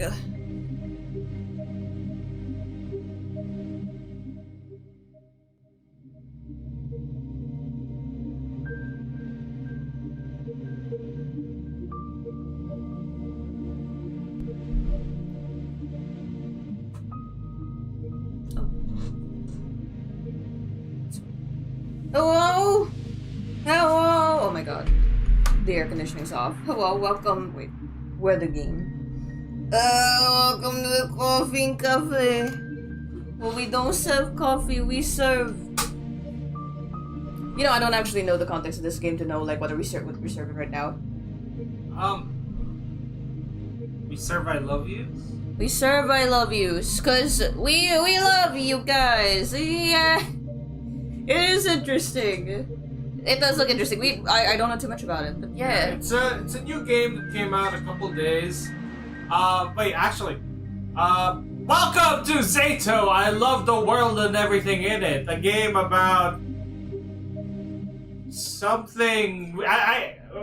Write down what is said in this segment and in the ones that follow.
Hello? Hello? Oh my god. The air conditioning's off. Hello, welcome. Wait, where the game? Welcome to the Koffeine Cafe. Well, we don't serve coffee, we serve. You know, I don't actually know the context of this game to know like what we're serving right now. We serve I love yous? We serve I love yous, cause we love you guys. Yeah. It is interesting. It does look interesting. I don't know too much about it, but yeah. It's a new game that came out a couple days. Wait, actually, welcome to Z.A.T.O. I love the world and everything in it. A game about something.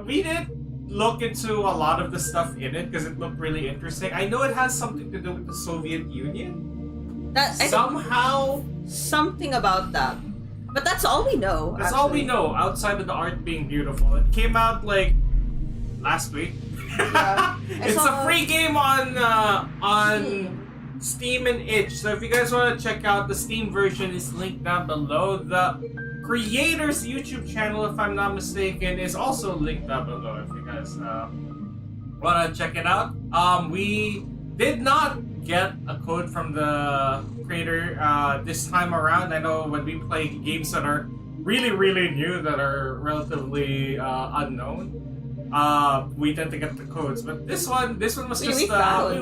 We did look into a lot of the stuff in it because it looked really interesting. I know it has something to do with the Soviet Union. Somehow something about that. But that's all we know. That's all we know outside of the art being beautiful. It came out like last week. Yeah. It's a free game on Steam and itch. So if you guys want to check out the Steam version, it's linked down below. The creator's YouTube channel, if I'm not mistaken, is also linked down below. If you guys want to check it out. We did not get a code from the creator this time around. I know when we play games that are really new, that are relatively unknown, we tend to get the codes. But this one was just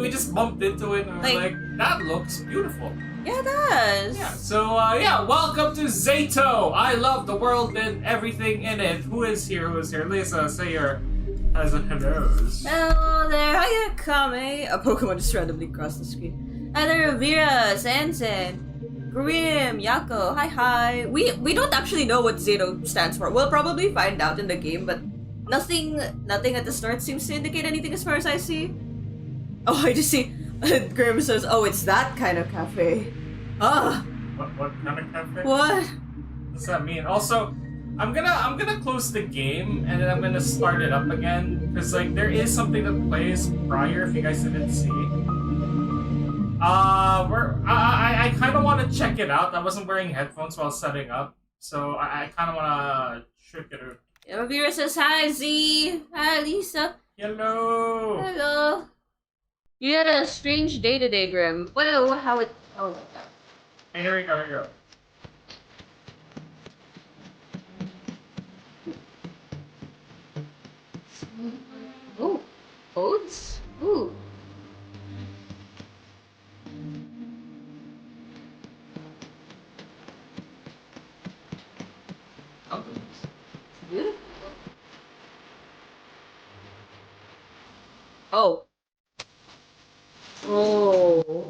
we just bumped into it and we're like, that looks beautiful. Yeah, it does. Yeah. So yeah, welcome to Z.A.T.O. I love the world and everything in it. Who is here? Lisa, say your hellos. Hello there, hiya Kame. A Pokemon just randomly crossed the screen. Hi there, Vera, Sansen, Grim, Yako, hi. We don't actually know what Z.A.T.O stands for. We'll probably find out in the game, but nothing at the start seems to indicate anything as far as I see. Oh, I just see Grim says, oh, it's that kind of cafe. Ah. What kind of cafe? What? What's that mean? Also, I'm gonna close the game and then I'm gonna start it up again because like there is something that plays prior if you guys didn't see. I kind of want to check it out. I wasn't wearing headphones while setting up, so I kind of want to check it out. Vera says hi Z. Hi Lisa. Hello. Hello. You had a strange day today, Grim. Well, how it? Oh. Hey, here we go. Ooh, oats? Ooh. Oh. Beautiful. Oh. Oh.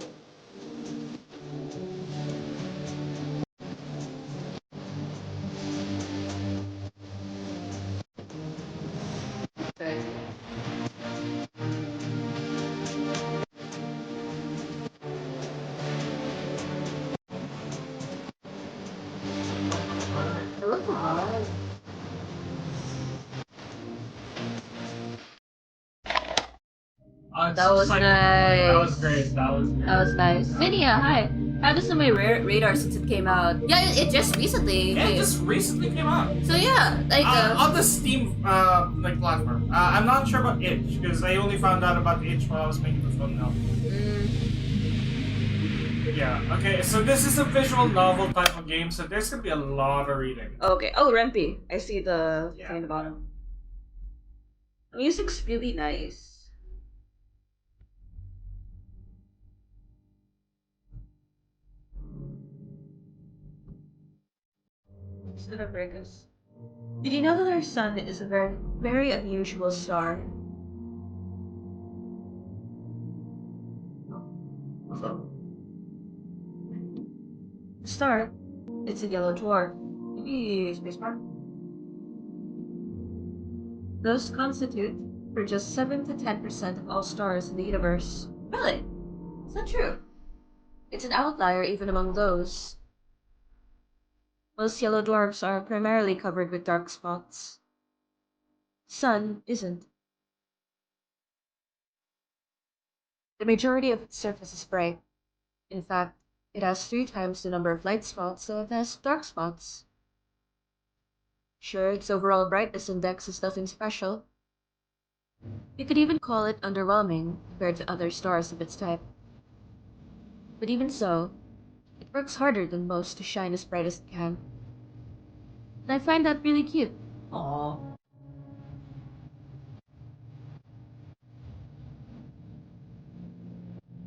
Okay. That was nice. That was great. That was nice. Vinia, hi. Had this on my radar since it came out. Yeah, it just recently. Yeah, it just recently came out. So yeah, like on the Steam like platform. I'm not sure about itch because I only found out about the itch while I was making the thumbnail. Yeah. Okay. So this is a visual novel type of game, so there's gonna be a lot of reading. Okay. Oh, Rempy. I see the thing in the bottom. The music's really nice. Did you know that our sun is a very unusual star? Star. It's a yellow dwarf. Maybe spacebar. Those constitute for just 7 to 10% of all stars in the universe. Really? Is that true? It's an outlier even among those. Most yellow dwarfs are primarily covered with dark spots. Sun isn't. The majority of its surface is bright. In fact, it has 3 times the number of light spots that it has dark spots. Sure, its overall brightness index is nothing special. You could even call it underwhelming compared to other stars of its type. But even so, it works harder than most to shine as bright as it can. And I find that really cute. Aww.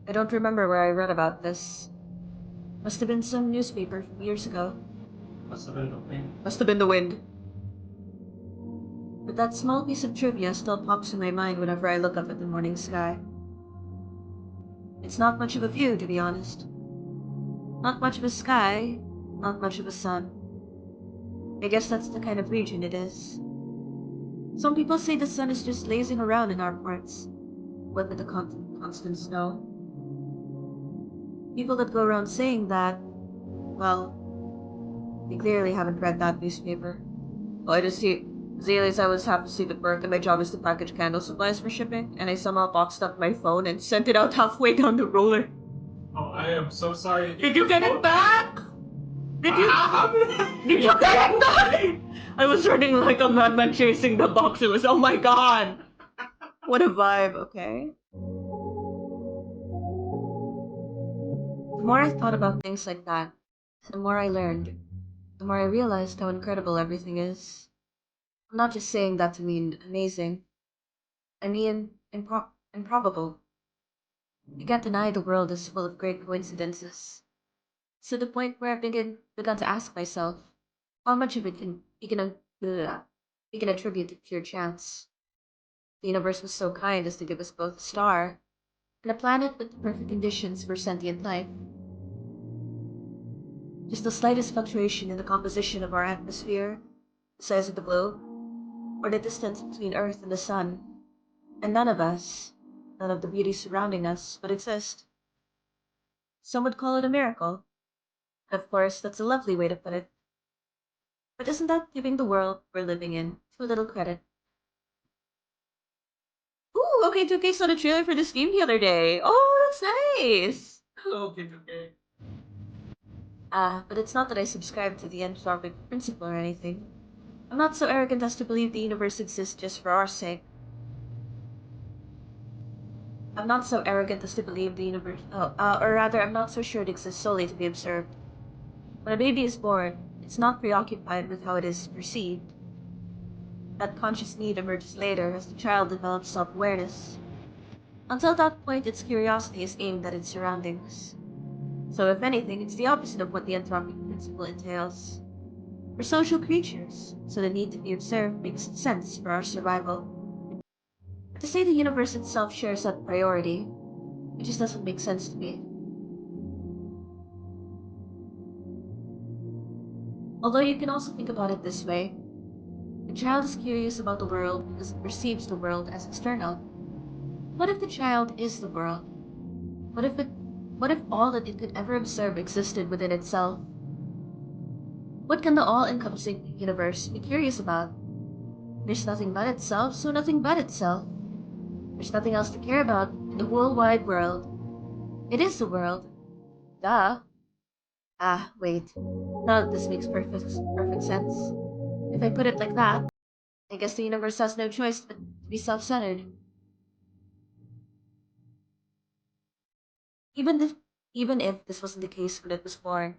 I don't remember where I read about this. Must have been some newspaper from years ago. Must have been the wind. Must have been the wind. But that small piece of trivia still pops in my mind whenever I look up at the morning sky. It's not much of a view, to be honest. Not much of a sky, not much of a sun. I guess that's the kind of region it is. Some people say the sun is just lazing around in our parts, what with the constant snow. People that go around saying that, well, they clearly haven't read that newspaper. Well, I just see Zayle's I was half asleep at work and my job is to package candle supplies for shipping, and I somehow boxed up my phone and sent it out halfway down the roller. Oh, I am so sorry. Did you get it back? Did you get it back? I was running like a madman chasing the box. It was, oh my god. What a vibe, okay? The more I thought about things like that, the more I learned. The more I realized how incredible everything is. I'm not just saying that to mean amazing. I mean improbable. You can't deny the world is full of great coincidences. To the point where I've begun to ask myself, how much of it we can attribute to pure chance. The universe was so kind as to give us both a star and a planet with the perfect conditions for sentient life. Just the slightest fluctuation in the composition of our atmosphere, the size of the globe, or the distance between Earth and the Sun, and none of us, none of the beauty surrounding us, would exist. Some would call it a miracle. Of course, that's a lovely way to put it. But isn't that giving the world we're living in too little credit? Ooh, okay, 2K saw the trailer for this game the other day. Oh, that's nice! Okay. But it's not that I subscribe to the anthropic principle or anything. I'm not so arrogant as to believe the universe exists just for our sake. I'm not so arrogant as to believe the universe. Or rather, I'm not so sure it exists solely to be observed. When a baby is born, it's not preoccupied with how it is perceived. That conscious need emerges later as the child develops self-awareness. Until that point, its curiosity is aimed at its surroundings. So if anything, it's the opposite of what the anthropic principle entails. We're social creatures, so the need to be observed makes sense for our survival. But to say the universe itself shares that priority, it just doesn't make sense to me. Although you can also think about it this way, the child is curious about the world because it perceives the world as external. What if the child is the world? What if all that it could ever observe existed within itself? What can the all-encompassing universe be curious about? There's nothing but itself, so nothing but itself. There's nothing else to care about in the whole wide world. It is the world. Duh. Ah, wait. Now that this makes perfect sense. If I put it like that, I guess the universe has no choice but to be self-centered. Even if, even if this wasn't the case when it was born,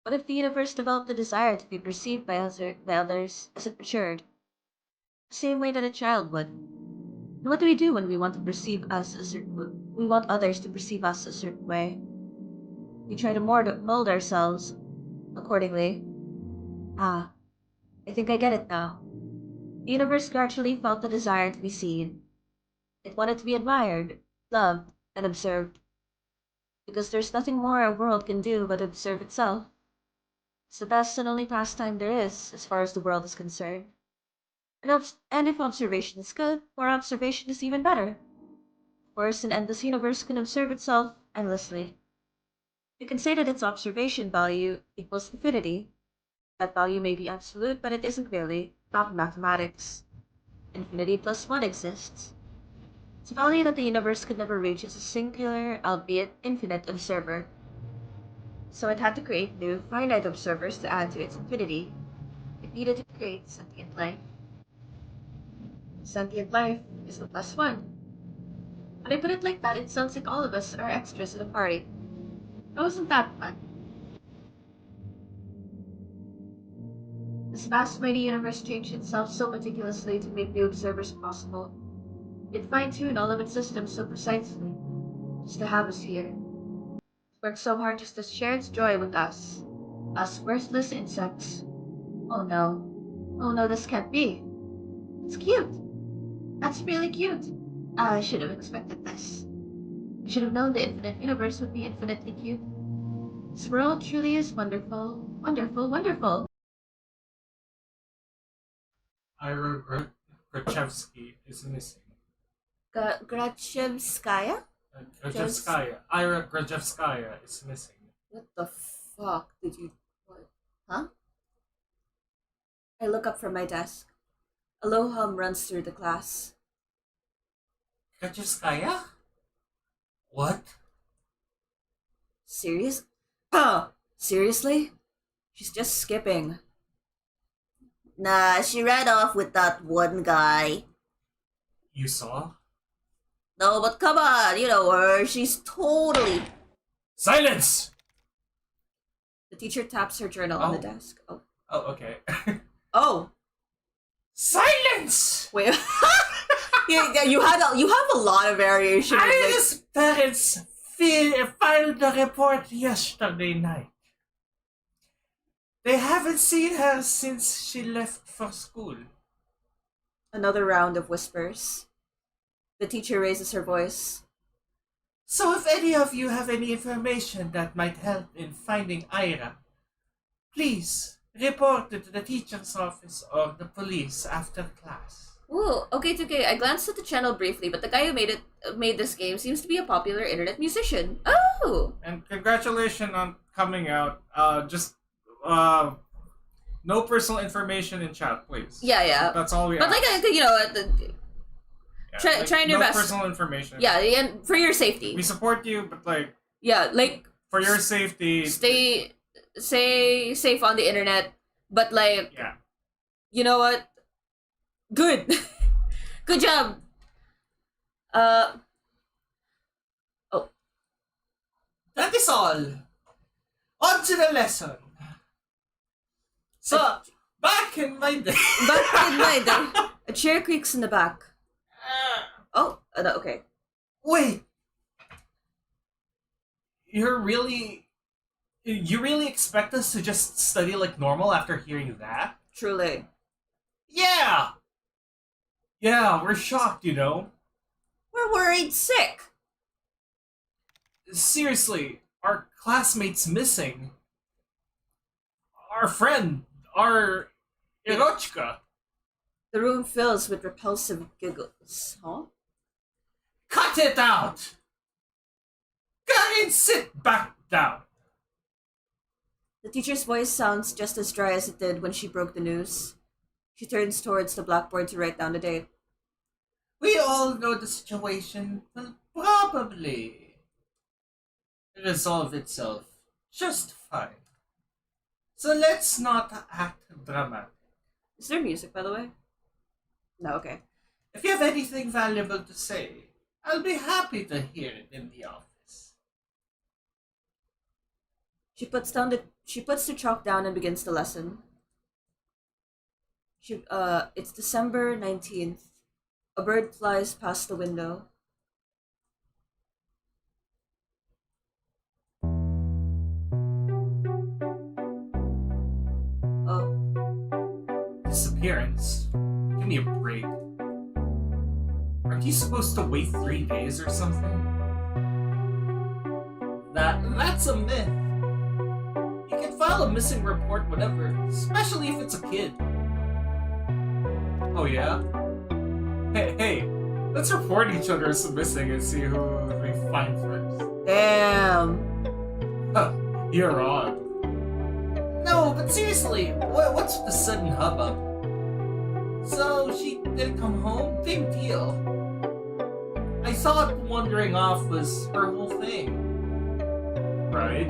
what if the universe developed the desire to be perceived by others as it matured, the same way that a child would? And what do we do when we want to perceive us a certain we want others to perceive us a certain way? We try to mold ourselves accordingly. Ah, I think I get it now. The universe gradually felt the desire to be seen. It wanted to be admired, loved, and observed. Because there's nothing more our world can do but observe itself. It's the best and only pastime there is, as far as the world is concerned. And if observation is good, more observation is even better. Of course, an endless universe can observe itself endlessly. You can say that its observation value equals infinity. That value may be absolute, but it isn't really, not in mathematics. Infinity plus 1 exists. Its value that the universe could never reach is a singular, albeit infinite, observer. So it had to create new, finite observers to add to its infinity. It needed to create sentient life. Sentient life is the plus 1. When I put it like that, it sounds like all of us are extras at a party. It wasn't that fun. This vast mighty universe changed itself so meticulously to make new observers possible. It fine-tuned all of its systems so precisely, just to have us here. It worked so hard just to share its joy with us. Us worthless insects. Oh no. Oh no, this can't be. It's cute. That's really cute. I should have expected this. I should have known the infinite universe would be infinitely cute. This world truly is wonderful, wonderful, wonderful. Ira Grachevsky is missing. Grachevskaya? Grachevskaya. Ira Grachevskaya is missing. What the fuck did you... What? Huh? I look up from my desk. A low hum runs through the class. Grachevskaya? What? Serious? Oh, seriously? She's just skipping. Nah, she ran off with that one guy. You saw? No, but come on, you know her. She's totally... Silence! The teacher taps her journal on the desk. Oh. Oh, okay. Oh. Silence! Wait. you have a lot of variation. Ira's parents filed a report yesterday night. They haven't seen her since she left for school. Another round of whispers. The teacher raises her voice. So if any of you have any information that might help in finding Ira, please report it to the teacher's office or the police after class. Ooh, okay. I glanced at the channel briefly, but the guy who made this game seems to be a popular internet musician. Oh! And congratulations on coming out. No personal information in chat, please. Yeah. That's all we But ask. like, you know, trying your best. No personal information. Yeah, and for your safety. We support you, but like. Yeah, like. For your safety. Stay safe on the internet, but like. Yeah. You know what? Good. Good job. Oh. That is all. On to the lesson. So, back in my day. A chair creaks in the back. Oh, no, okay. Wait. You really expect us to just study like normal after hearing that? Truly. Yeah! Yeah, we're shocked, you know? We're worried sick. Seriously, our classmate's missing. Our friend, our Irochka. The room fills with repulsive giggles. Huh? Cut it out! Karin, sit back down! The teacher's voice sounds just as dry as it did when she broke the news. She turns towards the blackboard to write down the date. We all know the situation will probably resolve itself just fine. So let's not act dramatic. Is there music, by the way? No, okay. If you have anything valuable to say, I'll be happy to hear it in the office. She puts the chalk down and begins the lesson. It's December 19th. A bird flies past the window. Oh. Disappearance? Give me a break. Aren't you supposed to wait 3 days or something? That's a myth. You can file a missing report whenever, especially if it's a kid. Oh yeah? Hey, Let's report each other as missing and see who we find first. Damn. You're on. No, but seriously, what's with the sudden hubbub? So, she didn't come home? Big deal. I thought wandering off was her whole thing. Right?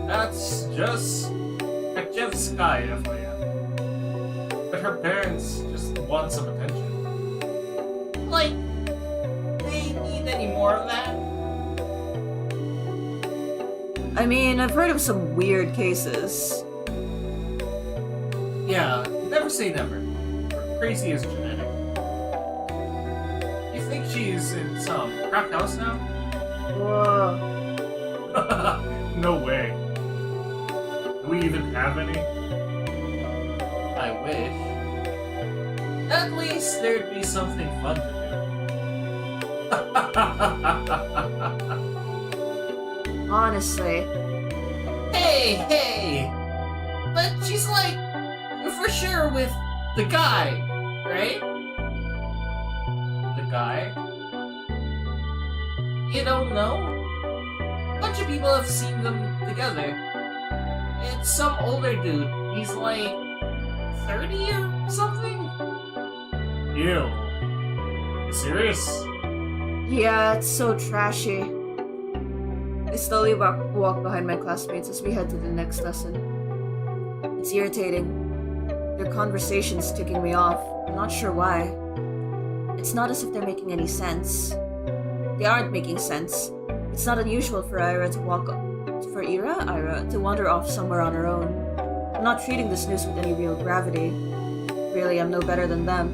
That's just Sky, FYI. But her parents just want some attention. Like, they need any more of that? I mean, I've heard of some weird cases. Yeah, never say never. Crazy is genetic. You think she's in some crack house now? Whoa. No way. Do we even have any? I wish. At least there'd be something fun to do. Honestly. Hey! But she's like, for sure with the guy, right? The guy? You don't know? A bunch of people have seen them together. It's some older dude. He's like 30 or something? Ew. You serious? Yeah, it's so trashy. I slowly walk behind my classmates as we head to the next lesson. It's irritating. Their conversation's ticking me off. I'm not sure why. It's not as if they're making any sense. They aren't making sense. It's not unusual for Ira to wander off somewhere on her own. I'm not treating this news with any real gravity. Really, I'm no better than them.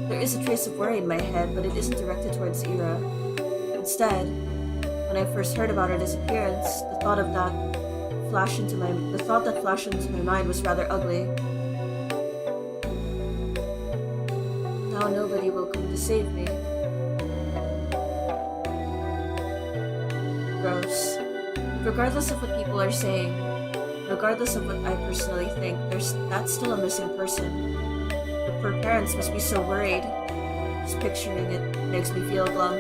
There is a trace of worry in my head, but it isn't directed towards Ira. Instead, when I first heard about her disappearance, the thought that flashed into my mind was rather ugly. Now nobody will come to save me. Gross. Regardless of what people are saying, regardless of what I personally think, that's still a missing person. The poor parents must be so worried. Just picturing it makes me feel glum.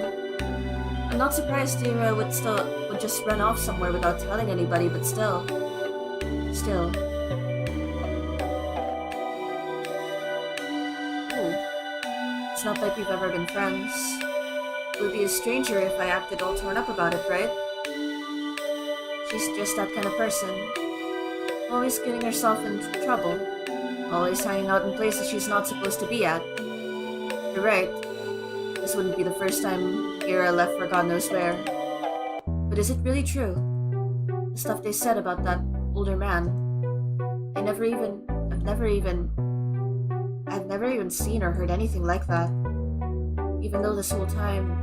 I'm not surprised Ira would just run off somewhere without telling anybody, but still. Ooh. It's not like we've ever been friends. It would be a stranger if I acted all torn up about it, right? She's just that kind of person. Always getting herself in trouble. Always hanging out in places she's not supposed to be at. You're right. This wouldn't be the first time Ira left for God knows where. But is it really true? The stuff they said about that older man. I've never even seen or heard anything like that. Even though this whole time,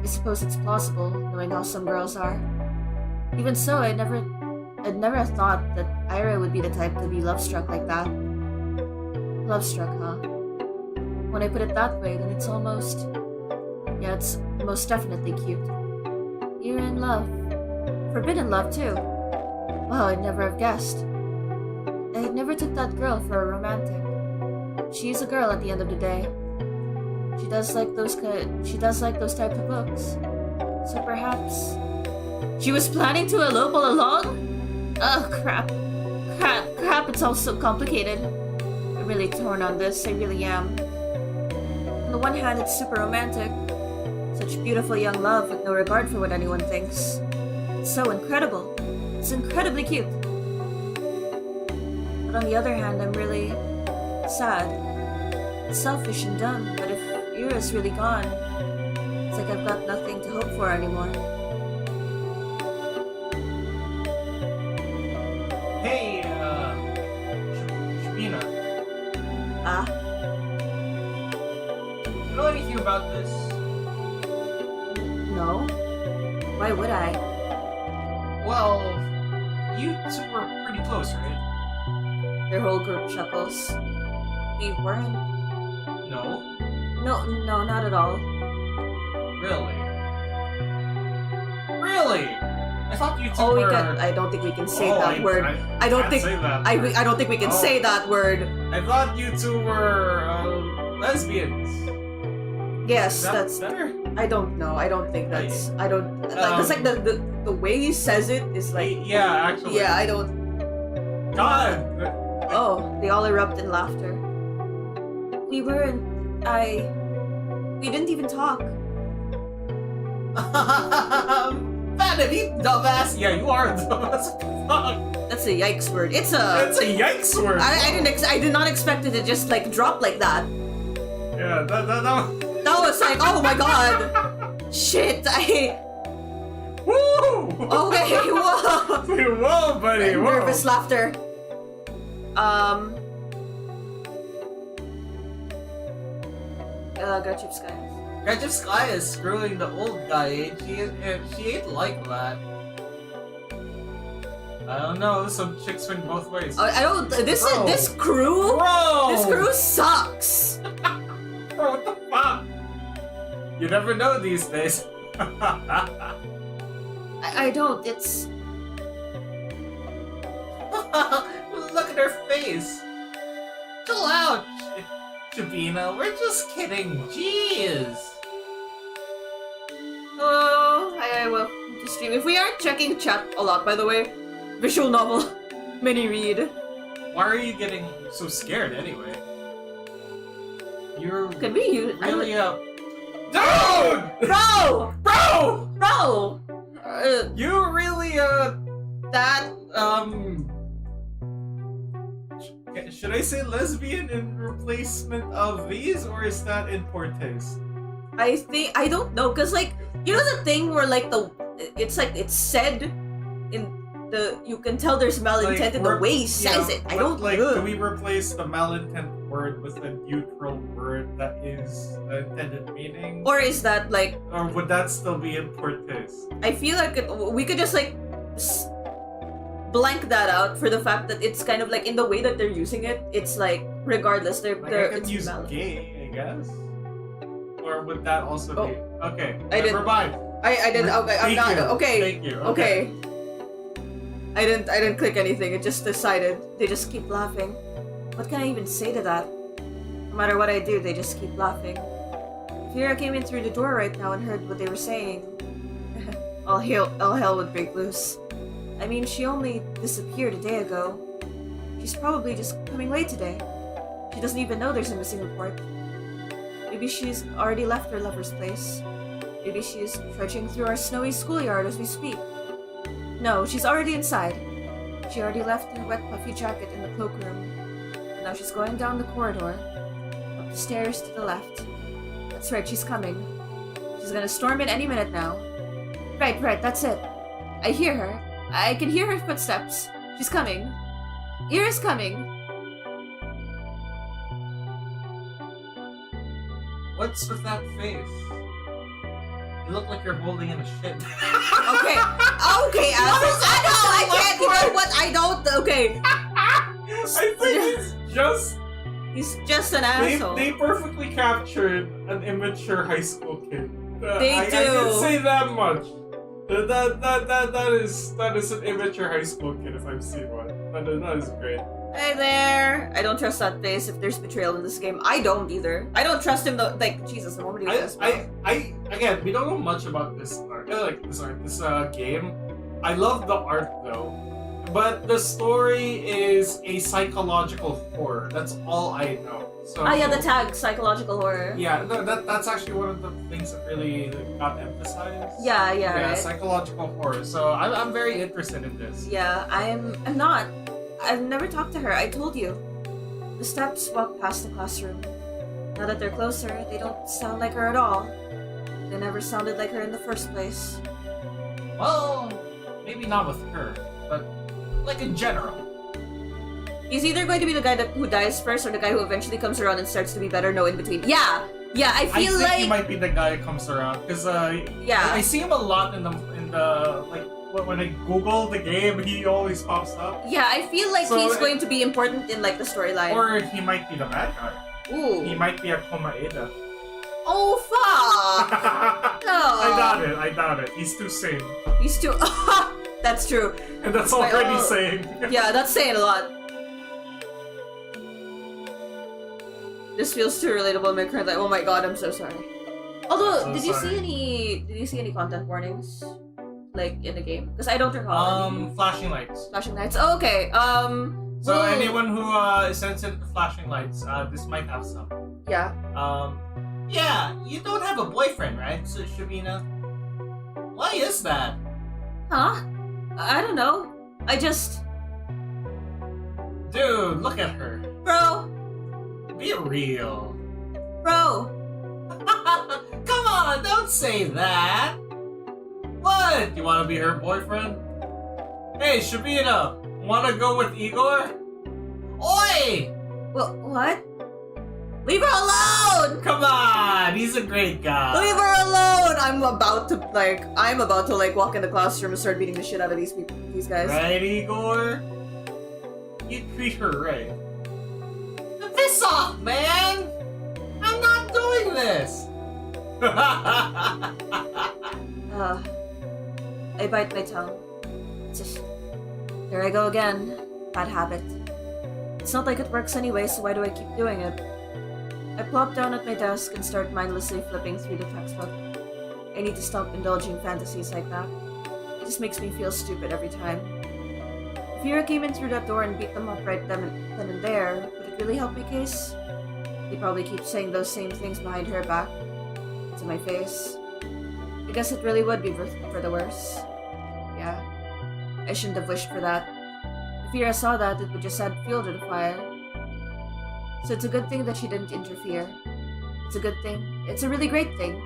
I suppose it's plausible, knowing how some girls are. Even so, I'd never thought that Ira would be the type to be love-struck like that. Love-struck, huh? When I put it that way, then it's most definitely cute. You're in love. Forbidden love, too. Wow, I'd never have guessed. I had never took that girl for a romantic. She's a girl at the end of the day. She does like those types of books. So perhaps she was planning to elope all along? Oh, crap, it's all so complicated. I'm really torn on this, I really am. On the one hand, it's super romantic. Such beautiful young love with no regard for what anyone thinks. It's so incredible. It's incredibly cute. But on the other hand, I'm really sad. It's selfish and dumb, but if Ira's really gone, it's like I've got nothing to hope for anymore. Hey, Shabina. Ah? You know anything about this? No? Why would I? Well, you two were pretty close, right? Their whole group chuckles. We weren't. No? No, not at all. Really? Really? I thought you two Oh, were... I don't think we can say that word. I don't can't think say that I word. don't think we can Oh. say that word. I thought you two were lesbians. Yes, Is that that's. better. I don't know. I don't think that's. I don't like. It's like the way he says it is like. Yeah, actually. Yeah, I don't. God. Oh, they all erupt in laughter. We weren't. We didn't even talk. Vanity, dumbass. Yeah, you are a dumbass. Fuck. That's a yikes word. It's a. That's a yikes word. I did not expect it to just like drop like that. Yeah, That was like, oh my god. Shit, Woo! Okay, whoa. Whoa, buddy, whoa. Nervous laughter. Gertrude Sky. Gertrude Sky is screwing the old guy. She ain't like that. I don't know. Some chicks swing both ways. I don't. This Bro. this crew. Bro! This crew sucks. Bro, what the fuck? You never know these days. I don't. It's. Look at her face. Chill out, Shabina. We're just kidding. Jeez. Oh, I will to stream. If we aren't checking chat a lot, by the way, visual novel, mini read. Why are you getting so scared anyway? You're Could be you. really Dude! Bro! Bro! Bro! You really That. Should I say lesbian in replacement of these, or is that in poor taste? I think. I don't know, cause like, you know the thing where like it's like it's said in the. You can tell there's malintent in the way he says it. I don't like. know. Do we replace the malintent word with a neutral word that is the intended meaning? Or is that like? Or would that still be in poor taste? I feel like we could just like blank that out for the fact that it's kind of like in the way that they're using it. It's like regardless, they're Like I could it's use valid. gay, I guess. Or would that also be okay? I Never didn't- mind. I didn't. Okay, I'm Thank not. you. Okay. Thank you. Okay. I didn't click anything. It just decided. They just keep laughing. What can I even say to that? No matter what I do, they just keep laughing. Vera came in through the door right now and heard what they were saying. all hell would break loose. I mean, she only disappeared a day ago. She's probably just coming late today. She doesn't even know there's a missing report. Maybe she's already left her lover's place. Maybe she's trudging through our snowy schoolyard as we speak. No, she's already inside. She already left her wet puffy jacket in the cloakroom. And now she's going down the corridor, up the stairs to the left. That's right, she's coming. She's gonna storm in any minute now. Right, that's it. I hear her. I can hear her footsteps. She's coming. Ira's coming. What's with that face? You look like you're holding in a shit. Okay, Alice. I can't. You know what? I don't. Okay. I think it's just He's just an asshole. they perfectly captured an immature high school kid. They I do. can say that much. That is an immature high school kid if I've seen one. That is great. Hey there. I don't trust that face if there's betrayal in this game. I don't either. I don't trust him though. Like, Jesus, the moment he says I again, we don't know much about this art. This game. I love the art though, but the story is a psychological horror. That's all I know. So yeah, the tag, psychological horror. yeah, that's actually one of the things that really got emphasized. Yeah, right. Psychological horror. So I'm very interested in this. Yeah, I'm not. I've never talked to her, I told you. The steps walk past the classroom. Now that they're closer, they don't sound like her at all. They never sounded like her in the first place. Well, maybe not with her, but like in general. He's either going to be the guy who dies first or the guy who eventually comes around and starts to be better, no in between. Yeah, I feel think like... he might be the guy who comes around, because yeah. I see him a lot in the like when I Google the game, he always pops up. Yeah, I feel like So he's going to be important in like the storyline. Or he might be the bad guy. Ooh. He might be a Komaeda. Oh, fuck! No. I doubt it. He's too sane. He's too... That's true. And that's Despite already all- saying. Yeah, that's saying a lot. This feels too relatable in my current life. Oh my god, I'm so sorry. Although, So did you sorry. see any content warnings? Like, in the game? Because I don't recall any. Flashing lights. Flashing lights? Oh, okay, So well, anyone who is sensitive to flashing lights, this might have some. yeah. Yeah, you don't have a boyfriend, right, so Shabina? Why is that? Huh? I don't know. I just... Dude, look at her. Bro! Be real. Bro! Come on, don't say that. What? You want to be her boyfriend? Hey, Shabina, want to go with Igor? Oi! What? Leave her alone! Come on, he's a great guy. Leave her alone! I'm about to walk in the classroom and start beating the shit out of these people, these guys. Right, Igor? You treat her right. Piss off, man! I'm not doing this! I bite my tongue. Here I go again. Bad habit. It's not like it works anyway, so why do I keep doing it? I plop down at my desk and start mindlessly flipping through the textbook. I need to stop indulging fantasies like that. It just makes me feel stupid every time. If Vera came in through that door and beat them up right then and there, would it really help my case? They probably keep saying those same things behind her back. To my face. I guess it really would be for the worse. Yeah. I shouldn't have wished for that. If Vera saw that, it would just add fuel to the fire. So it's a good thing that she didn't interfere. It's a good thing. It's a really great thing.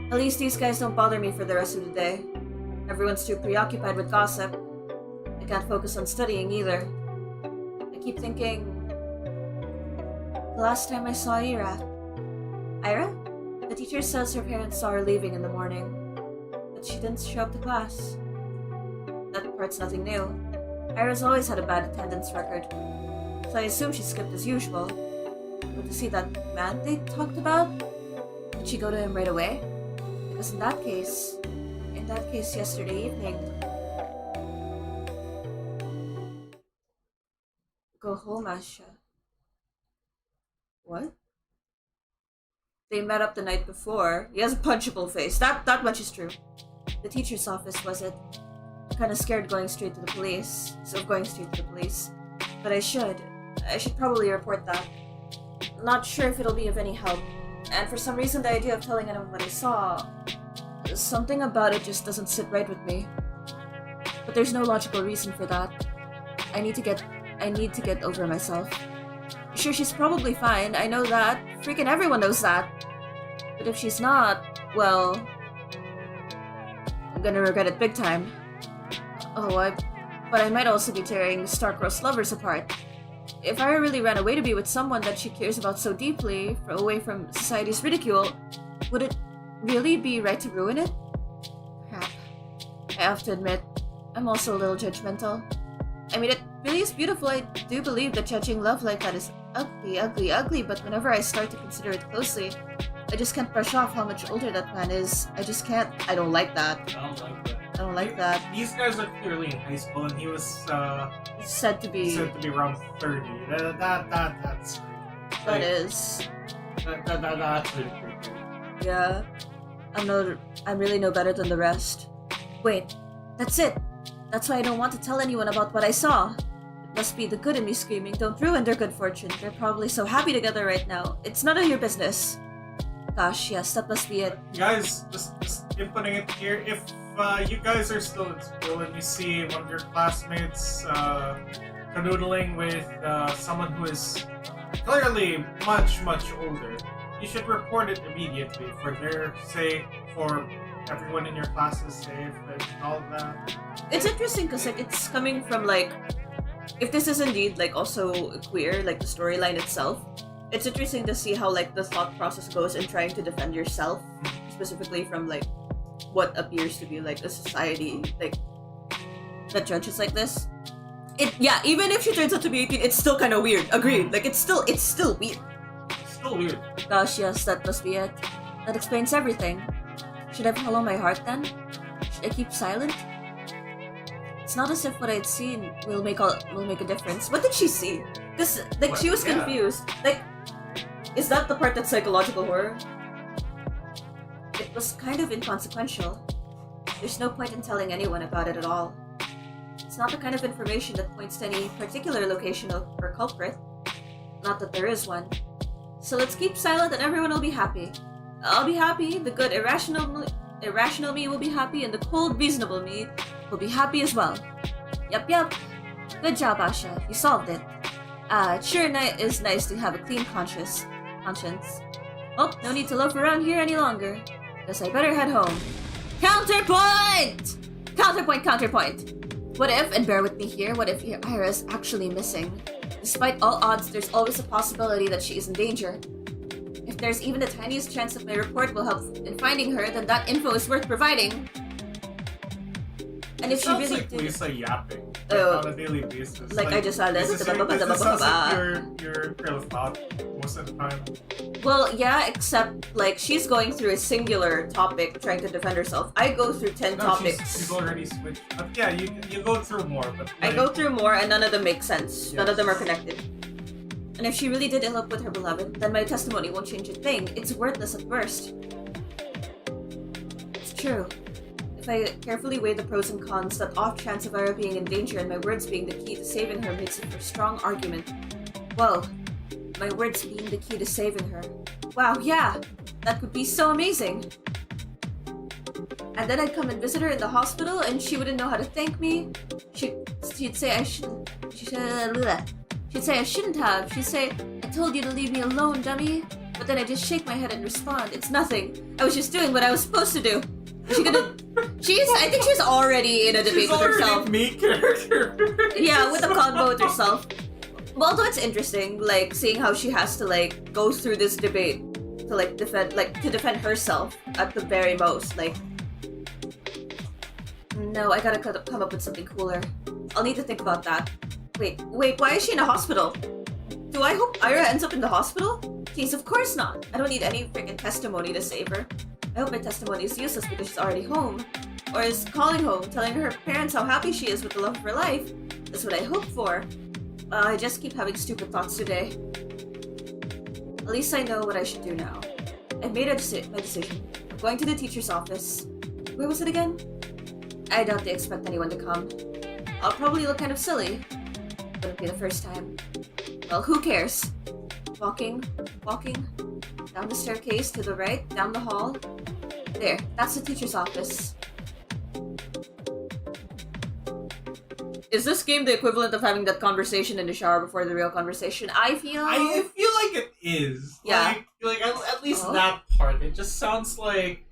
At least these guys don't bother me for the rest of the day. Everyone's too preoccupied with gossip. I can't focus on studying either. I keep thinking... The last time I saw Ira... Ira? The teacher says her parents saw her leaving in the morning, but she didn't show up to class. That part's nothing new. Ira's always had a bad attendance record, so I assume she skipped as usual. But to see that man they talked about, did she go to him right away? Because in that case yesterday evening... Go home, Asha. What? They met up the night before. He has a punchable face. That much is true. The teacher's office, was it? I'm kinda scared going straight to the police. But I should probably report that. Not sure if it'll be of any help. And for some reason the idea of telling anyone what I saw... Something about it just doesn't sit right with me. But there's no logical reason for that. I need to get over myself. Sure, she's probably fine, I know that. Freaking everyone knows that. But if she's not, well... I'm gonna regret it big time. But I might also be tearing star-crossed lovers apart. If I really ran away to be with someone that she cares about so deeply, away from society's ridicule, would it really be right to ruin it? Crap. I have to admit, I'm also a little judgmental. I mean, it really is beautiful. I do believe that judging love like that is ugly, but whenever I start to consider it closely, I just can't brush off how much older that man is. I just can't. I don't like that. I don't like that. These guys are clearly in high school, and he was said to be around 30. That's that is. That's really creepy. Yeah. I'm really no better than the rest. Wait, that's it. That's why I don't want to tell anyone about what I saw. It must be the good in me screaming, don't ruin their good fortune. They're probably so happy together right now. It's none of your business. Gosh, yes, that must be it. Guys, just inputting it here. If you guys are still in school and you see one of your classmates canoodling with someone who is clearly much older, you should report it immediately for their sake, for everyone in your class's sake, and all that. It's interesting because like it's coming from like, if this is indeed like also queer, like the storyline itself, it's interesting to see how like the thought process goes in trying to defend yourself, specifically from like what appears to be like a society like that judges like this. Yeah, even if she turns out to be 18, it's still kind of weird. Agreed. Like, it's still weird. Still weird. Gosh, yes, that must be it. That explains everything. Should I follow my heart then? Should I keep silent? It's not as if what I'd seen will make a difference. What did she see? Cause like What? she was Yeah. confused. Like, is that the part that's psychological horror? It was kind of inconsequential. There's no point in telling anyone about it at all. It's not the kind of information that points to any particular location or culprit. Not that there is one. So let's keep silent and everyone will be happy. I'll be happy, the good irrational me will be happy, and the cold reasonable me will be happy as well. Yup. Good job, Asha. You solved it. It sure is nice to have a clean conscience. Oh, no need to loaf around here any longer. Guess I better head home. Counterpoint! Counterpoint! What if, and bear with me here, what if Ira's actually missing? Despite all odds, there's always a possibility that she is in danger. If there's even the tiniest chance that my report will help in finding her, then that info is worth providing. And if she Sounds really like did... Lisa yapping Oh. on a daily basis. Like I just said, this sounds like your trail of thought most of the time. Well, yeah, except like she's going through a singular topic trying to defend herself. I go through 10 topics. She's already switched. Yeah, you go through more, but I go through more and none of them make sense. None of Yes. them are connected. And if she really did elope with her beloved, then my testimony won't change a thing. It's worthless at worst. It's true. If I carefully weigh the pros and cons, that off chance of Ira being in danger and my words being the key to saving her makes it for a strong argument. Whoa. My words being the key to saving her. Wow, yeah! That could be so amazing! And then I'd come and visit her in the hospital and she wouldn't know how to thank me. She'd say I shouldn't... She'd say I shouldn't have. She'd say, I told you to leave me alone, dummy. But then I just shake my head and respond, it's nothing. I was just doing what I was supposed to do. She could have... I think she's already in a debate with herself. Me character. Yeah, with a convo with herself. Well, although it's interesting, like, seeing how she has to, like, go through this debate to, like, defend herself at the very most. Like, no, I gotta come up with something cooler. I'll need to think about that. Wait, why is she in a hospital? Do I hope Ira ends up in the hospital? Jeez, of course not. I don't need any freaking testimony to save her. I hope my testimony is useless because she's already home. Or is calling home, telling her parents how happy she is with the love of her life. That's what I hope for. I just keep having stupid thoughts today. At least I know what I should do now. I've made my decision. I'm going to the teacher's office. Where was it again? I doubt they expect anyone to come. I'll probably look kind of silly. Wouldn't be the first time. Well, who cares? Walking, down the staircase to the right, down the hall. There, that's the teacher's office. Is this game the equivalent of having that conversation in the shower before the real conversation? I feel like it is. Yeah. Like at least that part. It just sounds like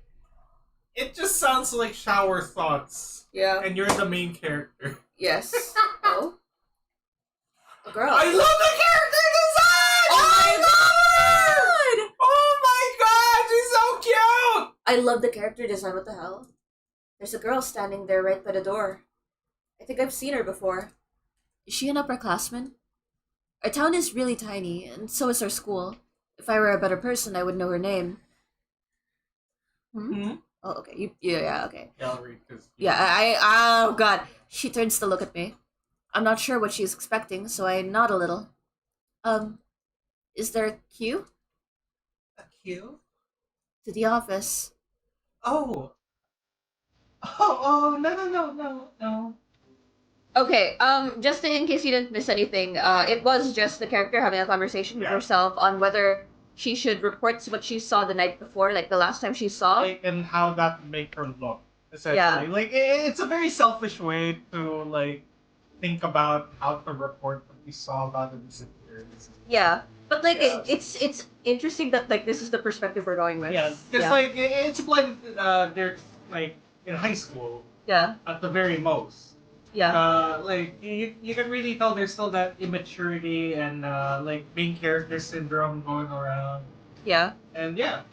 shower thoughts. Yeah. And you're the main character. Yes. Oh. A girl. I love the character design! Oh my god! Oh my god, she's so cute! I love the character design, what the hell? There's a girl standing there right by the door. I think I've seen her before. Is she an upperclassman? Our town is really tiny, and so is our school. If I were a better person, I would know her name. Hmm? Oh, okay. Yeah, okay. Yeah, I'll read, 'cause... Yeah, oh god. She turns to look at me. I'm not sure what she's expecting, so I nod a little. Is there a queue? A queue? To the office. Oh, no. Okay, just in case you didn't miss anything, it was just the character having a conversation with herself on whether she should report what she saw the night before, like the last time she saw. Like, and how that would make her look, essentially. Yeah. Like, it's a very selfish way to, like, think about how to report what you saw about the disappearance. Yeah, but like Yeah. it's interesting that like this is the perspective we're going with. Yeah, because like it's like they're like in high school Yeah. at the very most. Yeah. Like you can really tell there's still that immaturity and like main character syndrome going around. Yeah. And yeah,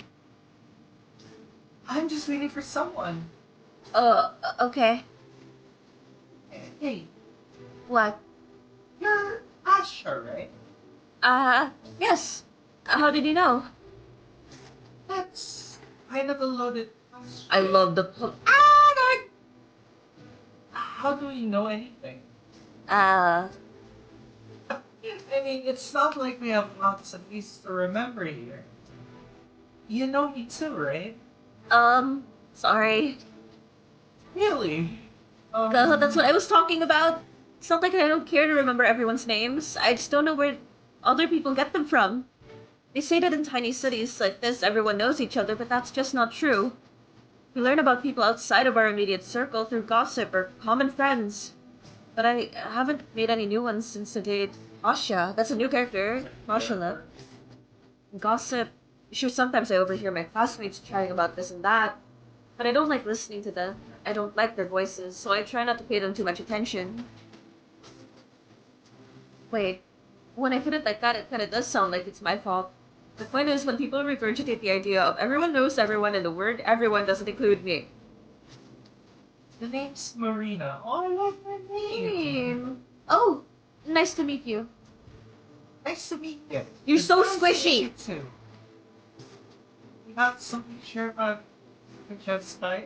I'm just waiting for someone. Okay. Hey, What? You're Asha, right? Yes. How did you know? That's kind of a loaded question. I love the How do we know anything? Uh, I mean, it's not like we have lots of things to remember here. You know me too, right? sorry. Really? That's what I was talking about. It's not like I don't care to remember everyone's names. I just don't know where other people get them from. They say that in tiny cities like this, everyone knows each other, but that's just not true. We learn about people outside of our immediate circle through gossip or common friends. But I haven't made any new ones since the date. Asha, that's a new character. Asha left. Gossip. Sure, sometimes I overhear my classmates chatting about this and that, but I don't like listening to them. I don't like their voices, so I try not to pay them too much attention. Wait, when I put it like that, it kind of does sound like it's my fault. The point is, when people regurgitate the idea of everyone knows everyone and the word everyone doesn't include me. The name's Marina. Oh, I love her name. Oh, nice to meet you. Nice to meet you. You're It's so nice to meet squishy. you too. You got something to share about Princess Sky?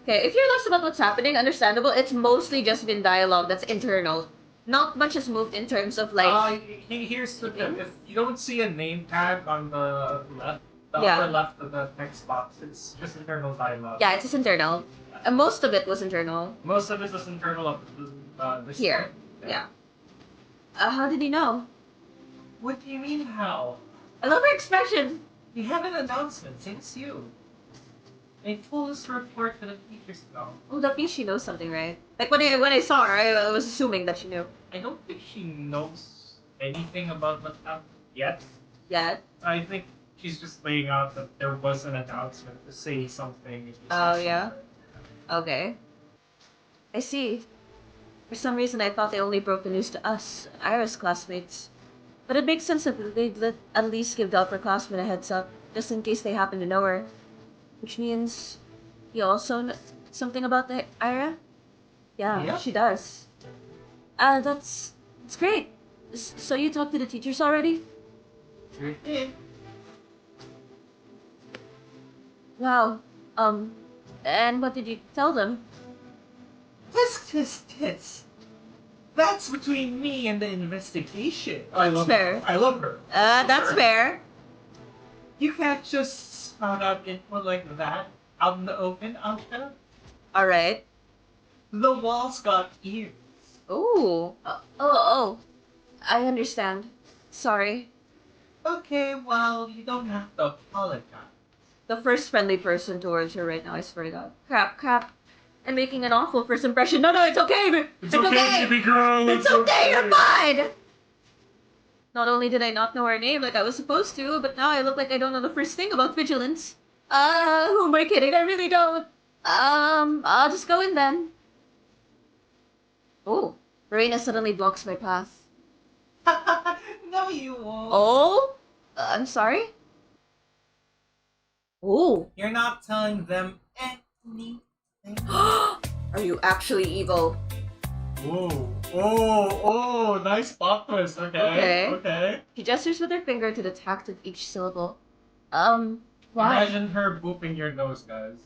Okay, if you're lost about what's happening, understandable. It's mostly just been dialogue that's internal. Not much has moved in terms of like. Here's the thing. If you don't see a name tag on the left, the Yeah. upper left of the text box, it's just internal dialogue. Yeah, it's just internal. And most of it was internal. Most of it is internal up to the Here. Yeah. How did he know? What do you mean how? I love her expression. We have an announcement since you. A full report to the teachers now. Oh, that means she knows something, right? Like when I saw her, I was assuming that she knew. I don't think she knows anything about what's happened yet. Yeah. I think she's just laying out that there was an announcement to say something. Oh, yeah? Okay. I see. For some reason, I thought they only broke the news to us, Ira's classmates. But it makes sense that they'd at least give the upperclassmen a heads up, just in case they happen to know her. Which means you also know something about the Ira? Yeah, Yep. she does. That's great. So you talked to the teachers already? Sure did. Wow. And what did you tell them? This. That's between me and the investigation. I love Fair. her. I love her. That's fair. You can't just spout out info like that out in the open, Alta. Alright. The walls got ears. Ooh. Oh. I understand. Sorry. Okay, well, you don't have to apologize. The first friendly person towards her right now, I swear to God. Crap. I'm making an awful first impression. No, it's okay. It's okay. baby girl. It's okay, you're fine. Not only did I not know her name like I was supposed to, but now I look like I don't know the first thing about vigilance. Who am I kidding? I really don't. I'll just go in then. Oh, Marina suddenly blocks my path. No, you won't. Oh? I'm sorry? Oh. You're not telling them anything. Are you actually evil? Oh, nice plot twist. Okay. She gestures with her finger to the tact of each syllable. Why? Imagine her booping your nose, guys.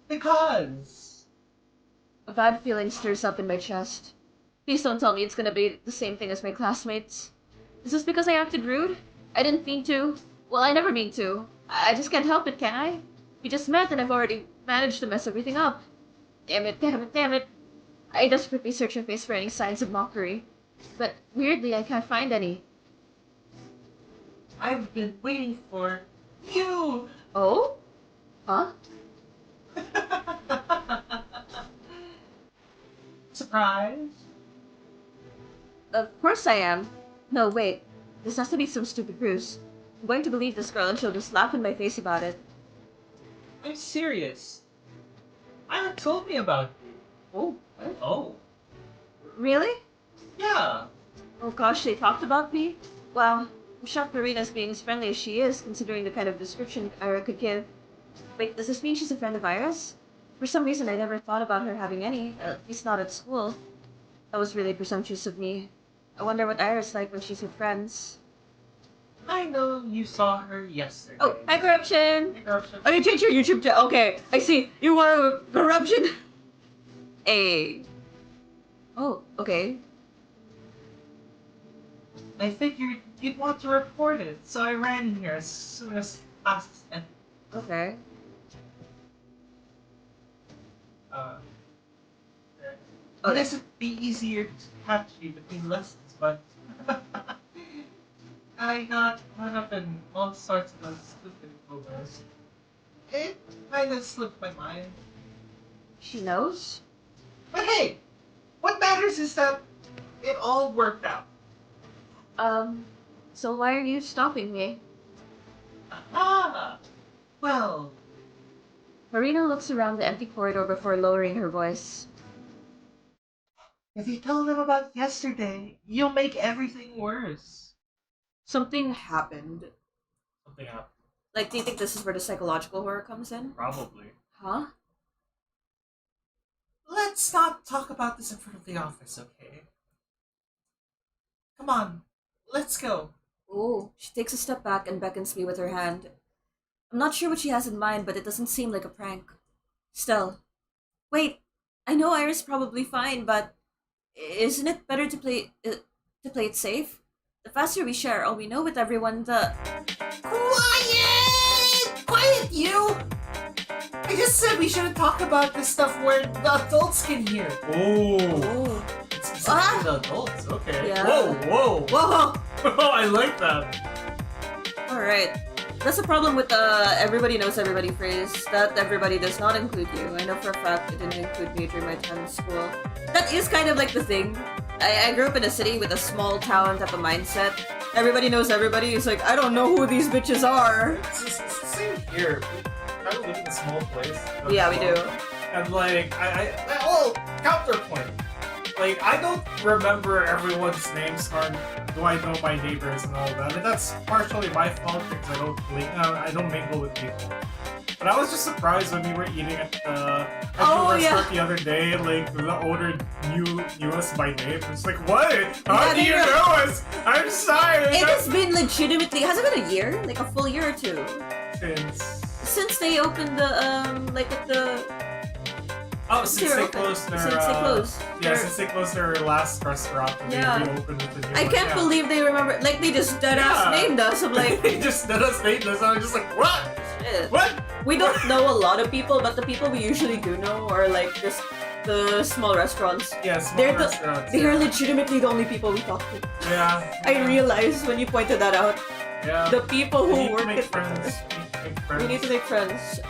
Because. A bad feeling stirs up in my chest. Please don't tell me it's gonna be the same thing as my classmates. Is this because I acted rude? I didn't mean to. Well, I never mean to. I just can't help it, can I? We just met and I've already managed to mess everything up. Damn it. I desperately search her face for any signs of mockery. But weirdly, I can't find any. I've been waiting for you. Oh? Huh? Surprise. Of course I am. No, wait. This has to be some stupid ruse. I'm going to believe this girl and she'll just laugh in my face about it. I'm serious. Ira told me about you. Oh, what? Oh. Really? Yeah. Oh gosh, they talked about me? Wow, I'm shocked Marina's being as friendly as she is, considering the kind of description Ira could give. Wait, does this mean she's a friend of Ira's? For some reason, I never thought about her having any, at least not at school. That was really presumptuous of me. I wonder what Iris like when she's with friends. I know you saw her yesterday. Oh, hi, Corruption! Hey, Corruption. Oh, you changed your YouTube channel. Okay, I see. You want Corruption? Hey. Oh, okay. I figured you'd want to report it, so I ran here as soon as asked and Okay. Would it be easier to catch you between lessons, but I got caught up in all sorts of stupid rumors. It kind of slipped my mind. She knows? But hey, what matters is that it all worked out. So why are you stopping me? Well, Marina looks around the empty corridor before lowering her voice. if you tell them about yesterday, you'll make everything worse. Something happened. Something happened. Like, do you think this is where the psychological horror comes in? Probably. Huh? Let's not talk about this in front of the office, okay? Come on, let's go. Ooh, she takes a step back and beckons me with her hand. I'm not sure what she has in mind, but it doesn't seem like a prank. Still. Wait, I know Iris is probably fine, but isn't it better to play it safe? The faster we share all we know with everyone, the... Quiet! Quiet, you! I just said we shouldn't talk about this stuff where the adults can hear. Oh. It's specifically the adults, okay. Yeah. Whoa! Whoa! I like that. Alright. That's the problem with the everybody knows everybody phrase. That everybody does not include you. I know for a fact it didn't include me during my time in school. That is kind of like the thing. I grew up in a city with a small town type of mindset. Everybody knows everybody. It's like, I don't know who these bitches are. It's the same here. We kind of live in a small place. Yeah, we do. And like, oh, counterpoint. Like, I don't remember everyone's names, nor do I know my neighbors and all that. And that's partially my fault because I don't mingle with people. But I was just surprised when we were eating at the restaurant the other day. Like, the owner knew us by name. It's like, what? How do you know us? I'm sorry. It has been legitimately. Has it been a year? Like a full year or two? Since they opened the like at the. Oh, since they closed their... Since they closed. Yeah, since they closed their last restaurant and they reopened with the new I can't believe they remember... Like, they just deadass named us. I'm like... They just deadass named us. I was just like, what? Shit. What? We don't know a lot of people, but the people we usually do know are, like, just the small restaurants. Yeah, small restaurants. They are legitimately the only people we talk to. Yeah. I realized when you pointed that out. Yeah. The people who work at friends. We need to make friends.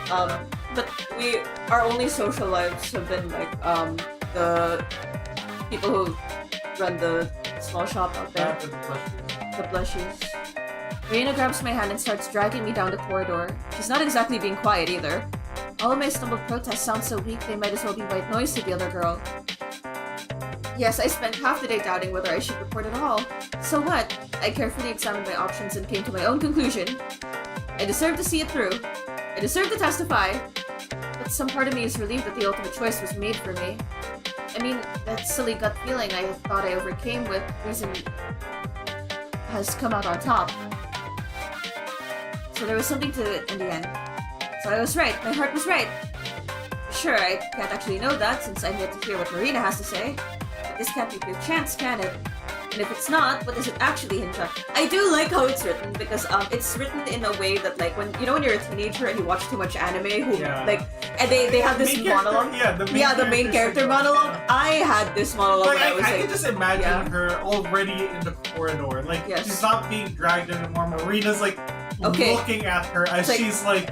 But our only social lives have been like the people who run the small shop out there. The plushies. Reina grabs my hand and starts dragging me down the corridor. She's not exactly being quiet either. All of my stumbled protests sound so weak they might as well be white noise to the other girl. Yes, I spent half the day doubting whether I should report at all. So what? I carefully examined my options and came to my own conclusion. I deserve to see it through. I deserve to testify. But some part of me is relieved that the ultimate choice was made for me. I mean, that silly gut feeling I thought I overcame with reason has come out on top. So there was something to it in the end. So I was right. My heart was right. Sure, I can't actually know that since I'm yet to hear what Marina has to say. But this can't be pure chance, can it? And if it's not, what does it actually hinge on? I do like how it's written because it's written in a way that like when you're a teenager and you watch too much anime and they have this monologue. The main character monologue. I had this monologue when I was I can just imagine her already in the corridor. Like she's not being dragged anymore. Marina's like looking at her as she's like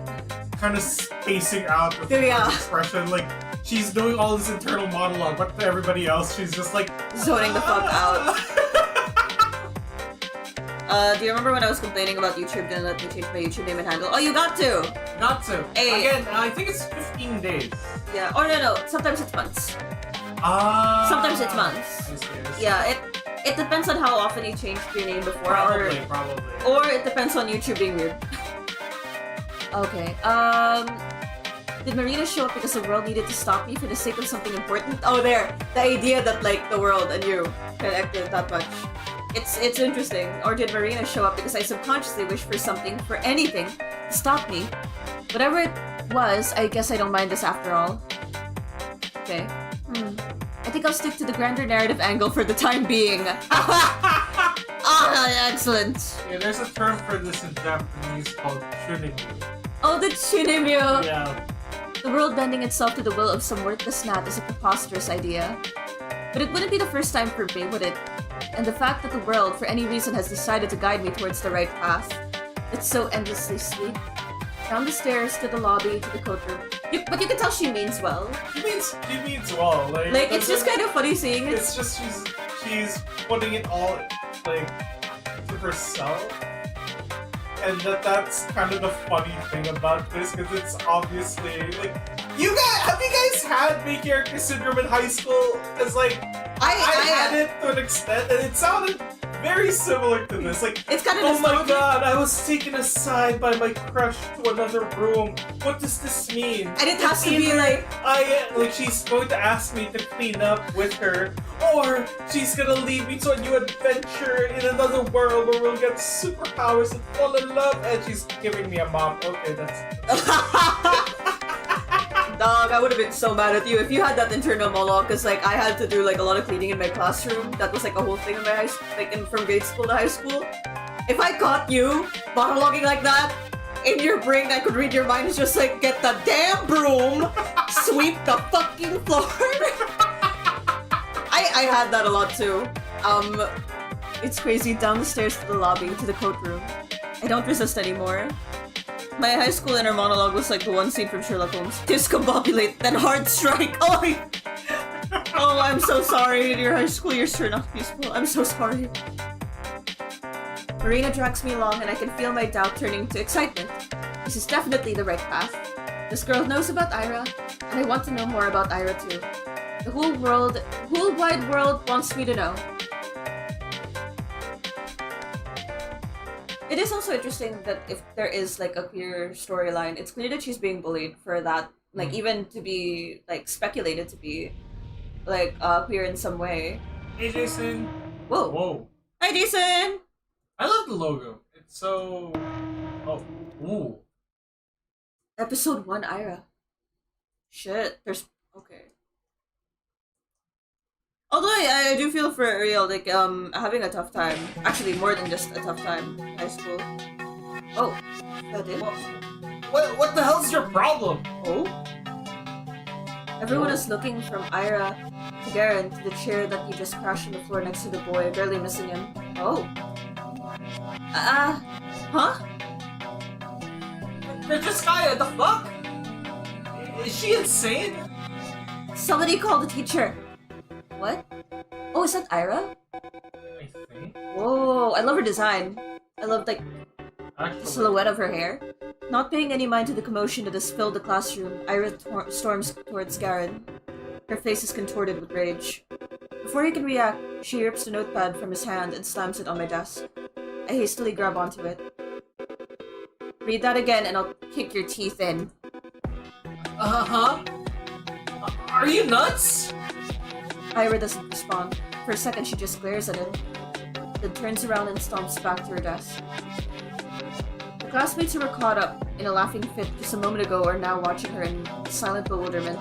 kind of spacing out with her expression. Like she's doing all this internal monologue, but to everybody else, she's just like zoning the fuck out. Do you remember when I was complaining about YouTube didn't let me change my YouTube name and handle? Oh, you got to! Got to. Hey. Again, I think it's 15 days. Yeah. Or no. Sometimes it's months. Sometimes it's months. I see. Yeah, it depends on how often you changed your name before. Probably. Or it depends on YouTube being weird. Okay. Did Marina show up because the world needed to stop me for the sake of something important? Oh, there! The idea that, like, the world and you connected that much. It's interesting. Or did Marina show up because I subconsciously wished for something, for anything, to stop me? Whatever it was, I guess I don't mind this after all. Okay. I think I'll stick to the grander narrative angle for the time being. Ah, excellent. Yeah, there's a term for this in Japanese called chunimyu. Oh, the chunimyu! Yeah. The world bending itself to the will of some worthless gnat is a preposterous idea. But it wouldn't be the first time for me, would it? And the fact that the world, for any reason, has decided to guide me towards the right path. It's so endlessly sweet. Down the stairs, to the lobby, to the coat room. But you can tell she means well. She means well. Like it's just kind of funny seeing it. It's just she's putting it all, like, to herself. And that's kind of the funny thing about this, because it's obviously, like, have you guys had main character syndrome in high school? Because, like, I had it to an extent, and it sounded very similar to this. Like, it's kind of oh my god, I was taken aside by my crush to another room. What does this mean? And it has to be like she's going to ask me to clean up with her, or she's gonna lead me to a new adventure in another world where we'll get superpowers and fall in love, and she's giving me a mom. Okay, that's Dog, I would have been so mad at you if you had that internal monologue, because like I had to do like a lot of cleaning in my classroom. That was like a whole thing in my high school, like from grade school to high school. If I caught you monologuing like that, in your brain I could read your mind. It's just like, get the damn broom, sweep the fucking floor. I had that a lot too. It's crazy. Down the stairs to the lobby, to the coat room. I don't resist anymore. My high school inner monologue was like the one scene from Sherlock Holmes. Discombobulate, then hard strike. Oh, oh, I'm so sorry. In your high school, you're sure not peaceful. I'm so sorry. Marina drags me along and I can feel my doubt turning to excitement. This is definitely the right path. This girl knows about Ira, and I want to know more about Ira too. The whole wide world wants me to know. It is also interesting that if there is like a queer storyline, it's clear that she's being bullied for that, like even to be like speculated to be like queer in some way. Hey Jason. Whoa. Whoa. Hi Jason. I love the logo. It's so. Oh. Ooh. Episode 1 Ira. Shit. There's okay. Although I do feel for real, like, having a tough time. Actually, more than just a tough time in high school. Oh, that did. What the hell's your problem? Oh? Everyone is looking from Ira to Garen to the chair that he just crashed on the floor next to the boy, barely missing him. Oh. Huh? Francesca, the fuck? Is she insane? Somebody call the teacher. What? Oh, is that Ira? I think. Whoa, I love her design. I love, like, Actually, the silhouette of her hair. Not paying any mind to the commotion that has filled the classroom, Ira storms towards Garen. Her face is contorted with rage. Before he can react, she rips the notepad from his hand and slams it on my desk. I hastily grab onto it. Read that again and I'll kick your teeth in. Uh-huh. Are you nuts? Ira doesn't respond. For a second, she just glares at him, then turns around and stomps back to her desk. The classmates who were caught up in a laughing fit just a moment ago are now watching her in silent bewilderment.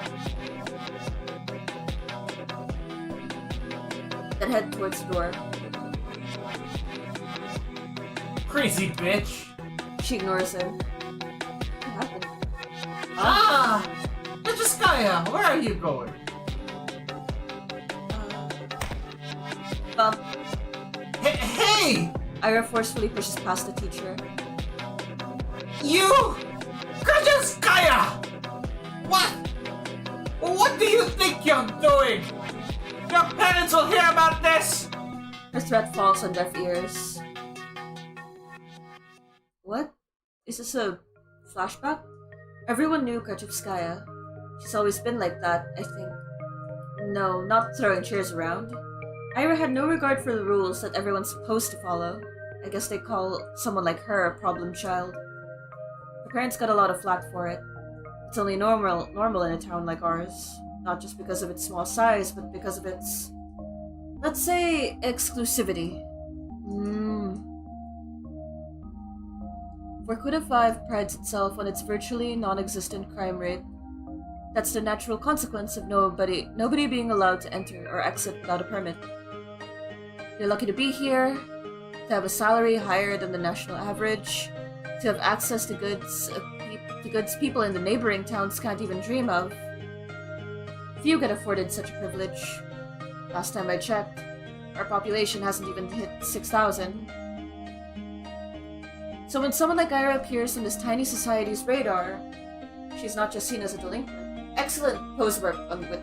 Then head towards the door. Crazy bitch. She ignores him. What happened? Ah! Francesca, where are you going? Hey! Ira forcefully pushes past the teacher. You! Francesca! What? What do you think you're doing? Your parents will hear about this! Her threat falls on deaf ears. What? Is this a flashback? Everyone knew Kachevskaya. She's always been like that, I think. No, not throwing chairs around. Ira had no regard for the rules that everyone's supposed to follow. I guess they call someone like her a problem child. Her parents got a lot of flack for it. It's only normal in a town like ours. Not just because of its small size, but because of its, let's say, exclusivity. Vorkuta 5 prides itself on its virtually non-existent crime rate. That's the natural consequence of nobody being allowed to enter or exit without a permit. You're lucky to be here, to have a salary higher than the national average, to have access to goods people in the neighboring towns can't even dream of. Few get afforded such a privilege. Last time I checked, our population hasn't even hit 6,000. So when someone like Ira appears on this tiny society's radar, she's not just seen as a delinquent. Excellent pose work with,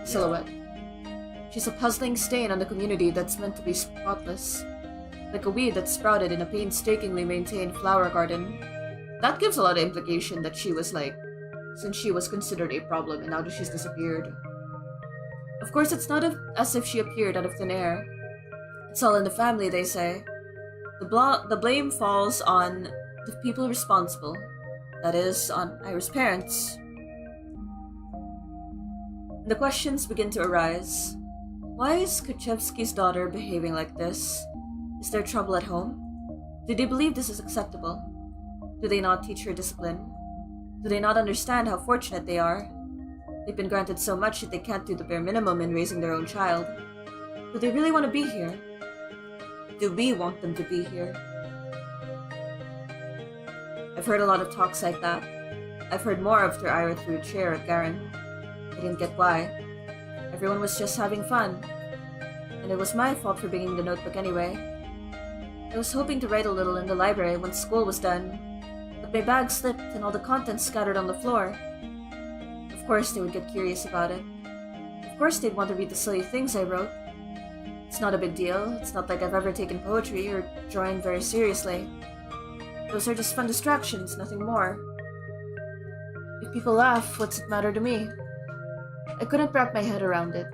silhouette. She's a puzzling stain on the community that's meant to be spotless. Like a weed that's sprouted in a painstakingly maintained flower garden. That gives a lot of implication that she was since she was considered a problem and now that she's disappeared. Of course, it's not as if she appeared out of thin air. It's all in the family, they say. The blame falls on the people responsible. That is, on Ira's parents. The questions begin to arise. Why is Kuchevsky's daughter behaving like this? Is there trouble at home? Do they believe this is acceptable? Do they not teach her discipline? Do they not understand how fortunate they are? They've been granted so much that they can't do the bare minimum in raising their own child. Do they really want to be here? Do we want them to be here? I've heard a lot of talks like that. I've heard more after Ira threw a chair at Garen. I didn't get why. Everyone was just having fun. And it was my fault for bringing the notebook anyway. I was hoping to write a little in the library once school was done, but my bag slipped and all the contents scattered on the floor. Of course they would get curious about it. Of course they'd want to read the silly things I wrote. It's not a big deal. It's not like I've ever taken poetry or drawing very seriously. Those are just fun distractions, nothing more. If people laugh, what's it matter to me? I couldn't wrap my head around it.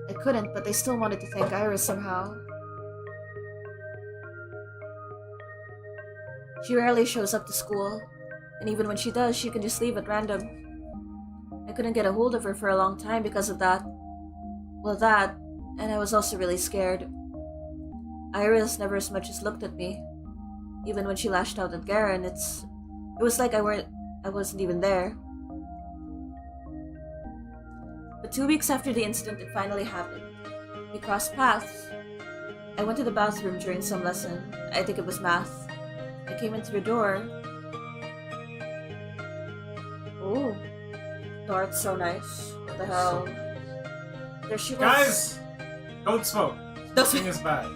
I couldn't, but I still wanted to thank Iris somehow. She rarely shows up to school, and even when she does, she can just leave at random. I couldn't get a hold of her for a long time because of that. Well, that, and I was also really scared. Iris never as much as looked at me. Even when she lashed out at Garen, it was like I wasn't even there. But 2 weeks after the incident, it finally happened. We crossed paths. I went to the bathroom during some lesson. I think it was math. I came in through the door. Ooh. Dart's so nice. What the hell? There she was. Guys! Don't smoke. Smoking is bad.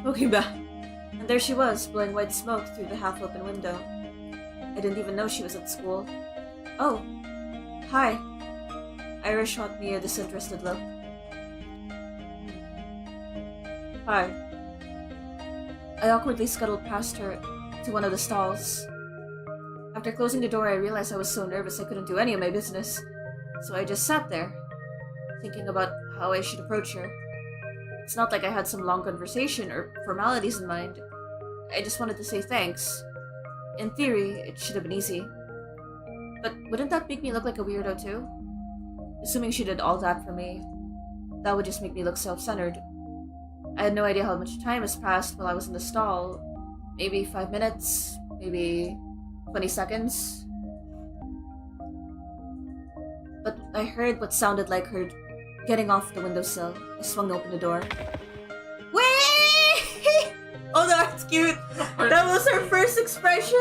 Smoking bad. And there she was, blowing white smoke through the half-open window. I didn't even know she was at school. Oh. Hi. Ira shot me a disinterested look. Hi. I awkwardly scuttled past her to one of the stalls. After closing the door, I realized I was so nervous I couldn't do any of my business, so I just sat there, thinking about how I should approach her. It's not like I had some long conversation or formalities in mind. I just wanted to say thanks. In theory, it should have been easy. But wouldn't that make me look like a weirdo too? Assuming she did all that for me, that would just make me look self-centered. I had no idea how much time has passed while I was in the stall. Maybe 5 minutes, maybe 20 seconds. But I heard what sounded like her getting off the windowsill. I swung open the door. Whee! Oh, that's cute! That was her first expression!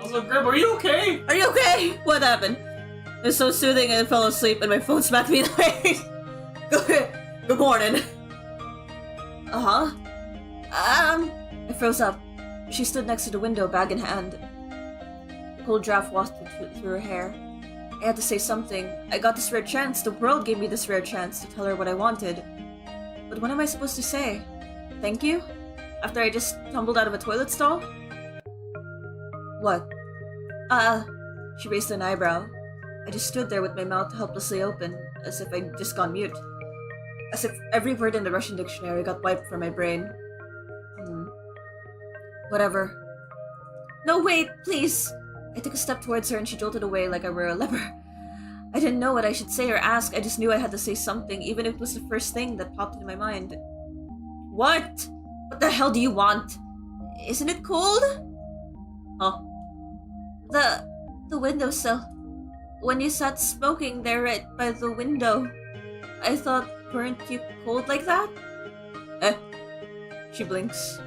Also, Grib, are you okay? Are you okay? What happened? It was so soothing and I fell asleep and my phone smacked me in the face. Good morning. Uh-huh. I froze up. She stood next to the window, bag in hand. The cold draft wafted through her hair. I had to say something. I got this rare chance. The world gave me this rare chance to tell her what I wanted. But what am I supposed to say? Thank you? After I just tumbled out of a toilet stall? What? She raised an eyebrow. I just stood there with my mouth helplessly open, as if I'd just gone mute. As if every word in the Russian dictionary got wiped from my brain. Whatever. No, wait, please! I took a step towards her and she jolted away like I were a leper. I didn't know what I should say or ask, I just knew I had to say something, even if it was the first thing that popped into my mind. What? What the hell do you want? Isn't it cold? Huh? The windowsill. When you sat smoking there right by the window, I thought, weren't you cold like that? Eh. She blinks.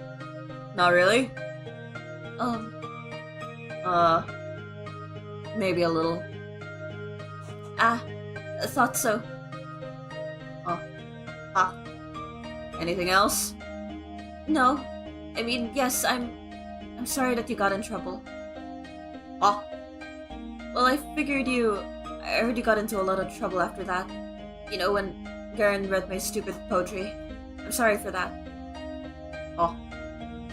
Not really? Maybe a little. I thought so. Oh. Ah. Anything else? No. I mean, yes, I'm sorry that you got in trouble. Oh. Well, I heard you got into a lot of trouble after that. You know, when Garen read my stupid poetry. I'm sorry for that. Oh.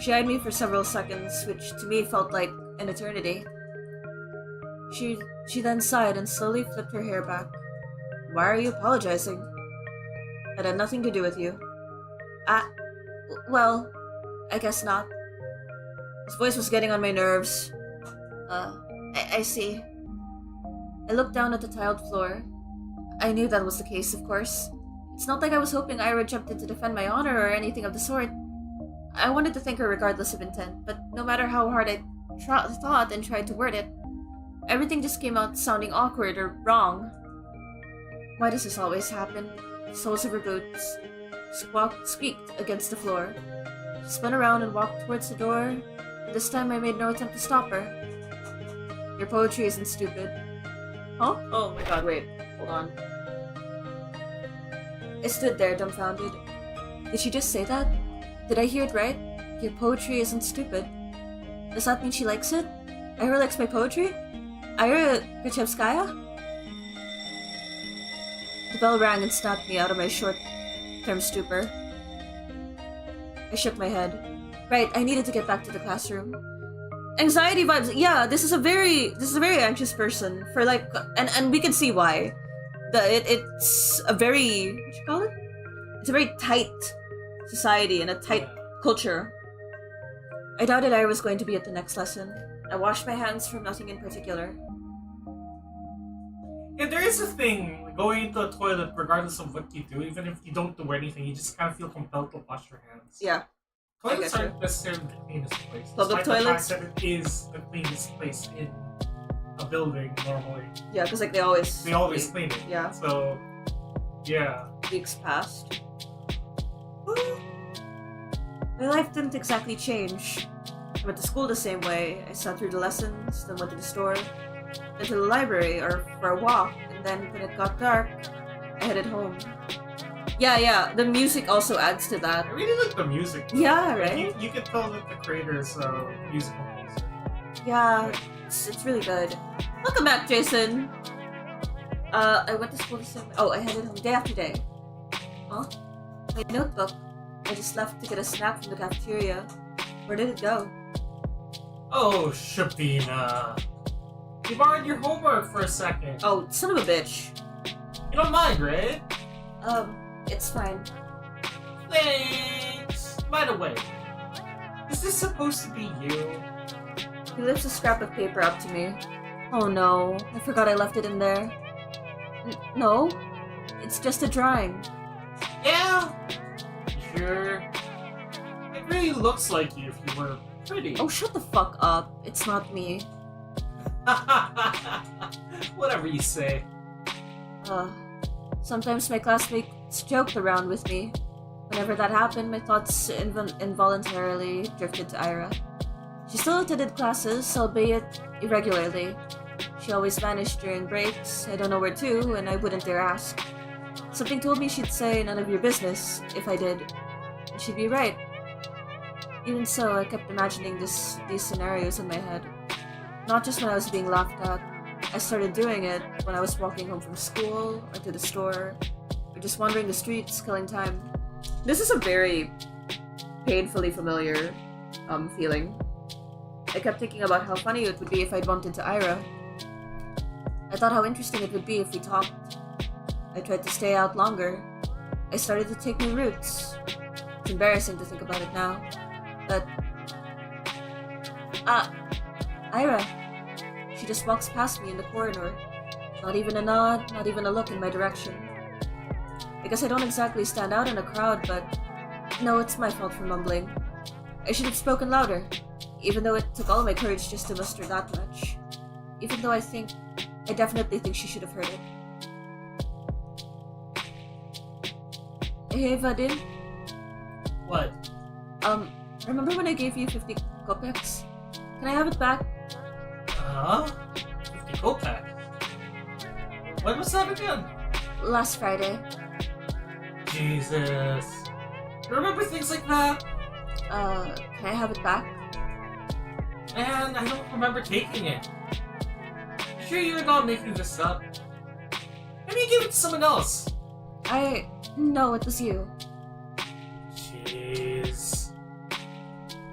She eyed me for several seconds, which to me felt like an eternity. She then sighed and slowly flipped her hair back. Why are you apologizing? It had nothing to do with you. Well, I guess not. His voice was getting on my nerves. I see. I looked down at the tiled floor. I knew that was the case, of course. It's not like I was hoping Ira jumped in to defend my honor or anything of the sort. I wanted to thank her regardless of intent, but no matter how hard I thought and tried to word it, everything just came out sounding awkward or wrong. Why does this always happen? The soles of her boots squeaked against the floor. She spun around and walked towards the door, but this time I made no attempt to stop her. Your poetry isn't stupid. Huh? Oh my god, wait. Hold on. I stood there, dumbfounded. Did she just say that? Did I hear it right? Your poetry isn't stupid. Does that mean she likes it? Ira likes my poetry? Ira Grachevskaya? The bell rang and snapped me out of my short-term stupor. I shook my head. Right, I needed to get back to the classroom. Anxiety vibes. Yeah, this is a very anxious person for like, and we can see why. It's a very, what you call it? It's a very tight society and a tight culture. I doubted I was going to be at the next lesson. I washed my hands from nothing in particular. Yeah, there is a thing, going into a toilet, regardless of what you do, even if you don't do anything, you just kind of feel compelled to wash your hands. Yeah. Toilets aren't necessarily the cleanest place. Public toilets? The fact that it is the cleanest place in a building, normally. Yeah, because like they always clean it. Yeah. So, yeah. Weeks passed. My life didn't exactly change. I went to school the same way. I sat through the lessons, then went to the store, then to the library or for a walk, and then when it got dark, I headed home. Yeah, the music also adds to that. I really like the music. Yeah, right? You can tell that the creators musical music. Yeah, it's really good. Welcome back, Jason. I went to school the same way. Oh, I headed home day after day. Huh? My notebook. I just left to get a snack from the cafeteria. Where did it go? Oh, Shabina. You borrowed your homework for a second. Oh, son of a bitch. You don't mind, right? It's fine. Thanks. By the way, is this supposed to be you? He lifts a scrap of paper up to me. Oh no, I forgot I left it in there. No, it's just a drawing. Yeah? Sure. It really looks like you if you were pretty. Oh, shut the fuck up. It's not me. Whatever you say. Sometimes my classmates joked around with me. Whenever that happened, my thoughts involuntarily drifted to Ira. She still attended classes, albeit irregularly. She always vanished during breaks, I don't know where to, and I wouldn't dare ask. Something told me she'd say none of your business if I did. And she'd be right. Even so, I kept imagining these scenarios in my head. Not just when I was being laughed at. I started doing it when I was walking home from school, or to the store, or just wandering the streets, killing time. This is a very painfully familiar feeling. I kept thinking about how funny it would be if I bumped into Ira. I thought how interesting it would be if we talked. I tried to stay out longer. I started to take new routes. It's embarrassing to think about it now. But... Ira. She just walks past me in the corridor. Not even a nod, not even a look in my direction. I guess I don't exactly stand out in a crowd, but no, it's my fault for mumbling. I should have spoken louder, even though it took all my courage just to muster that much. Even though I definitely think she should have heard it. Hey, Vadim? What? Remember when I gave you 50 kopecks? Can I have it back? 50 kopecks? When was that again? Last Friday. Jesus. You remember things like that? Can I have it back? And I don't remember taking it. Sure you're not making this up? Maybe you give it to someone else. No, it was you. Jeez.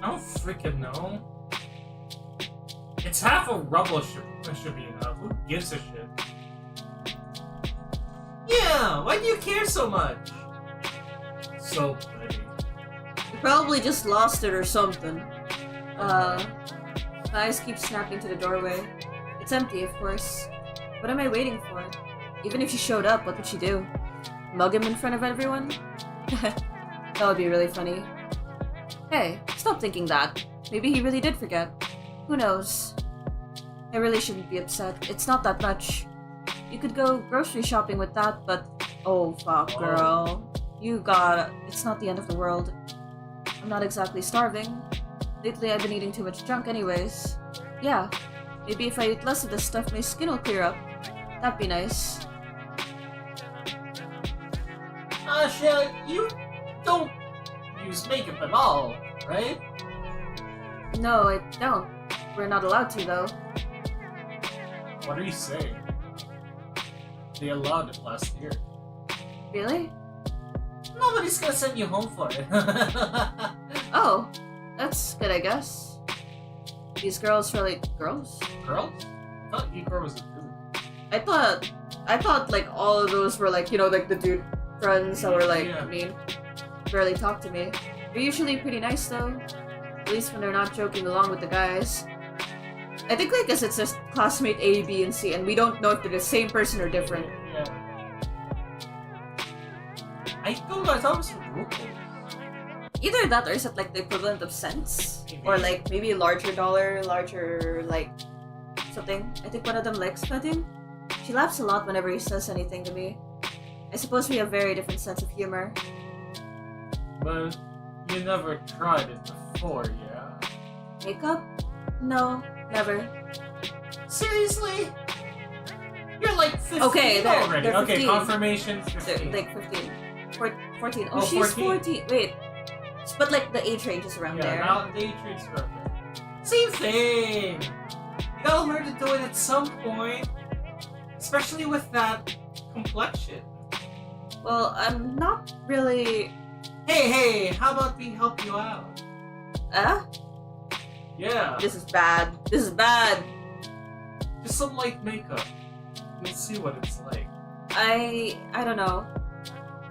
I don't freaking know. It's half a ruble should be enough. Who gives a shit? Yeah, why do you care so much? So pretty. You probably just lost it or something. My eyes keep snapping to the doorway. It's empty, of course. What am I waiting for? Even if she showed up, what would she do? Mug him in front of everyone? That would be really funny. Hey, stop thinking that. Maybe he really did forget. Who knows? I really shouldn't be upset. It's not that much. You could go grocery shopping with that, but... Oh, fuck, girl. It's not the end of the world. I'm not exactly starving. Lately, I've been eating too much junk anyways. Yeah, maybe if I eat less of this stuff, my skin will clear up. That'd be nice. Asha, you don't use makeup at all, right? No, I don't. We're not allowed to, though. What are you saying? They allowed it last year. Really? Nobody's gonna send you home for it. Oh, that's good, I guess. These girls are like girls? Girls? I thought Igor was a dude. I thought like all of those were like, you know, like the dude friends that were like, Yeah. I mean, barely talk to me. They're usually pretty nice though. At least when they're not joking along with the guys. I think like guess it's just classmate A, B, and C, and we don't know if they're the same person or different. Yeah. I thought it was rubles. Either that or is it like the equivalent of cents? Maybe. Or like maybe larger dollar, larger like something. I think one of them likes Vadim. She laughs a lot whenever he says anything to me. I suppose we have very different sense of humor. But you never tried it before, yeah? Makeup? No, never. Seriously? You're like 15 Okay, they're already. 15. Okay, confirmation They're 15. like 15. 14. Oh, Oh, she's 14. 14. Wait. But like the age range is around Yeah, there. now the age range is around there. Same thing! You gotta learn to do it at some point. Especially with that complexion. Well, I'm not really... Hey, how about we help you out? Yeah, This is bad. This is bad. just some light makeup. You'll see what it's like. I don't know.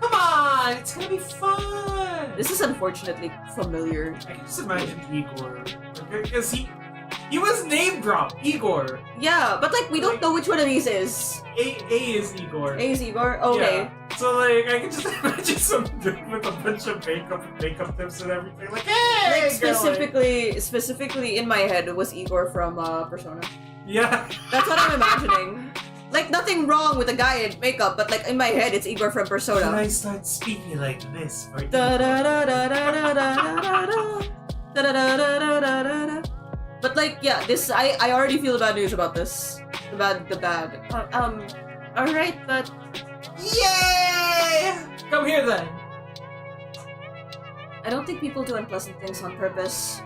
Come on, it's gonna be fun! This is unfortunately familiar. I can just imagine Igor. Because he was name dropped, Igor. Yeah, but like we don't know which one of these is. A is Igor. A is Igor? Okay. Yeah. So like I can just imagine some dude with a bunch of makeup and makeup tips and everything. Like, hey, Like specifically in my head it was Igor from Persona. Yeah. That's what I'm imagining. Like nothing wrong with the guy in makeup, but like in my head it's Igor from Persona. Can I start speaking like this for Da da da da da da da da da da da da da. But like yeah, this I already feel bad news about this. The bad. Alright, but Yay! Come here then. I don't think people do unpleasant things on purpose.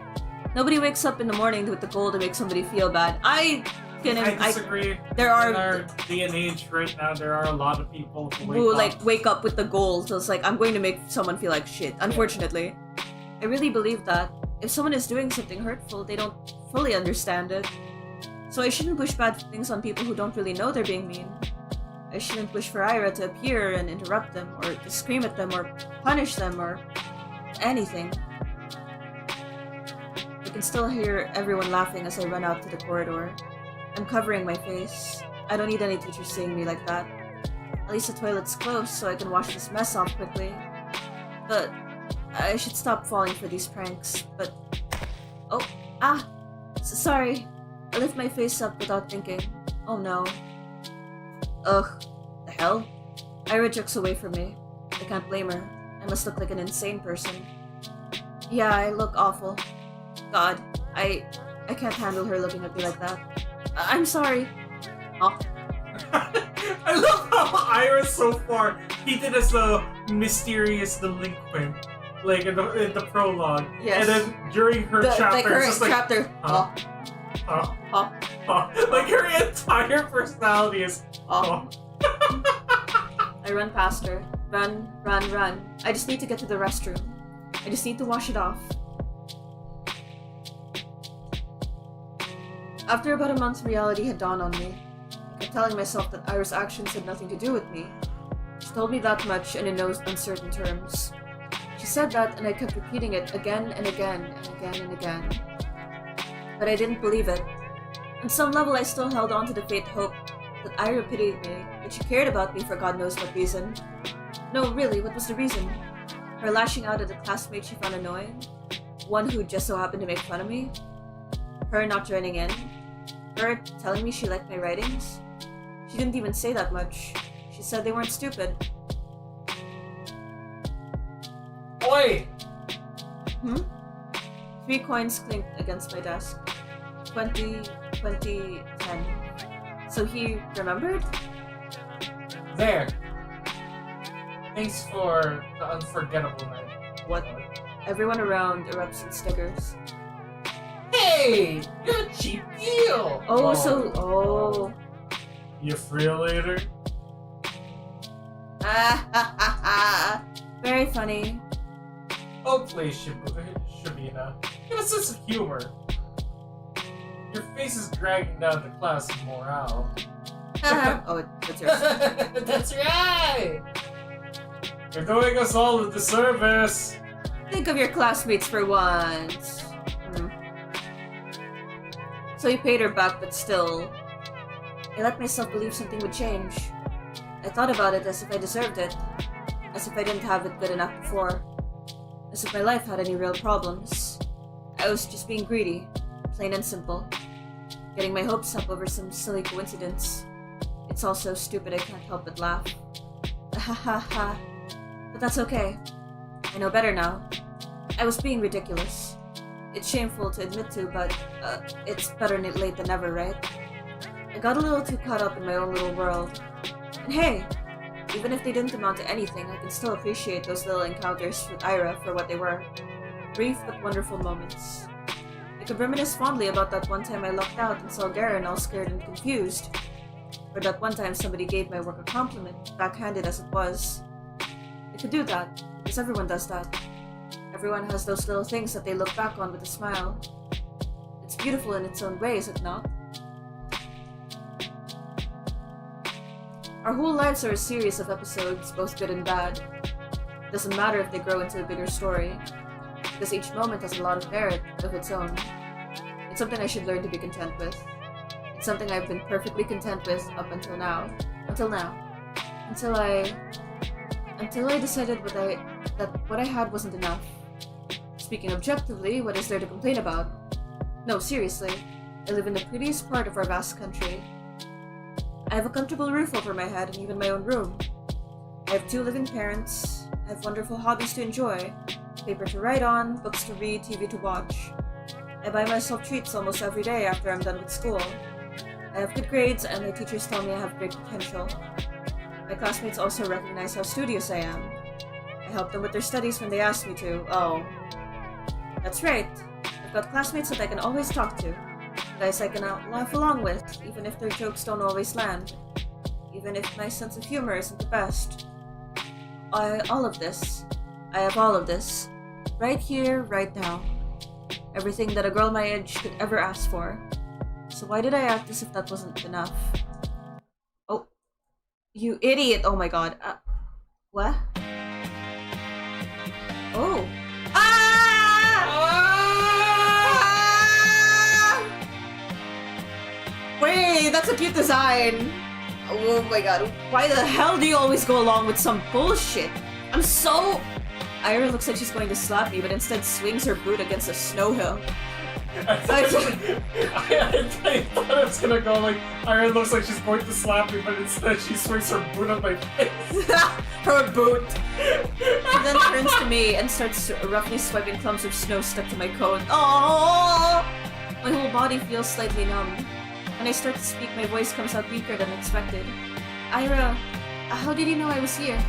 Nobody wakes up in the morning with the goal to make somebody feel bad. I disagree. there In are our day and age right now, there are a lot of people who like wake up with the goal, so it's like I'm going to make someone feel like shit. Unfortunately, I really believe that if someone is doing something hurtful, they don't fully understand it. So I shouldn't push bad things on people who don't really know they're being mean. I shouldn't push for Ira to appear and interrupt them, or to scream at them, or punish them, or anything. I can still hear everyone laughing as I run out to the corridor. I'm covering my face. I don't need any teacher seeing me like that. At least the toilet's close so I can wash this mess off quickly. But I should stop falling for these pranks, but... Oh, sorry. I lift my face up without thinking. Oh no. Ugh, the hell? Ira jerks away from me. I can't blame her. I must look like an insane person. Yeah, I look awful. God, I can't handle her looking at me like that. I'm sorry. Oh. I love how Ira so far painted as a mysterious delinquent, like in the prologue. Yes. And then during her chapter, like her it's just like, chapter. like her entire personality is. I run past her. Run, run, run. I just need to get to the restroom. I just need to wash it off. After about a month, reality had dawned on me. I kept telling myself that Ira's actions had nothing to do with me. She told me that much and in no uncertain terms. She said that and I kept repeating it again and again and again and again. But I didn't believe it. On some level, I still held on to the faint hope that Ira pitied me, that she cared about me for God knows what reason. No, really, what was the reason? Her lashing out at a classmate she found annoying? One who just so happened to make fun of me? Her not joining in? Her telling me she liked my writings? She didn't even say that much. She said they weren't stupid. Oi! 3 coins clinked against my desk. 20, 20, 10. So he remembered? There. Thanks for the unforgettable night. What? Everyone around erupts in stickers. Hey! You're a cheap deal! Oh. You free later? Very funny. Oh, please, Shabina. Get a sense of humor. Your face is dragging down the class morale. Oh, that's yours. That's right! You're doing us all a disservice. Think of your classmates for once. So he paid her back, but still. I let myself believe something would change. I thought about it as if I deserved it. As if I didn't have it good enough before. As if my life had any real problems. I was just being greedy. Plain and simple. Getting my hopes up over some silly coincidence. It's all so stupid I can't help but laugh. Ha ha ha. But that's okay. I know better now. I was being ridiculous. It's shameful to admit to, but it's better late than never, right? I got a little too caught up in my own little world. And hey, even if they didn't amount to anything, I can still appreciate those little encounters with Ira for what they were. Brief but wonderful moments. I could reminisce fondly about that one time I lucked out and saw Garen all scared and confused. Or that one time somebody gave my work a compliment, backhanded as it was. I could do that, because everyone does that. Everyone has those little things that they look back on with a smile. It's beautiful in its own way, is it not? Our whole lives are a series of episodes, both good and bad. It doesn't matter if they grow into a bigger story, because each moment has a lot of merit of its own. It's something I should learn to be content with. It's something I've been perfectly content with up until now. Until I decided that what I had wasn't enough. Speaking objectively, what is there to complain about? No, seriously. I live in the prettiest part of our vast country. I have a comfortable roof over my head and even my own room. I have 2 living parents. I have wonderful hobbies to enjoy. Paper to write on, books to read, TV to watch. I buy myself treats almost every day after I'm done with school. I have good grades and my teachers tell me I have great potential. My classmates also recognize how studious I am. I help them with their studies when they ask me to. Oh. That's right. I've got classmates that I can always talk to. Guys I can laugh along with, even if their jokes don't always land. Even if my sense of humor isn't the best. I have all of this. Right here, right now. Everything that a girl my age could ever ask for. So why did I act as if that wasn't enough? Oh. You idiot! Oh my god. What? Oh. Wait! that's a cute design. Oh my god, why the hell do you always go along with some bullshit? I'm so... Ira looks like she's going to slap me, but instead swings her boot against a snow hill. I thought it was gonna go like, Ira looks like she's going to slap me, but instead she swings her boot on my face. Her boot! She then turns to me and starts roughly swiping clumps of snow stuck to my coat. Oh! My whole body feels slightly numb. When I start to speak, my voice comes out weaker than expected. Ira, how did you know I was here?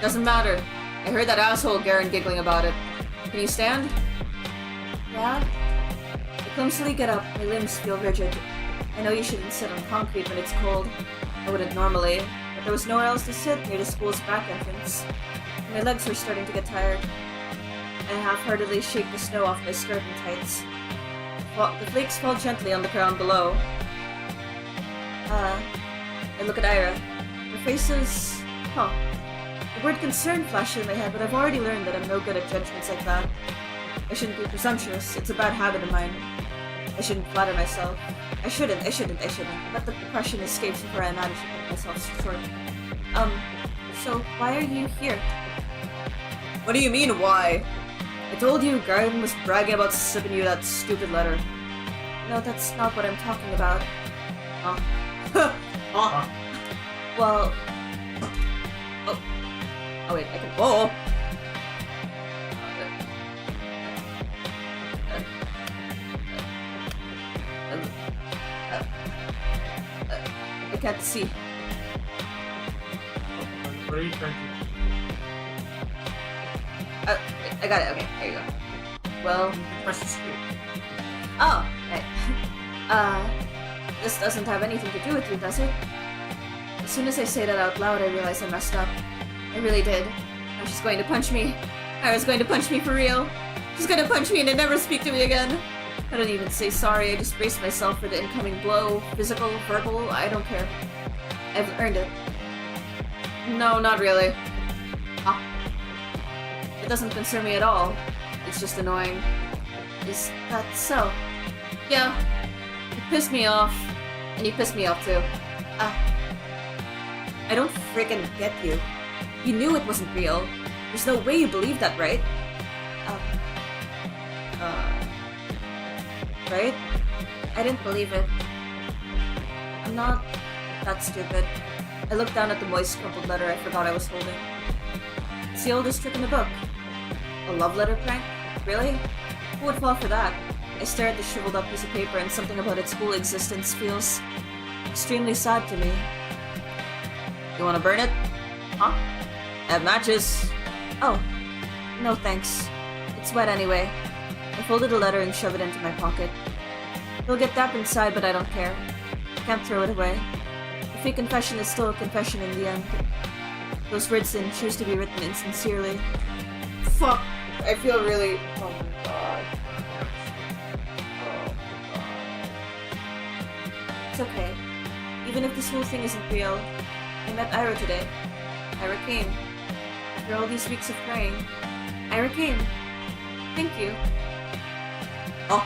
Doesn't matter. I heard that asshole Garen giggling about it. Can you stand? Yeah? I clumsily get up, my limbs feel rigid. I know you shouldn't sit on concrete when it's cold. I wouldn't normally, but there was nowhere else to sit near the school's back entrance. My legs were starting to get tired. I half-heartedly shake the snow off my skirt and tights. The flakes fall gently on the ground below. I look at Ira. Her face is... huh. The word concern flashed in my head, but I've already learned that I'm no good at judgments like that. I shouldn't be presumptuous. It's a bad habit of mine. I shouldn't flatter myself. I shouldn't. Let the depression escape before I manage to cut myself short. So why are you here? What do you mean, why? I told you Garden was bragging about slipping you that stupid letter. No, that's not what I'm talking about. Well... Oh wait, I can... Whoa! I can't see. What are you trying to... I got it, okay, there you go. Well... Press the screen. Oh, right. This doesn't have anything to do with you, does it? As soon as I say that out loud, I realize I messed up. I really did. Now she's going to punch me. Ira's going to punch me for real. She's gonna punch me and then never speak to me again. I don't even say sorry, I just brace myself for the incoming blow. Physical, verbal, I don't care. I've earned it. No, not really. It doesn't concern me at all. It's just annoying. Is that so? Yeah. You pissed me off. And you pissed me off too. I don't freaking get you. You knew it wasn't real. There's no way you believe that, right? Right? I didn't believe it. I'm not that stupid. I looked down at the moist, crumpled letter I forgot I was holding. It's the oldest trick in the book. A love letter prank? Really? Who would fall for that? I stare at the shriveled up piece of paper and something about its whole existence feels extremely sad to me. You wanna burn it? Huh? I have matches. Oh. No thanks. It's wet anyway. I folded the letter and shoved it into my pocket. It'll get damp inside, but I don't care. I can't throw it away. The fake confession is still a confession in the end. Those words didn't choose to be written insincerely. Fuck! I feel really... Oh my god. Oh my god. It's okay. Even if this whole thing isn't real, I met Ira today. Ira came. After all these weeks of praying, Ira came. Thank you. Oh.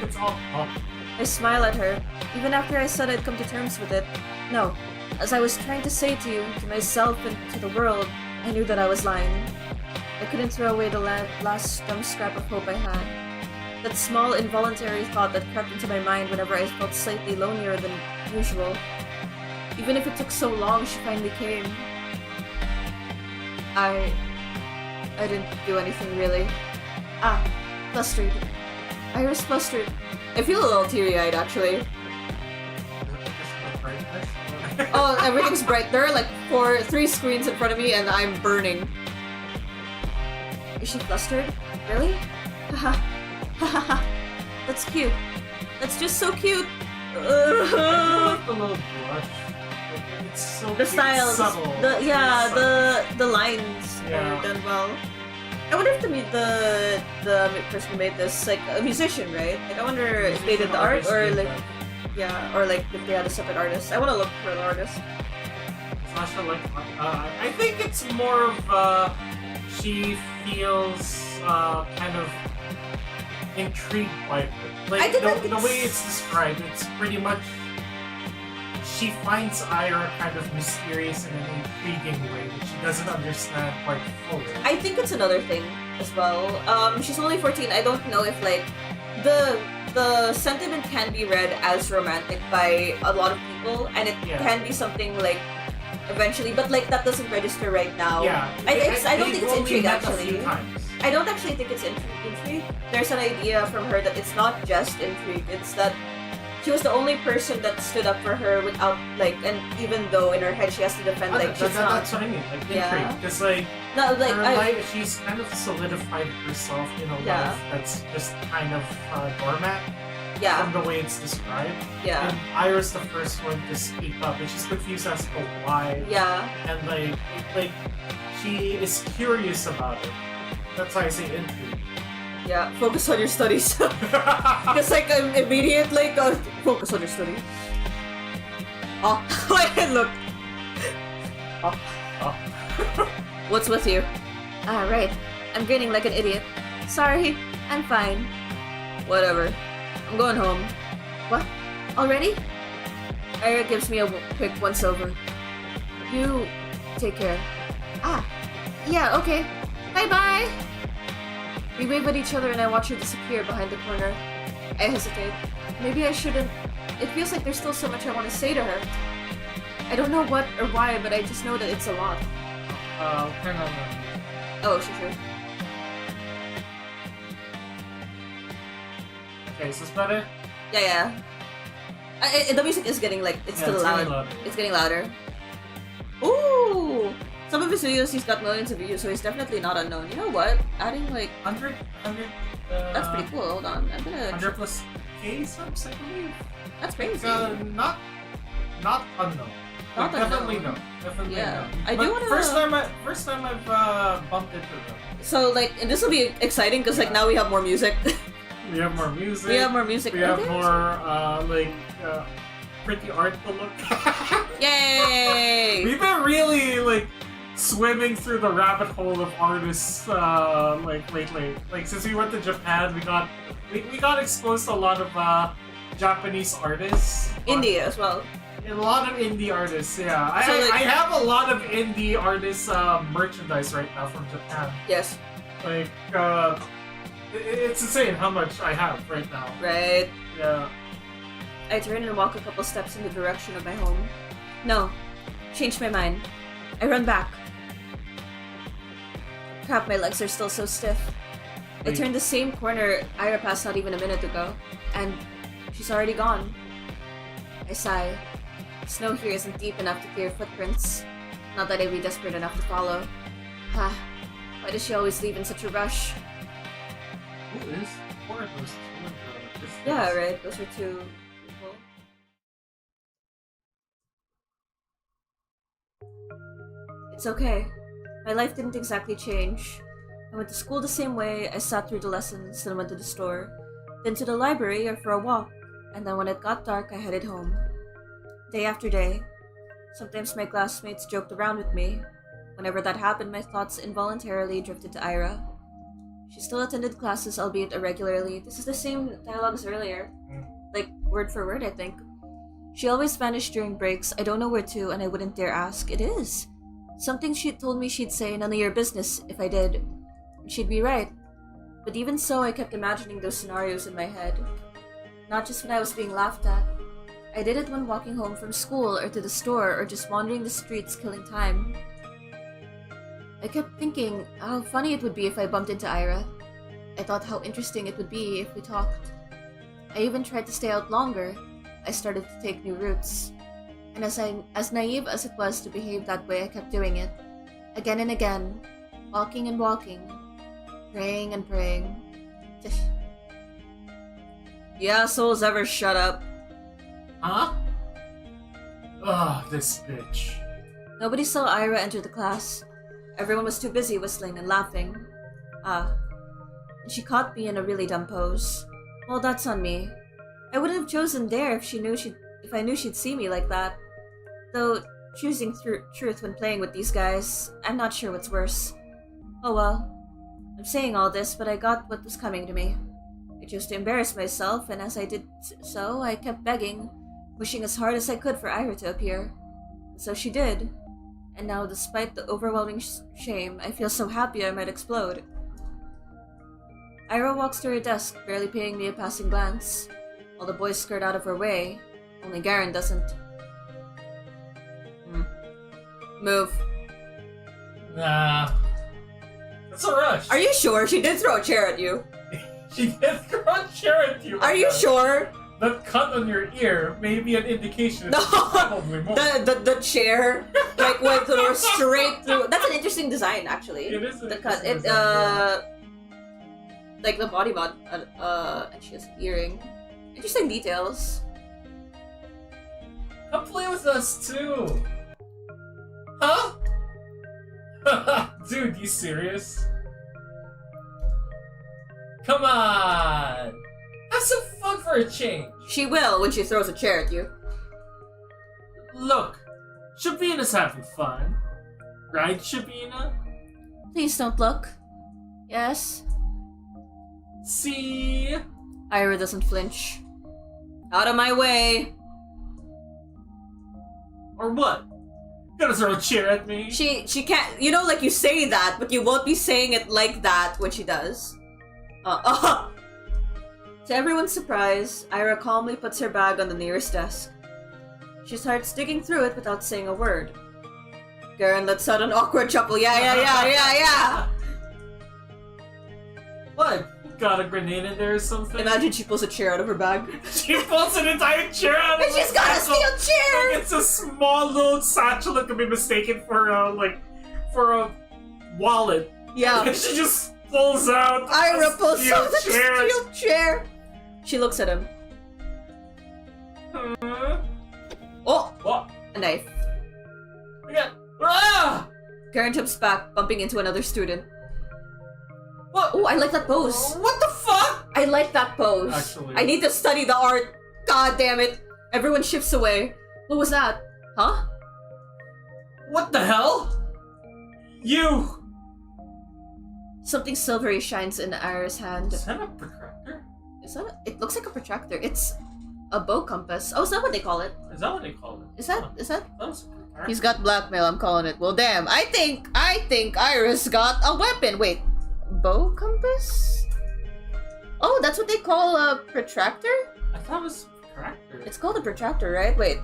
It's all up. I smile at her, even after I said I'd come to terms with it. No, as I was trying to say to you, to myself and to the world, I knew that I was lying. I couldn't throw away the last dumb scrap of hope I had. That small, involuntary thought that crept into my mind whenever I felt slightly lonelier than usual. Even if it took so long, she finally came. I didn't do anything, really. Flustered. Ira's flustered. I feel a little teary-eyed, actually. Oh, everything's bright. There are like 3 screens in front of me and I'm burning. Is she flustered? Really? Haha. Haha. That's cute. That's just so cute. I like the little blush. It's so The styles, subtle. the lines Yeah. are done well. I wonder if the person who made this, like a musician, right? Like I wonder if they did the art or like or like if they had a separate artist. I want to look for the artist. Sasha, like, I think it's more of she feels kind of intrigued by it. I Like, think that the way it's described, it's pretty much... She finds Ira kind of mysterious in an intriguing way that she doesn't understand quite fully. I think it's another thing as well. She's only 14. I don't know if like the sentiment can be read as romantic by a lot of people, and it can be something like eventually, but like that doesn't register right now. Yeah, I don't think it's intrigue met a actually. few times. I don't actually think it's intrigue. There's an idea from her that it's not just intrigue. It's that she was the only person that stood up for her without like, and even though in her head she has to defend like she's not. That's what I mean, like intrigue. Because like, no, like she's kind of solidified herself in a life that's just kind of doormat. Yeah. From the way it's described. Yeah. And Ira's the first one to speak up, and she's confused as to why. Yeah. And like she is curious about it. That's why I say intrigue. Yeah, focus on your studies. Because like I'm immediate like focus on your studies. Oh, look. Oh. What's with you? Ah, right. I'm grinning like an idiot. Sorry, I'm fine. Whatever. I'm going home. What? Already? Ira gives me a quick once-over. You take care. Ah, yeah, okay. Bye-bye! We wave at each other and I watch her disappear behind the corner. I hesitate. Maybe I shouldn't. It feels like there's still so much I want to say to her. I don't know what or why, but I just know that it's a lot. Turn on Oh, sure. Okay, is this better? Yeah. The music is getting like, it's still loud. It's getting louder. Ooh! Some of his videos, he's got millions of views, so he's definitely not unknown. You know what? Adding like 100. That's pretty cool. Hold on, I'm gonna. 100 plus K subs, I believe. That's crazy. Not unknown. Not definitely unknown. no. Definitely Yeah, no. I do wanna. First time I've bumped into them. So like, and this will be exciting because like now we have more music. We have more music. We have more music. We have more pretty art to look at. Yay! We've been really like swimming through the rabbit hole of artists like lately. Like since we went to Japan, we got exposed to a lot of Japanese artists. Indie as well. A lot of indie artists, yeah. So, like, I have a lot of indie artists merchandise right now from Japan. Yes. Like it's insane how much I have right now. Right. Yeah. I turn and walk a couple steps in the direction of my home. No. Changed my mind. I run back. Crap, my legs are still so stiff. I turn the same corner Ira passed not even a minute ago, and she's already gone. I sigh. The snow here isn't deep enough to clear footprints. Not that I'd be desperate enough to follow. Ha. Why does she always leave in such a rush? Who is? Four of those. Yeah, right. Those are two people. It's okay. My life didn't exactly change. I went to school the same way, I sat through the lessons, then went to the store, then to the library or for a walk, and then when it got dark, I headed home. Day after day. Sometimes my classmates joked around with me. Whenever that happened, my thoughts involuntarily drifted to Ira. She still attended classes, albeit irregularly. This is the same dialogue as earlier. Like, word for word, I think. She always vanished during breaks. I don't know where to, and I wouldn't dare ask. It is. Something she told me she'd say, none of your business, if I did. And she'd be right. But even so, I kept imagining those scenarios in my head. Not just when I was being laughed at. I did it when walking home from school, or to the store, or just wandering the streets killing time. I kept thinking how funny it would be if I bumped into Ira. I thought how interesting it would be if we talked. I even tried to stay out longer. I started to take new routes. And as naive as it was to behave that way, I kept doing it. Again and again. Walking and walking. Praying and praying. You assholes ever shut up? Huh? Ugh, this bitch. Nobody saw Ira enter the class. Everyone was too busy whistling and laughing. And she caught me in a really dumb pose. Well, that's on me. I wouldn't have chosen there if I knew she'd see me like that. Though, choosing truth when playing with these guys, I'm not sure what's worse. Oh well. I'm saying all this, but I got what was coming to me. I chose to embarrass myself, and as I did so, I kept begging, wishing as hard as I could for Ira to appear. And so she did. And now, despite the overwhelming shame, I feel so happy I might explode. Ira walks to her desk, barely paying me a passing glance, while the boys skirt out of her way. Only Garen doesn't. Move. Nah. That's a rush. Are you sure? She did throw a chair at you. She did throw a chair at you. Are you sure? That cut on your ear may be an indication. No, probably more. the chair like went through straight through. That's an interesting design, actually. It is the cut. It like the body mod. And she has an earring. Interesting details. Come play with us too. Huh? Dude, you serious? Come on. Have some fun for a change. She will when she throws a chair at you. Look, Shabina's having fun. Right, Shabina? Please don't look. Yes? See? Ira doesn't flinch. Out of my way! Or what? Gonna throw a chair at me? She can't, you know, like you say that, but you won't be saying it like that when she does. To everyone's surprise, Ira calmly puts her bag on the nearest desk. She starts digging through it without saying a word. Garen lets out an awkward chuckle. Yeah. What? Got a grenade in there or something? Imagine she pulls a chair out of her bag. She pulls an entire chair out of And she's got a steel chair! Like it's a small little satchel that could be mistaken for a wallet. Yeah. And she just pulls out Ira a pulls steel out the chair. steel chair. She looks at him. Oh! What? A knife. Yeah. Ah! Garen jumps back, bumping into another student. What? Oh, I like that pose. What the fuck? I like that pose. Actually. I need to study the art. God damn it. Everyone shifts away. What was that? Huh? What the hell? You! Something silvery shines in Ira's hand. Is that a protractor? Is that it looks like a protractor. It's a bow compass. Oh, is that what they call it? Is that what they call it? Is that? That was a protractor. He's got blackmail, I'm calling it. Well, damn. I think Iris got a weapon. Wait. Bow compass? Oh, that's what they call a protractor? I thought it was a protractor. It's called a protractor, right? Wait,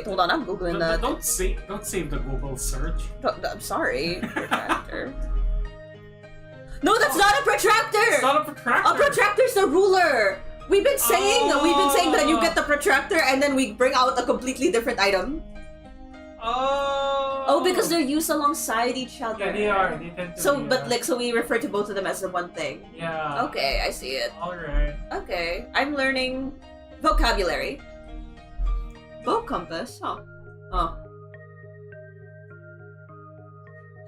hold on. I'm googling that. Don't save the Google search. I'm sorry. Protractor. No, that's not a protractor! It's not a protractor! A protractor's the ruler! We've been saying that you get the protractor and then we bring out a completely different item. Oh, because they're used alongside each other. Yeah, they are. They tend to So, be, but so we refer to both of them as the one thing. Yeah. Okay, I see it. Alright. Okay, I'm learning vocabulary. Bow compass, huh? Oh.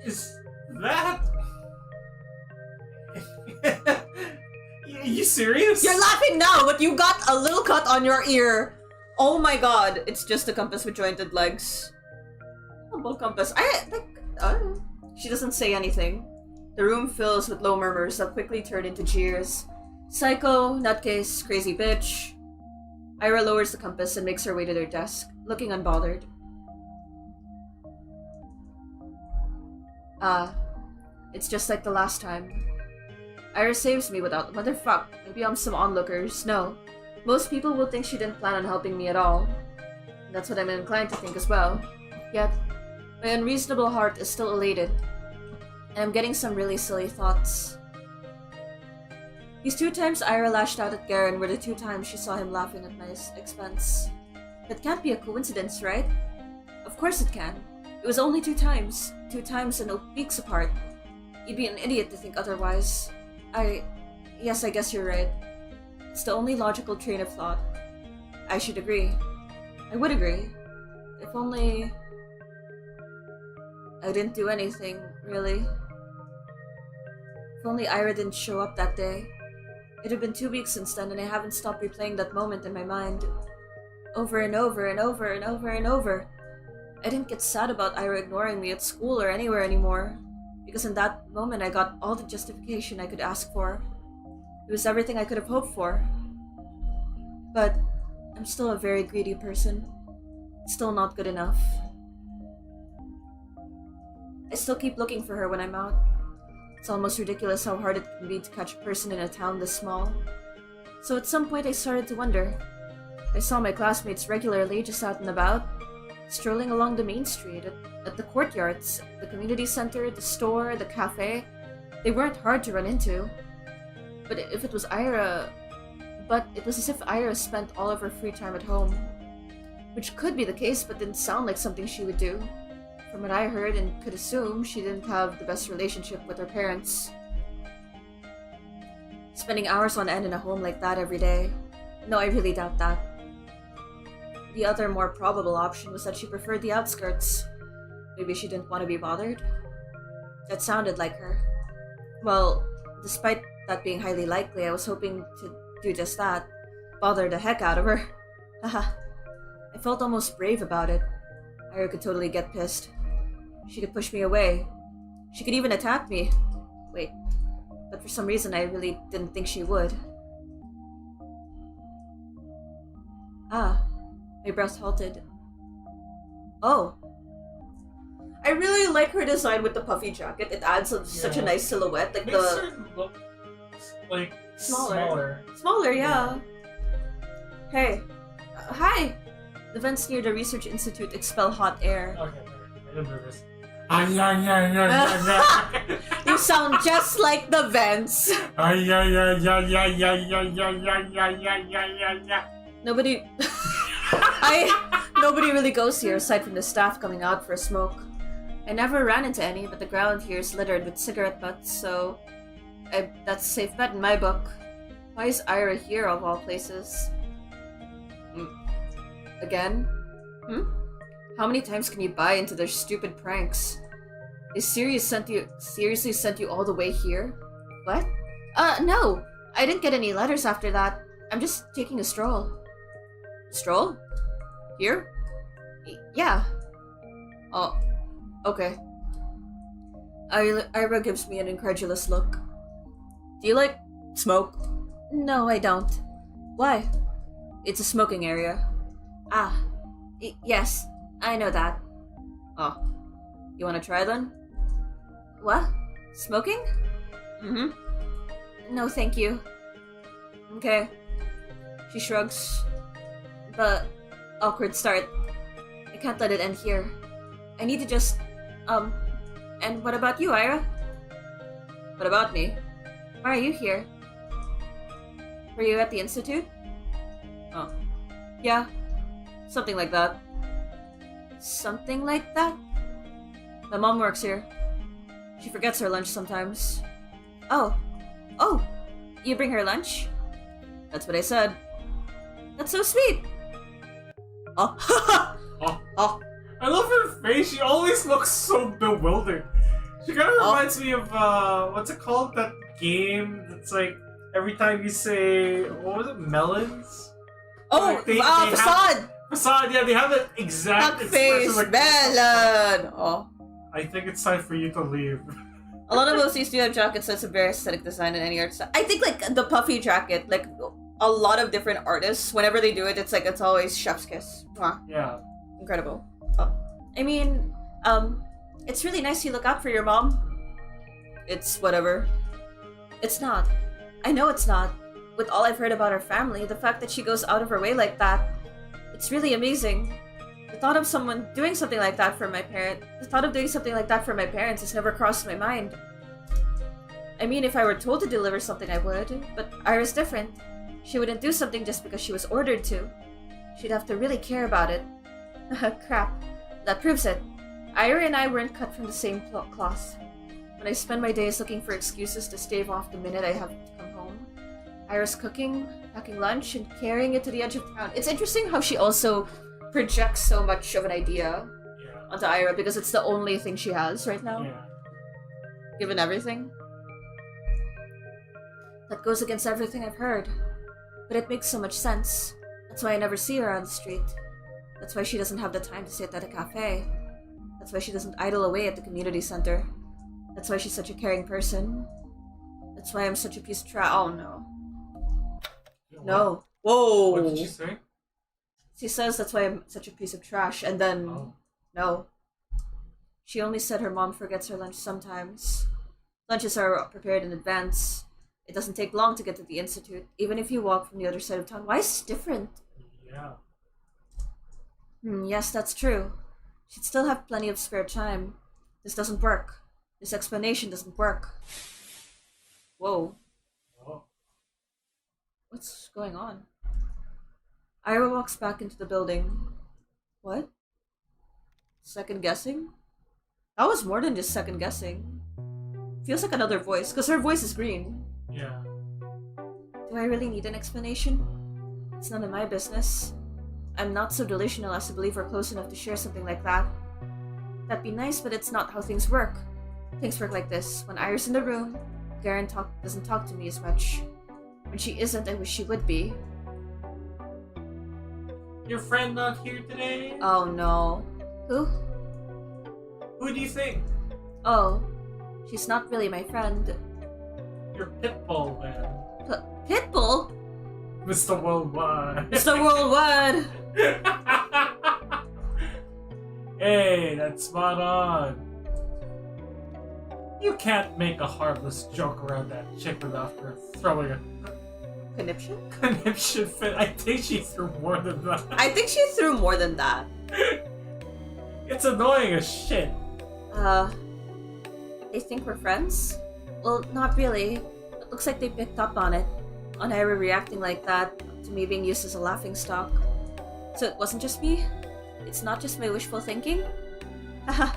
Is that... Are you serious? You're laughing now, but you got a little cut on your ear. Oh my god, it's just a compass with jointed legs. A bow compass. She doesn't say anything. The room fills with low murmurs that quickly turn into jeers. Psycho, nutcase, crazy bitch. Ira lowers the compass and makes her way to their desk, looking unbothered. It's just like the last time. Ira saves me without motherfuck. Maybe I'm some onlookers. No. Most people will think she didn't plan on helping me at all. And that's what I'm inclined to think as well. Yet, my unreasonable heart is still elated. And I'm getting some really silly thoughts. These 2 times Ira lashed out at Garen were the 2 times she saw him laughing at my expense. That can't be a coincidence, right? Of course it can. It was only 2 times. 2 times and weeks apart. You'd be an idiot to think otherwise. Yes, I guess you're right. It's the only logical train of thought. I should agree. I would agree. If only... I didn't do anything, really. If only Ira didn't show up that day. It had been 2 weeks since then, and I haven't stopped replaying that moment in my mind. Over and over and over and over and over. I didn't get sad about Ira ignoring me at school or anywhere anymore, because in that moment I got all the justification I could ask for. It was everything I could have hoped for. But I'm still a very greedy person. Still not good enough. I still keep looking for her when I'm out. It's almost ridiculous how hard it can be to catch a person in a town this small. So at some point I started to wonder. I saw my classmates regularly just out and about, strolling along the main street, at the courtyards, the community center, the store, the cafe. They weren't hard to run into. But it was as if Ira spent all of her free time at home. Which could be the case, but didn't sound like something she would do. From what I heard and could assume, she didn't have the best relationship with her parents. Spending hours on end in a home like that every day. No, I really doubt that. The other more probable option was that she preferred the outskirts. Maybe she didn't want to be bothered? That sounded like her. Well, despite that being highly likely, I was hoping to do just that. Bother the heck out of her. Haha. I felt almost brave about it. Ira could totally get pissed. She could push me away. She could even attack me. Wait. But for some reason, I really didn't think she would. Ah. My breath halted. Oh. I really like her design with the puffy jacket. It adds such a nice silhouette. Like makes her look like smaller. Smaller, yeah. Hey. Hi. The vents near the research institute expel hot air. Okay, I'm nervous. You sound just like the vents. Nobody really goes here aside from the staff coming out for a smoke. I never ran into any, but the ground here is littered with cigarette butts, so that's a safe bet in my book. Why is Ira here of all places? Again? How many times can you buy into their stupid pranks? They seriously sent you all the way here? What? No. I didn't get any letters after that. I'm just taking a stroll. Stroll? Here? Yeah. Oh, okay. Ira gives me an incredulous look. Do you like smoke? No, I don't. Why? It's a smoking area. Ah. Yes, I know that. Oh. You wanna try then? What? Smoking? No, thank you. Okay. She shrugs. But awkward start. I can't let it end here. I need to just, and what about you, Ira? What about me? Why are you here? Were you at the institute? Oh. Yeah. Something like that. Something like that? My mom works here. She forgets her lunch sometimes. Oh. Oh! You bring her lunch? That's what I said. That's so sweet! Oh. Oh. I love her face. She always looks so bewildered. She kind of reminds me of, what's it called? That game that's like, every time you say, what was it? Melons? Oh, like facade! Facade, yeah, they have that exact face, like melon! Oh. I think it's time for you to leave. A lot of OCs do have jackets that's a very aesthetic design in any art style. I think, like, the puffy jacket, like, a lot of different artists, whenever they do it, it's like, it's always chef's kiss. Mwah. Yeah. Incredible. Oh. I mean, it's really nice you look out for your mom. It's whatever. It's not. I know it's not. With all I've heard about her family, the fact that she goes out of her way like that, it's really amazing. The thought of someone doing something like that for my parents has never crossed my mind. I mean, if I were told to deliver something, I would, but Ira's different. She wouldn't do something just because she was ordered to. She'd have to really care about it. Crap. That proves it. Ira and I weren't cut from the same cloth. When I spend my days looking for excuses to stave off the minute I have to come home, Ira's cooking, packing lunch, and carrying it to the edge of town. It's interesting how she also projects so much of an idea onto Ira because it's the only thing she has right now. Yeah. Given everything. That goes against everything I've heard. But it makes so much sense. That's why I never see her on the street. That's why she doesn't have the time to sit at a cafe. That's why she doesn't idle away at the community center. That's why she's such a caring person. That's why I'm such a piece of trash. Oh no. No. What Whoa. did she say? She says that's why I'm such a piece of trash, and then... Oh. No. She only said her mom forgets her lunch sometimes. Lunches are prepared in advance. It doesn't take long to get to the institute, even if you walk from the other side of town. Why is it different? Yeah. Yes, that's true. She'd still have plenty of spare time. This doesn't work. This explanation doesn't work. Whoa. Oh. What's going on? Ira walks back into the building. What? Second guessing? That was more than just second guessing. Feels like another voice, because her voice is green. Yeah. Do I really need an explanation? It's none of my business. I'm not so delusional as to believe we're close enough to share something like that. That'd be nice, but it's not how things work. Things work like this. When Ira's in the room, Garen doesn't talk to me as much. When she isn't, I wish she would be. Your friend not here today? Oh no. Who? Who do you think? Oh. She's not really my friend. Your pitbull, man. Pitbull? Mr. Worldwide. Mr. Worldwide! Hey, that's spot on. You can't make a harmless joke around that chick without her throwing a Conniption? conniption fit. I think she threw more than that. I think she threw more than that. It's annoying as shit. They think we're friends? Well, not really. It looks like they picked up on it. On Ira reacting like that, to me being used as a laughingstock. So it wasn't just me? It's not just my wishful thinking? Haha,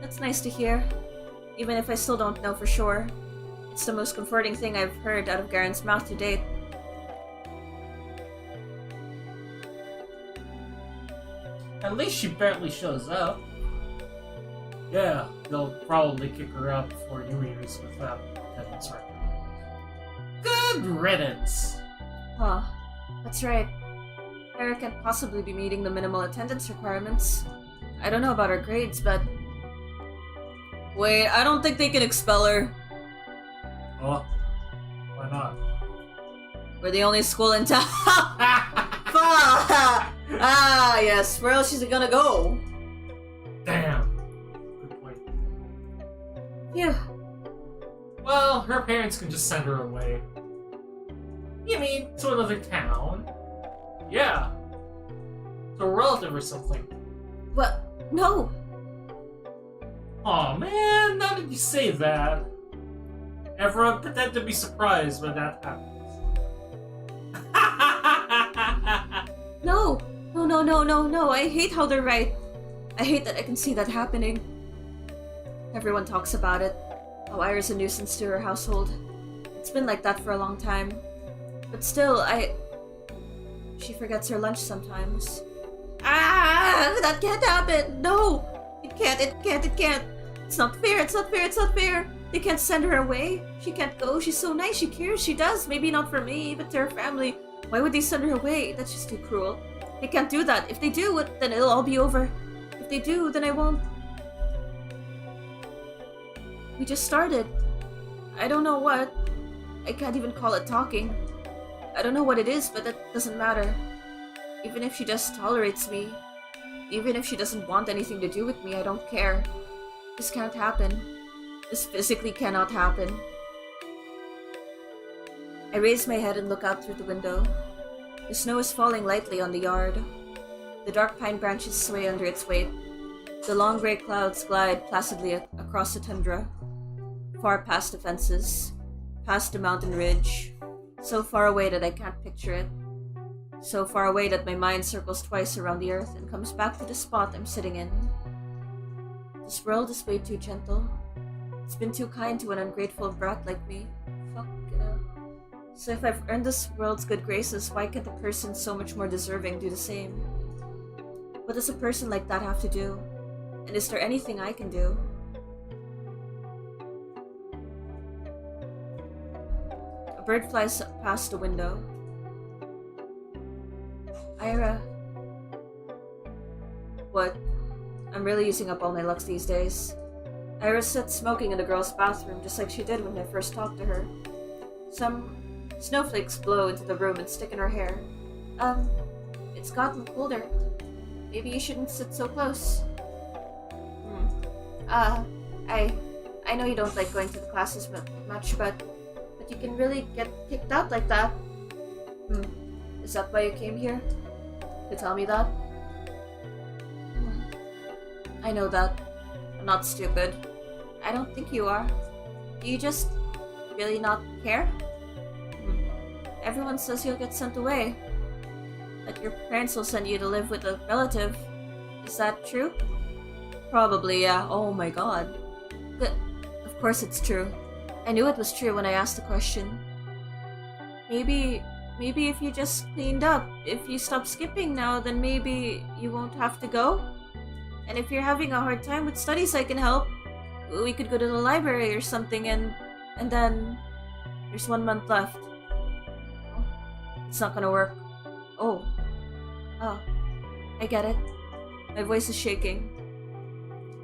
that's nice to hear. Even if I still don't know for sure. It's the most comforting thing I've heard out of Garen's mouth to date. At least she barely shows up. Yeah, they'll probably kick her out before New Year's with that attendance record. Good riddance! Huh. That's right. Ira can't possibly be meeting the minimal attendance requirements. I don't know about her grades, but... Wait, I don't think they can expel her. Oh, why not? We're the only school in town. Ah, yes. Where else is it gonna go? Damn. Good point. Phew. Well, her parents can just send her away. You mean to another town? Yeah. To a relative or something. What? No. Aw, man, now that you say that. Everyone pretend to be surprised when that happens. No. No, no, no, no, no. I hate how they're right. I hate that I can see that happening. Everyone talks about it. How Ira's a nuisance to her household. It's been like that for a long time. But still, she forgets her lunch sometimes. Ah! That can't happen! No! It can't, it can't, it can't! It's not fair, it's not fair, it's not fair! They can't send her away. She can't go. She's so nice, she cares, she does. Maybe not for me, but to her family. Why would they send her away? That's just too cruel. They can't do that. If they do, then it'll all be over. If they do, then I won't. We just started. I don't know what. I can't even call it talking. I don't know what it is, but that doesn't matter. Even if she just tolerates me, even if she doesn't want anything to do with me, I don't care. This can't happen. This physically cannot happen. I raise my head and look out through the window. The snow is falling lightly on the yard. The dark pine branches sway under its weight. The long gray clouds glide placidly across the tundra, far past the fences, past the mountain ridge, so far away that I can't picture it, so far away that my mind circles twice around the earth and comes back to the spot I'm sitting in. This world is way too gentle. It's been too kind to an ungrateful brat like me. Fuck it up. So if I've earned this world's good graces, why can't a person so much more deserving do the same? What does a person like that have to do? And is there anything I can do? A bird flies past the window. Ira. What? I'm really using up all my luck these days. Ira sits smoking in the girl's bathroom just like she did when I first talked to her. Snowflakes blow into the room and stick in her hair. It's gotten colder. Maybe you shouldn't sit so close. I know you don't like going to the classes much, but you can really get kicked out like that. Is that why you came here? To tell me that? I know that. I'm not stupid. I don't think you are. Do you just really not care? Everyone says you'll get sent away. That your parents will send you to live with a relative. Is that true? Probably, yeah. Oh my god. Of course it's true. I knew it was true when I asked the question. Maybe if you just cleaned up, if you stop skipping now, then maybe you won't have to go? And if you're having a hard time with studies, I can help. We could go to the library or something, and then there's 1 month left. It's not gonna work. Oh, I get it. My voice is shaking.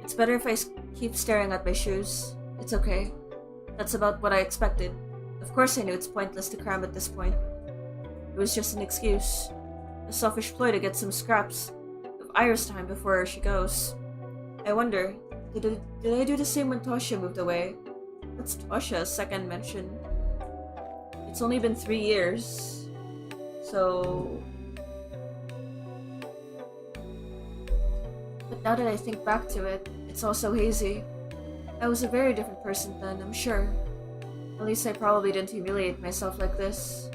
It's better if I keep staring at my shoes. It's okay. That's about what I expected. Of course I knew it's pointless to cram at this point. It was just an excuse. A selfish ploy to get some scraps of Ira's time before she goes. I wonder, did I do the same when Tosha moved away? That's Tosha's second mention. It's only been 3 years. So... But now that I think back to it, it's all so hazy. I was a very different person then, I'm sure. At least I probably didn't humiliate myself like this.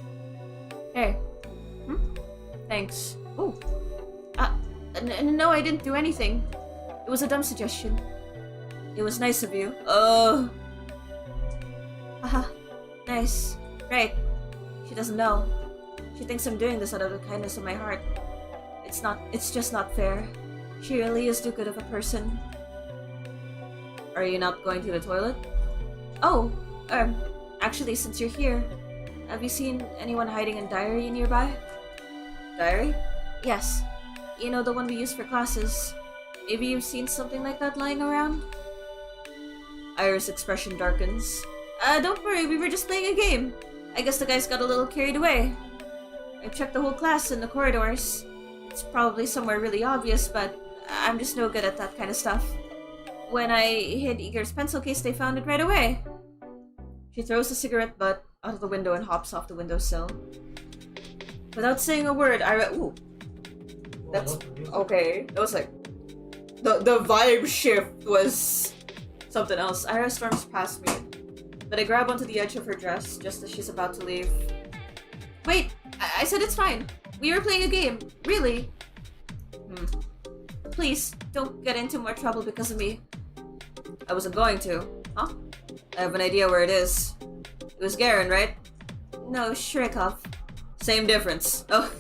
Hey. Thanks. Oh. No, I didn't do anything. It was a dumb suggestion. It was nice of you. Haha. Nice. Right. She doesn't know. She thinks I'm doing this out of the kindness of my heart. It's just not fair. She really is too good of a person. Are you not going to the toilet? Oh, actually, since you're here, have you seen anyone hiding a diary nearby? Diary? Yes. You know, the one we use for classes. Maybe you've seen something like that lying around? Ira's expression darkens. Don't worry, we were just playing a game. I guess the guys got a little carried away. I checked the whole class in the corridors. It's probably somewhere really obvious, but I'm just no good at that kind of stuff. When I hid Igor's pencil case, they found it right away. She throws the cigarette butt out of the window and hops off the windowsill. Without saying a word, Ira... Ooh. That's... Okay. That was like... The vibe shift was... something else. Ira storms past me. But I grab onto the edge of her dress just as she's about to leave. Wait! I said it's fine. We were playing a game. Really. Please, don't get into more trouble because of me. I wasn't going to. Huh? I have an idea where it is. It was Garen, right? No, Shrikov. Same difference. Oh.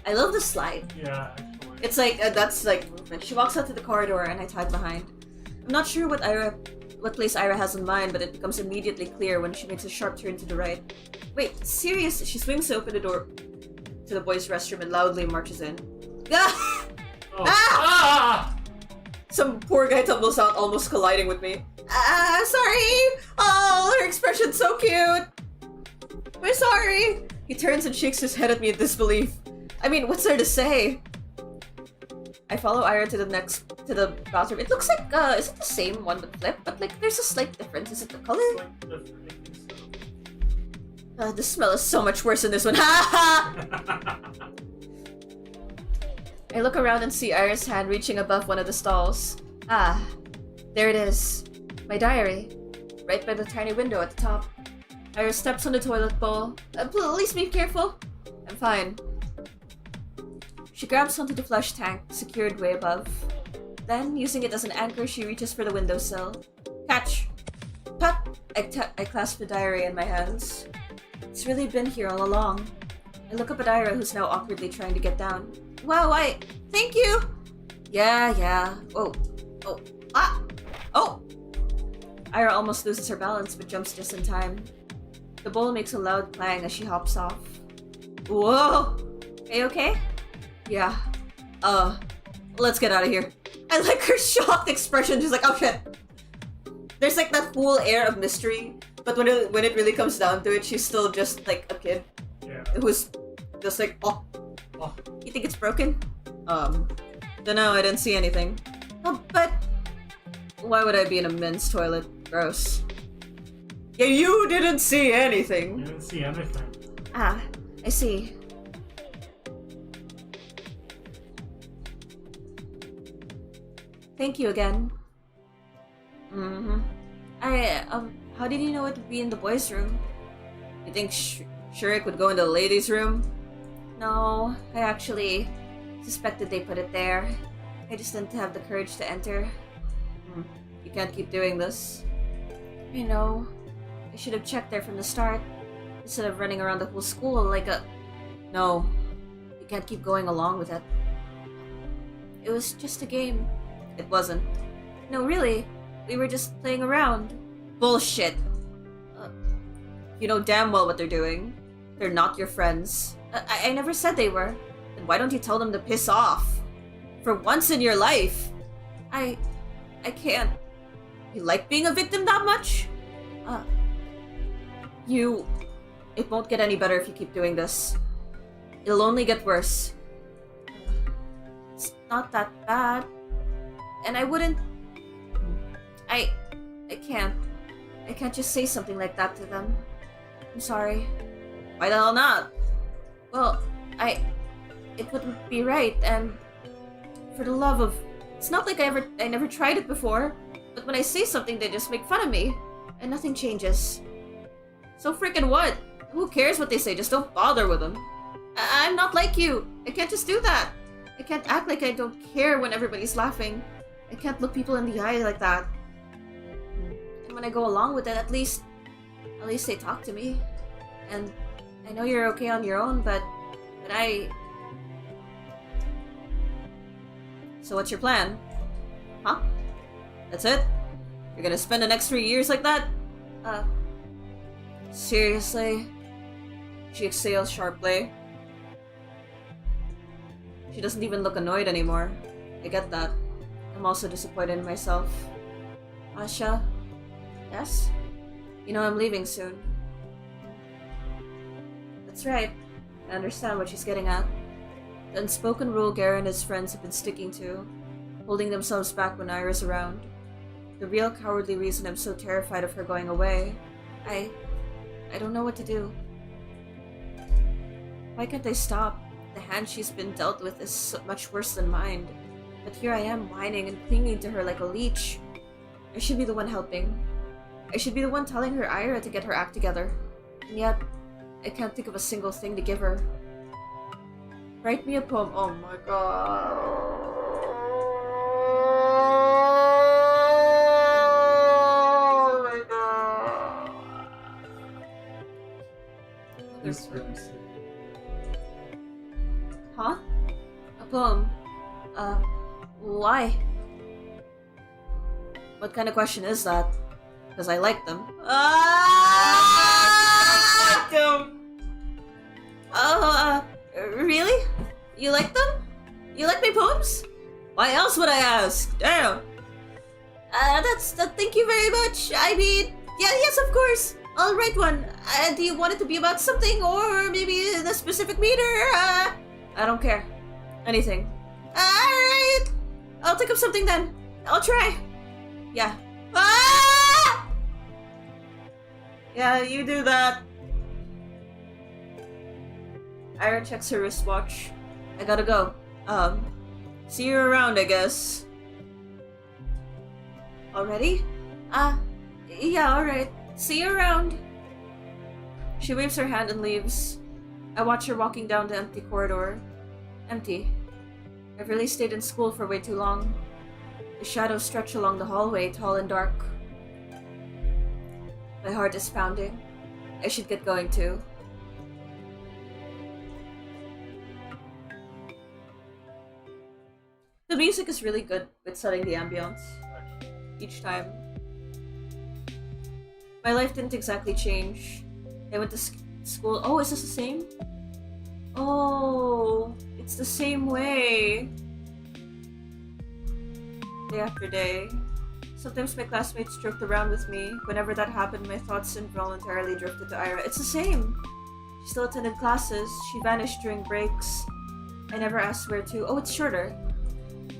I love the slide. Yeah, actually. It's like, that's like movement. She walks out to the corridor and I tag behind. I'm not sure what place Ira has in mind, but it becomes immediately clear when she makes a sharp turn to the right. Wait, seriously? She swings open the door to the boys' restroom and loudly marches in. Ah! Oh. Ah! Some poor guy tumbles out, almost colliding with me. Sorry! Oh, her expression's so cute! We're sorry! He turns and shakes his head at me in disbelief. I mean, what's there to say? I follow Ira to the bathroom. It looks like, is it the same one but flipped? But like, there's a slight difference. Is it the color? The smell is so much worse in this one. Ha ha! I look around and see Ira's hand reaching above one of the stalls. Ah, there it is. My diary. Right by the tiny window at the top. Ira steps on the toilet bowl. Please be careful. I'm fine. She grabs onto the flush tank, secured way above. Then, using it as an anchor, she reaches for the windowsill. Catch! Pop! I clasp the diary in my hands. It's really been here all along. I look up at Ira, who's now awkwardly trying to get down. Wow, thank you! Yeah. Oh. Ah! Oh! Ira almost loses her balance, but jumps just in time. The bowl makes a loud clang as she hops off. Whoa! Okay? Yeah. Let's get out of here. I like her shocked expression, just like, oh shit! There's like that whole air of mystery, but when it really comes down to it, she's still just like a kid. Yeah. Who's just like, oh, you think it's broken? Dunno, I didn't see anything. Oh, but why would I be in a men's toilet? Gross. Yeah, you didn't see anything. You didn't see anything. Ah, I see. Thank you again. How did you know it would be in the boys' room? You think Shurik would go in the ladies' room? No, I actually suspected they put it there. I just didn't have the courage to enter. You can't keep doing this. I know. I should have checked there from the start, instead of running around the whole school like a... No. You can't keep going along with it. It was just a game. It wasn't. No, really. We were just playing around. Bullshit. You know damn well what they're doing. They're not your friends. I never said they were. Then why don't you tell them to piss off? For once in your life. I can't. You like being a victim that much? It won't get any better if you keep doing this. It'll only get worse. It's not that bad. And I wouldn't... I can't. I can't just say something like that to them. I'm sorry. Why the hell not? Well, it wouldn't be right, and for the love of... It's not like I never tried it before, but when I say something, they just make fun of me, and nothing changes. So freaking what? Who cares what they say? Just don't bother with them. I'm not like you. I can't just do that. I can't act like I don't care when everybody's laughing. I can't look people in the eye like that. And when I go along with it, at least they talk to me. And I know you're okay on your own, but So what's your plan? Huh? That's it? You're gonna spend the next 3 years like that? Seriously? She exhales sharply. She doesn't even look annoyed anymore. I get that. I'm also disappointed in myself. Asha? Yes? You know I'm leaving soon. That's right. I understand what she's getting at. The unspoken rule Garen and his friends have been sticking to, holding themselves back when Ira's around. The real cowardly reason I'm so terrified of her going away. I don't know what to do. Why can't I stop? The hand she's been dealt with is so much worse than mine. But here I am whining and clinging to her like a leech. I should be the one helping. I should be the one telling her Ira to get her act together. And yet, I can't think of a single thing to give her. Write me a poem. Oh my god. Oh my god. This really sick. Huh? A poem? Why? What kind of question is that? Because I like them. Really? You like them? You like my poems? Why else would I ask? Damn. Thank you very much. I mean, yes, of course. I'll write one. Do you want it to be about something, or maybe the specific meter? I don't care. Anything. Alright! I'll think of something then. I'll try. Yeah. Ah! Yeah, you do that. Ira checks her wristwatch. I gotta go. See you around, I guess. Already? Yeah, alright. See you around. She waves her hand and leaves. I watch her walking down the empty corridor. Empty. I've really stayed in school for way too long. The shadows stretch along the hallway, tall and dark. My heart is pounding. I should get going too. The music is really good with setting the ambience each time. My life didn't exactly change. I went to school. Oh, is this the same? Oh, it's the same way. Day after day, Sometimes my classmates joked around with me. Whenever that happened, my thoughts involuntarily drifted to Ira. It's the same. She still attended classes. She vanished during breaks. I never asked where to. Oh, it's shorter.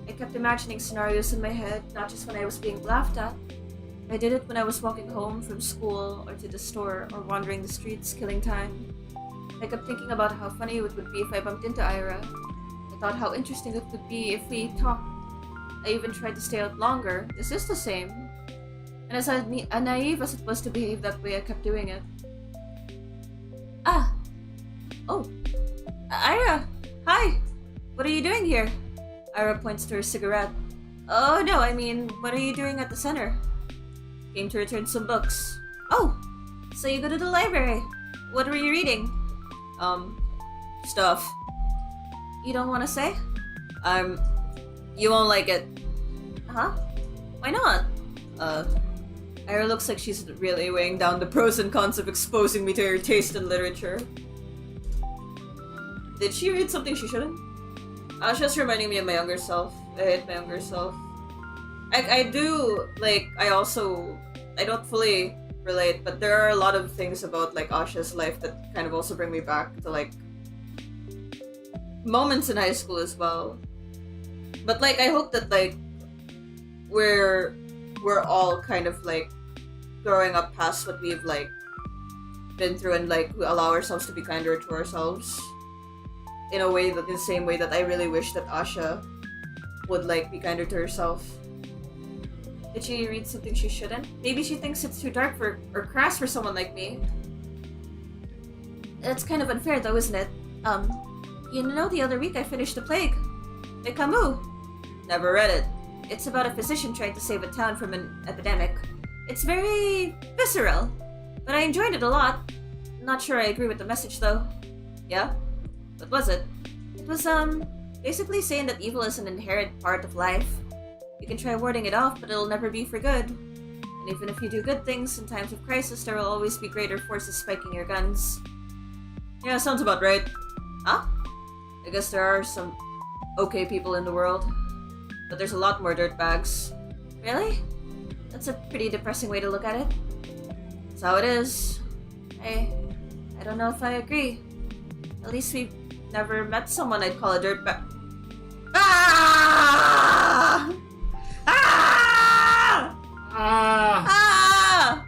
I kept imagining scenarios in my head, not just when I was being laughed at. I did it when I was walking home from school or to the store or wandering the streets, killing time. I kept thinking about how funny it would be if I bumped into Ira. I thought how interesting it would be if we talked. I even tried to stay out longer. This is the same. And as naive as it was to behave that way, I kept doing it. Ah! Oh! Ira! Hi! What are you doing here? Ira points to her cigarette. Oh no, I mean, what are you doing at the center? Came to return some books. Oh! So you go to the library. What were you reading? Stuff. You don't want to say? You won't like it. Huh? Why not? Ira looks like she's really weighing down the pros and cons of exposing me to her taste in literature. Did she read something she shouldn't? Just reminding me of my younger self. I hate my younger self. I do, like, I don't fully relate, but there are a lot of things about, like, Asha's life that kind of also bring me back to, like, moments in high school as well. But, like, I hope that, like, we're all kind of, like, growing up past what we've, like, been through and, like, we allow ourselves to be kinder to ourselves. In a way that, in the same way that I really wish that Asha would, like, be kinder to herself. Did she read something she shouldn't? Maybe she thinks it's too dark or crass for someone like me. It's kind of unfair though, isn't it? You know, the other week I finished The Plague by Camus. Never read it. It's about a physician trying to save a town from an epidemic. It's very visceral, but I enjoyed it a lot. Not sure I agree with the message though. Yeah? What was it? It was, basically saying that evil is an inherent part of life. You can try warding it off, but it'll never be for good. And even if you do good things in times of crisis, there will always be greater forces spiking your guns. Yeah, sounds about right. Huh? I guess there are some okay people in the world, but there's a lot more dirtbags. Really? That's a pretty depressing way to look at it. That's how it is. I don't know if I agree. At least we've never met someone I'd call a dirtbag. Ah! Ah! Ah!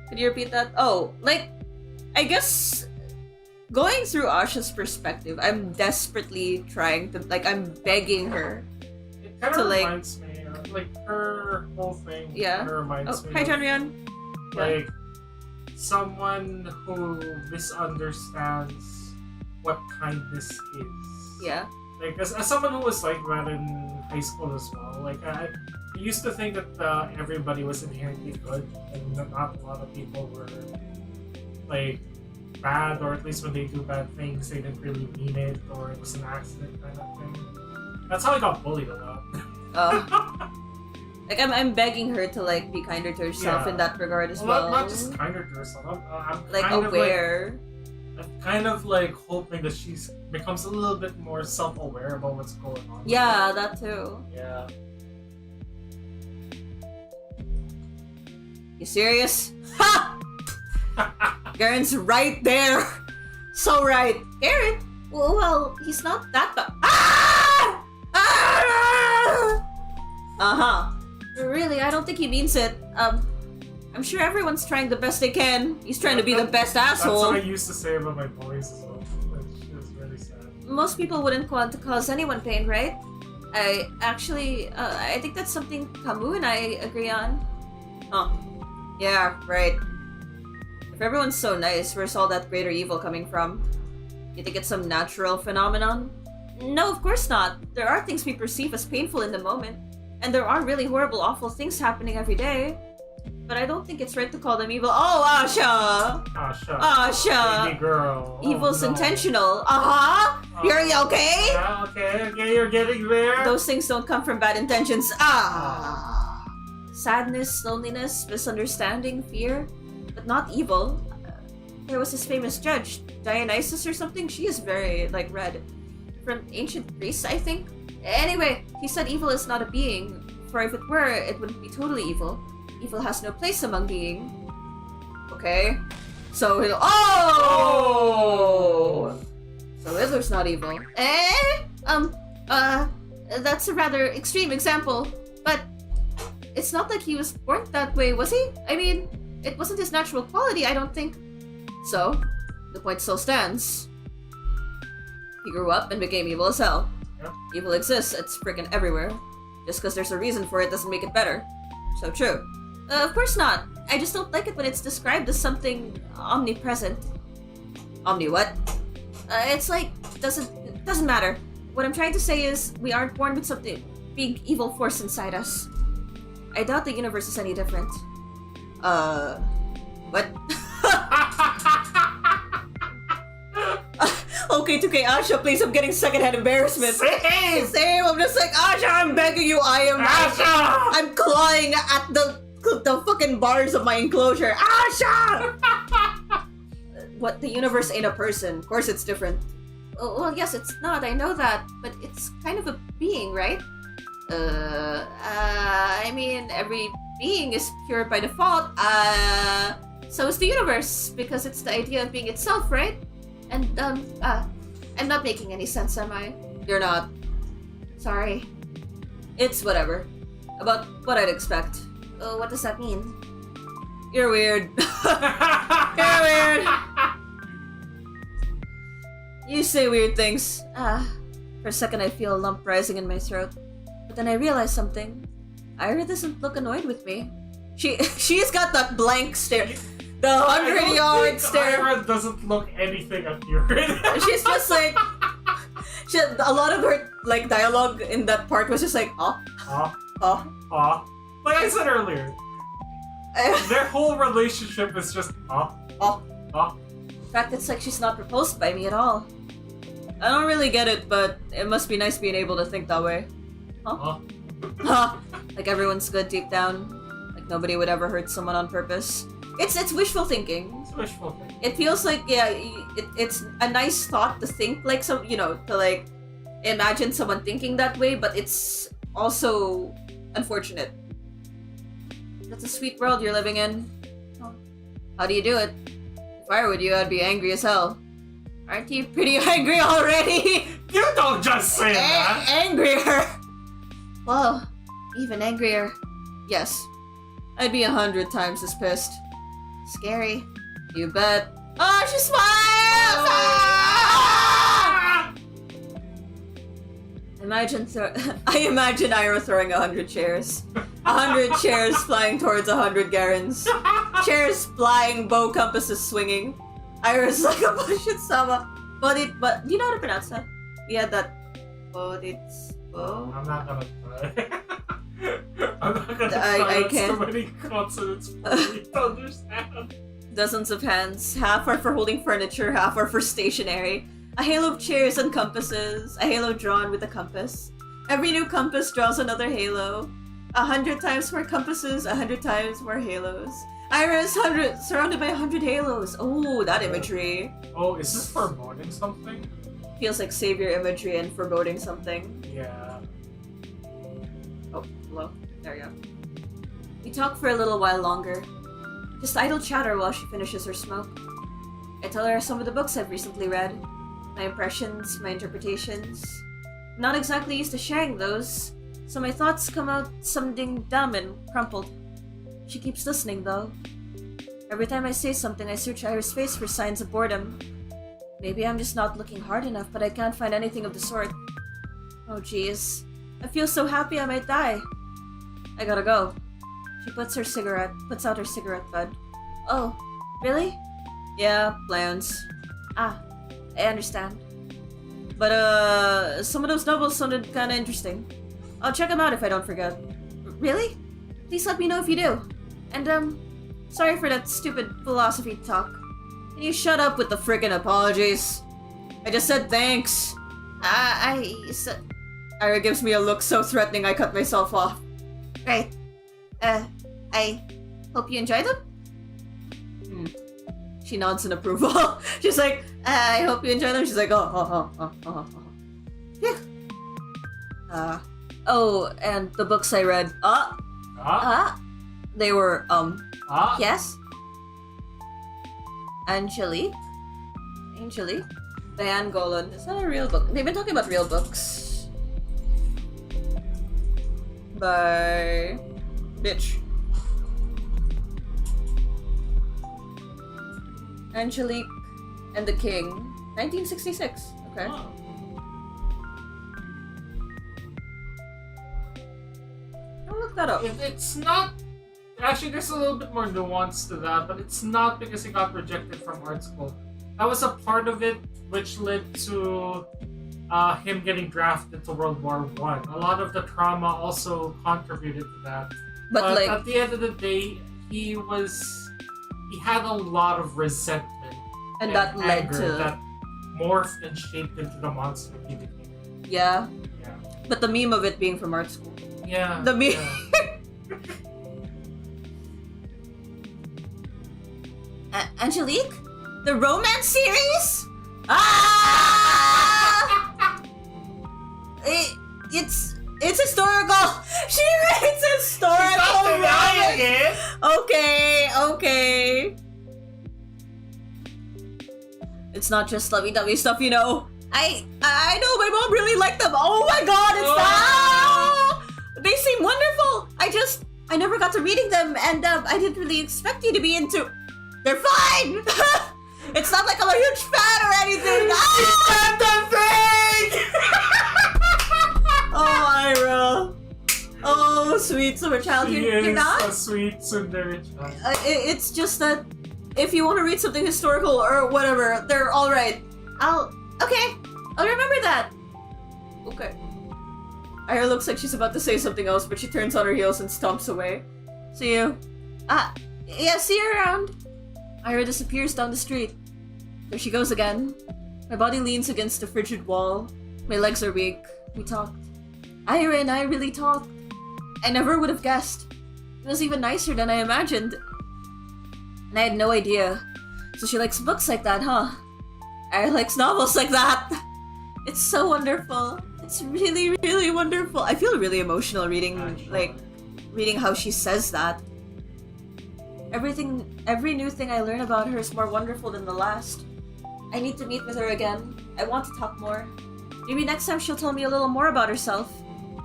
Could you repeat that? Oh, like, I guess going through Asha's perspective, I'm desperately trying to, like, I'm begging her. It kind of reminds me of, like, her whole thing. Yeah. Kind of reminds me hi, of, Janrian. like, someone who misunderstands what kindness is. Yeah. Like, as someone who was like that in high school as well, like, I used to think that everybody was inherently good, and that not a lot of people were, like, bad, or at least when they do bad things, they didn't really mean it, or it was an accident kind of thing. That's how I got bullied a lot. Oh. Like, I'm begging her to, like, be kinder to herself in that regard as well. Not just kinder to herself. I'm like, kind aware. I'm kind of, like, hoping that she becomes a little bit more self-aware about what's going on. Yeah, that too. Yeah. You serious? Ha! Garen's right there! So right. Garen? Well, he's not that bad. Ah! Ah! Uh-huh. Really, I don't think he means it. I'm sure everyone's trying the best they can. He's trying to be the best asshole. That's what I used to say about my boys as well. It was really sad. Most people wouldn't want to cause anyone pain, right? I think that's something Camus and I agree on. Oh. Yeah, right. If everyone's so nice, where's all that greater evil coming from? You think it's some natural phenomenon? No, of course not. There are things we perceive as painful in the moment. And there are really horrible, awful things happening every day. But I don't think it's right to call them evil. Oh, Asha! Asha! Baby girl. Evil's no. intentional. Uh-huh! You're okay? Yeah, okay, you're getting there. Those things don't come from bad intentions. Ah! Sadness, loneliness, misunderstanding, fear. But not evil. There was this famous judge, Dionysus or something. She is very, like, red. From ancient Greece, I think. Anyway, he said evil is not a being. for if it were, it wouldn't be totally evil. Evil has no place among being. Okay. So he'll— Oh! So Riddler's not evil. That's a rather extreme example, but it's not like he was born that way, was he? I mean, it wasn't his natural quality, I don't think. So, the point still stands. He grew up and became evil as hell. Yep. Evil exists, it's freaking everywhere. Just because there's a reason for it doesn't make it better. So true. Of course not. I just don't like it when it's described as something omnipresent. Omni what? It's like, doesn't matter. What I'm trying to say is, we aren't born with something big evil force inside us. I doubt the universe is any different. What? Okay, 2K Asha, please, I'm getting secondhand embarrassment. Same! I'm just like, Asha, I'm begging you, I'm clawing at the fucking bars of my enclosure. Asha! What, the universe ain't a person. Of course it's different. Oh, well, yes, it's not, I know that, but it's kind of a being, right? I mean, every being is pure by default. So is the universe, because it's the idea of being itself, right? And, I'm not making any sense, am I? You're not. Sorry. It's whatever. About what I'd expect. What does that mean? You're weird. You're weird. You say weird things. For a second I feel a lump rising in my throat. But then I realize something. Ira doesn't look annoyed with me. She's got that blank stare. The 100-yard stare. Ira doesn't look anything accurate. She's just like... a lot of her like dialogue in that part was just like, Like I said earlier, their whole relationship is just In fact, it's like she's not repulsed by me at all. I don't really get it, but it must be nice being able to think that way. Like everyone's good deep down. Like nobody would ever hurt someone on purpose. It's wishful thinking. It's wishful thinking. It feels like, yeah, it's a nice thought to think like to like imagine someone thinking that way, but it's also unfortunate. That's a sweet world you're living in. How do you do it? If I were you, I'd be angry as hell. Aren't you pretty angry already? You don't just say that! Angrier! Whoa, even angrier. Yes, I'd be 100 times as pissed. Scary. You bet. Oh, she smiles! I imagine Ira throwing 100 chairs. 100 chairs flying towards 100 Garens. Chairs flying, bow compasses swinging. Ira's like a Bushitsama. But do you know how to pronounce that? We had that Bodhitsubo. I'm not gonna try. I'm not gonna try. I can't. So many consonants for me to understand. Dozens of hands. Half are for holding furniture, half are for stationery. A halo of chairs and compasses. A halo drawn with a compass. Every new compass draws another halo. 100 times more compasses, 100 times more halos. Ira is surrounded by 100 halos. Oh, that imagery. Oh, is this foreboding something? Feels like savior imagery and foreboding something. Yeah. Oh, hello. There you go. We talk for a little while longer. Just idle chatter while she finishes her smoke. I tell her some of the books I've recently read. My impressions, my interpretations. Not exactly used to sharing those, so my thoughts come out something dumb and crumpled. She keeps listening, though. Every time I say something, I search Ira's face for signs of boredom. Maybe I'm just not looking hard enough, but I can't find anything of the sort. Oh, jeez. I feel so happy I might die. I gotta go. She puts out her cigarette bud. Oh, really? Yeah, plans. Ah, I understand. But, some of those novels sounded kinda interesting. I'll check them out if I don't forget. Really? Please let me know if you do. And, sorry for that stupid philosophy talk. Can you shut up with the frickin' apologies? I just said thanks. Ira gives me a look so threatening I cut myself off. Right. I hope you enjoy them? She nods in approval. She's like, I hope you enjoy them. She's like, Phew. Oh, and the books I read. They were, yes? Angelique? By Anne Golan. Is that a real book? They've been talking about real books. By... Bitch. Angelique and the King. 1966. Okay. Oh. I'll look that up. It's not... Actually, there's a little bit more nuance to that, but it's not because he got rejected from art school. That was a part of it which led to him getting drafted to World War I. A lot of the trauma also contributed to that. But like... at the end of the day, he had a lot of resentment and that led to... that morphed and shaped into the monster he became. Yeah. Yeah. But the meme of it being from art school. Yeah. The meme... Yeah. Angelique? The romance series? Ah! It's historical. She writes historical romance. Okay. It's not just lovey-dovey stuff, you know. I know my mom really liked them. Oh my god, it's that. They seem wonderful. I never got to reading them, and I didn't really expect you to be into. They're fine! It's not like I'm a huge fan or anything! Not the thing! Oh, Ira. Oh, sweet summer child. You're not? A sweet Sundari child. It's just that if you want to read something historical or whatever, they're alright. I'll remember that. Okay. Ira looks like she's about to say something else, but she turns on her heels and stomps away. See you. Yeah, see you around. Ira disappears down the street. There she goes again. My body leans against the frigid wall. My legs are weak. We talked. Ira and I really talked. I never would have guessed. It was even nicer than I imagined. And I had no idea. So she likes books like that, huh? Ira likes novels like that. It's so wonderful. It's really, really wonderful. I feel really emotional reading how she says that. Every new thing I learn about her is more wonderful than the last. I need to meet with her again. I want to talk more. Maybe next time she'll tell me a little more about herself.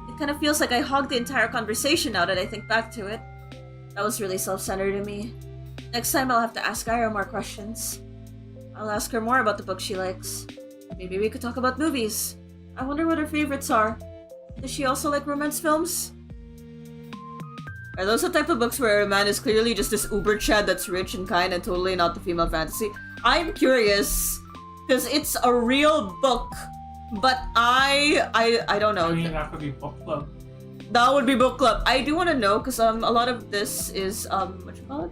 It kind of feels like I hogged the entire conversation now that I think back to it. That was really self-centered of me. Next time I'll have to ask Ira more questions. I'll ask her more about the books she likes. Maybe we could talk about movies. I wonder what her favorites are. Does she also like romance films? Are those the type of books where a man is clearly just this uber chad that's rich and kind and totally not the female fantasy? I'm curious, because it's a real book, but I don't know. I mean, that could be book club. That would be book club. I do want to know, because a lot of this is, what you call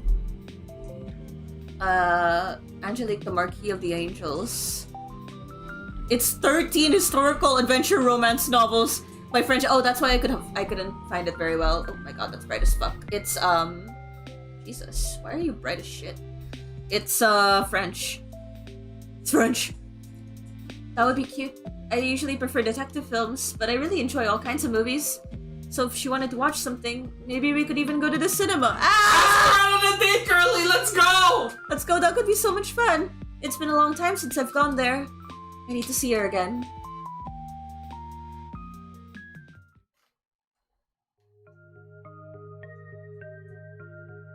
it? Angelique the Marquis of the Angels. It's 13 historical adventure romance novels by French. Oh, that's why I couldn't find it very well. Oh my god, that's bright as fuck. It's Jesus, why are you bright as shit? It's French. It's French. That would be cute. I usually prefer detective films, but I really enjoy all kinds of movies. So if she wanted to watch something, maybe we could even go to the cinema. Ah! On a date, girly, let's go! Let's go, that could be so much fun. It's been a long time since I've gone there. I need to see her again.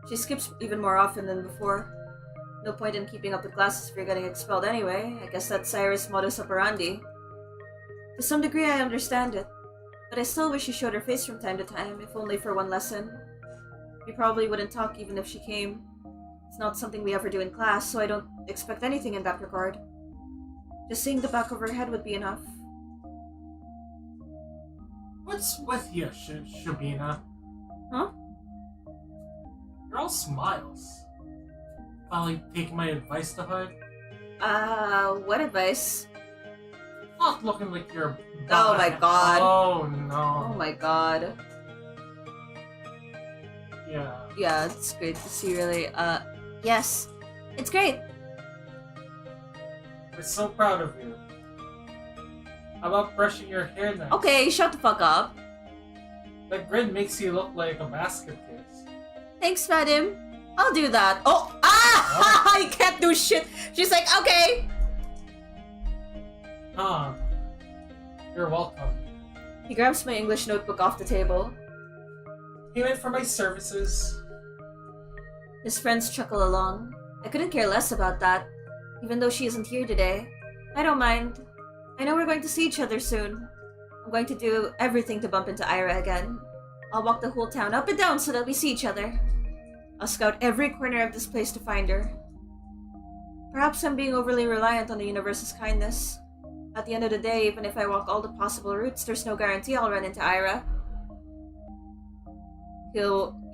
She skips even more often than before. No point in keeping up with classes if you're getting expelled anyway. I guess that's Cyrus' modus operandi. To some degree I understand it, but I still wish she showed her face from time to time, if only for one lesson. We probably wouldn't talk even if she came. It's not something we ever do in class, so I don't expect anything in that regard. Just seeing the back of her head would be enough. What's with you, Shabina? Huh? You're all smiles. Finally taking my advice to heart? What advice? Not looking like you're... Oh my god. Oh no. Oh my god. Yeah. Yeah, it's great to see, really. Yes. It's great. We're so proud of you. How about brushing your hair next? Okay, shut the fuck up. The grid makes you look like a basket case. Thanks, madam. I'll do that. Oh! Ah! I can't do shit! She's like, okay! Ah. You're welcome. He grabs my English notebook off the table. Payment for my services. His friends chuckle along. I couldn't care less about that, even though she isn't here today. I don't mind. I know we're going to see each other soon. I'm going to do everything to bump into Ira again. I'll walk the whole town up and down so that we see each other. I'll scout every corner of this place to find her. Perhaps I'm being overly reliant on the universe's kindness. At the end of the day, even if I walk all the possible routes, there's no guarantee I'll run into Ira.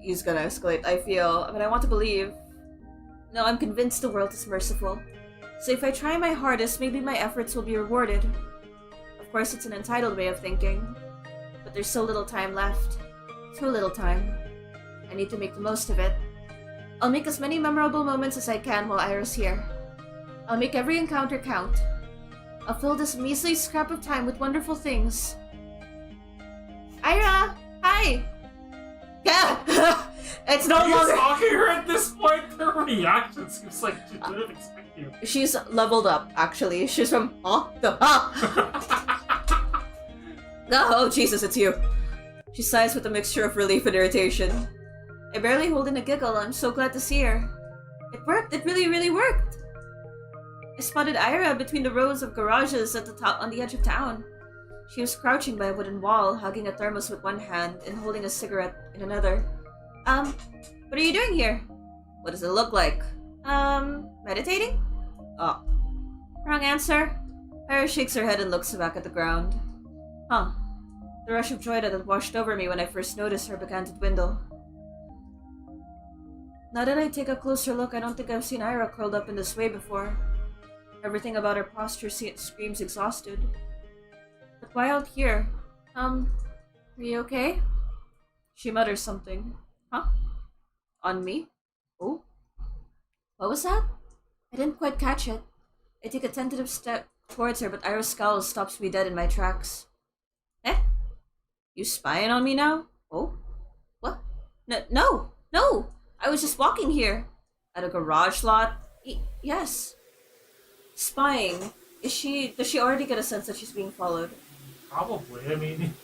He's gonna escalate, I feel, but I want to believe. No, I'm convinced the world is merciful. So if I try my hardest, maybe my efforts will be rewarded. Of course, it's an entitled way of thinking. But there's so little time left. Too little time. I need to make the most of it. I'll make as many memorable moments as I can while Ira's here. I'll make every encounter count. I'll fill this measly scrap of time with wonderful things. Ira! Hi! Yeah! It's no longer- stalking her at this point? Her reaction seems like she didn't expect you. She's leveled up, actually. She's from- huh? Oh, Jesus, it's you. She sighs with a mixture of relief and irritation. I barely hold in a giggle. I'm so glad to see her. It worked. It really, really worked. I spotted Ira between the rows of garages at the top on the edge of town. She was crouching by a wooden wall, hugging a thermos with one hand and holding a cigarette in another. What are you doing here? What does it look like? Meditating? Oh. Wrong answer. Ira shakes her head and looks back at the ground. Huh. The rush of joy that had washed over me when I first noticed her began to dwindle. Now that I take a closer look, I don't think I've seen Ira curled up in this way before. Everything about her posture screams exhausted. But why out here? Are you okay? She mutters something. Huh? On me? Oh? What was that? I didn't quite catch it. I take a tentative step towards her, but Ira's scowl stops me dead in my tracks. Eh? You spying on me now? Oh? What? No! I was just walking here. At a garage lot? Yes. Spying. Does she already get a sense that she's being followed? Probably. I mean,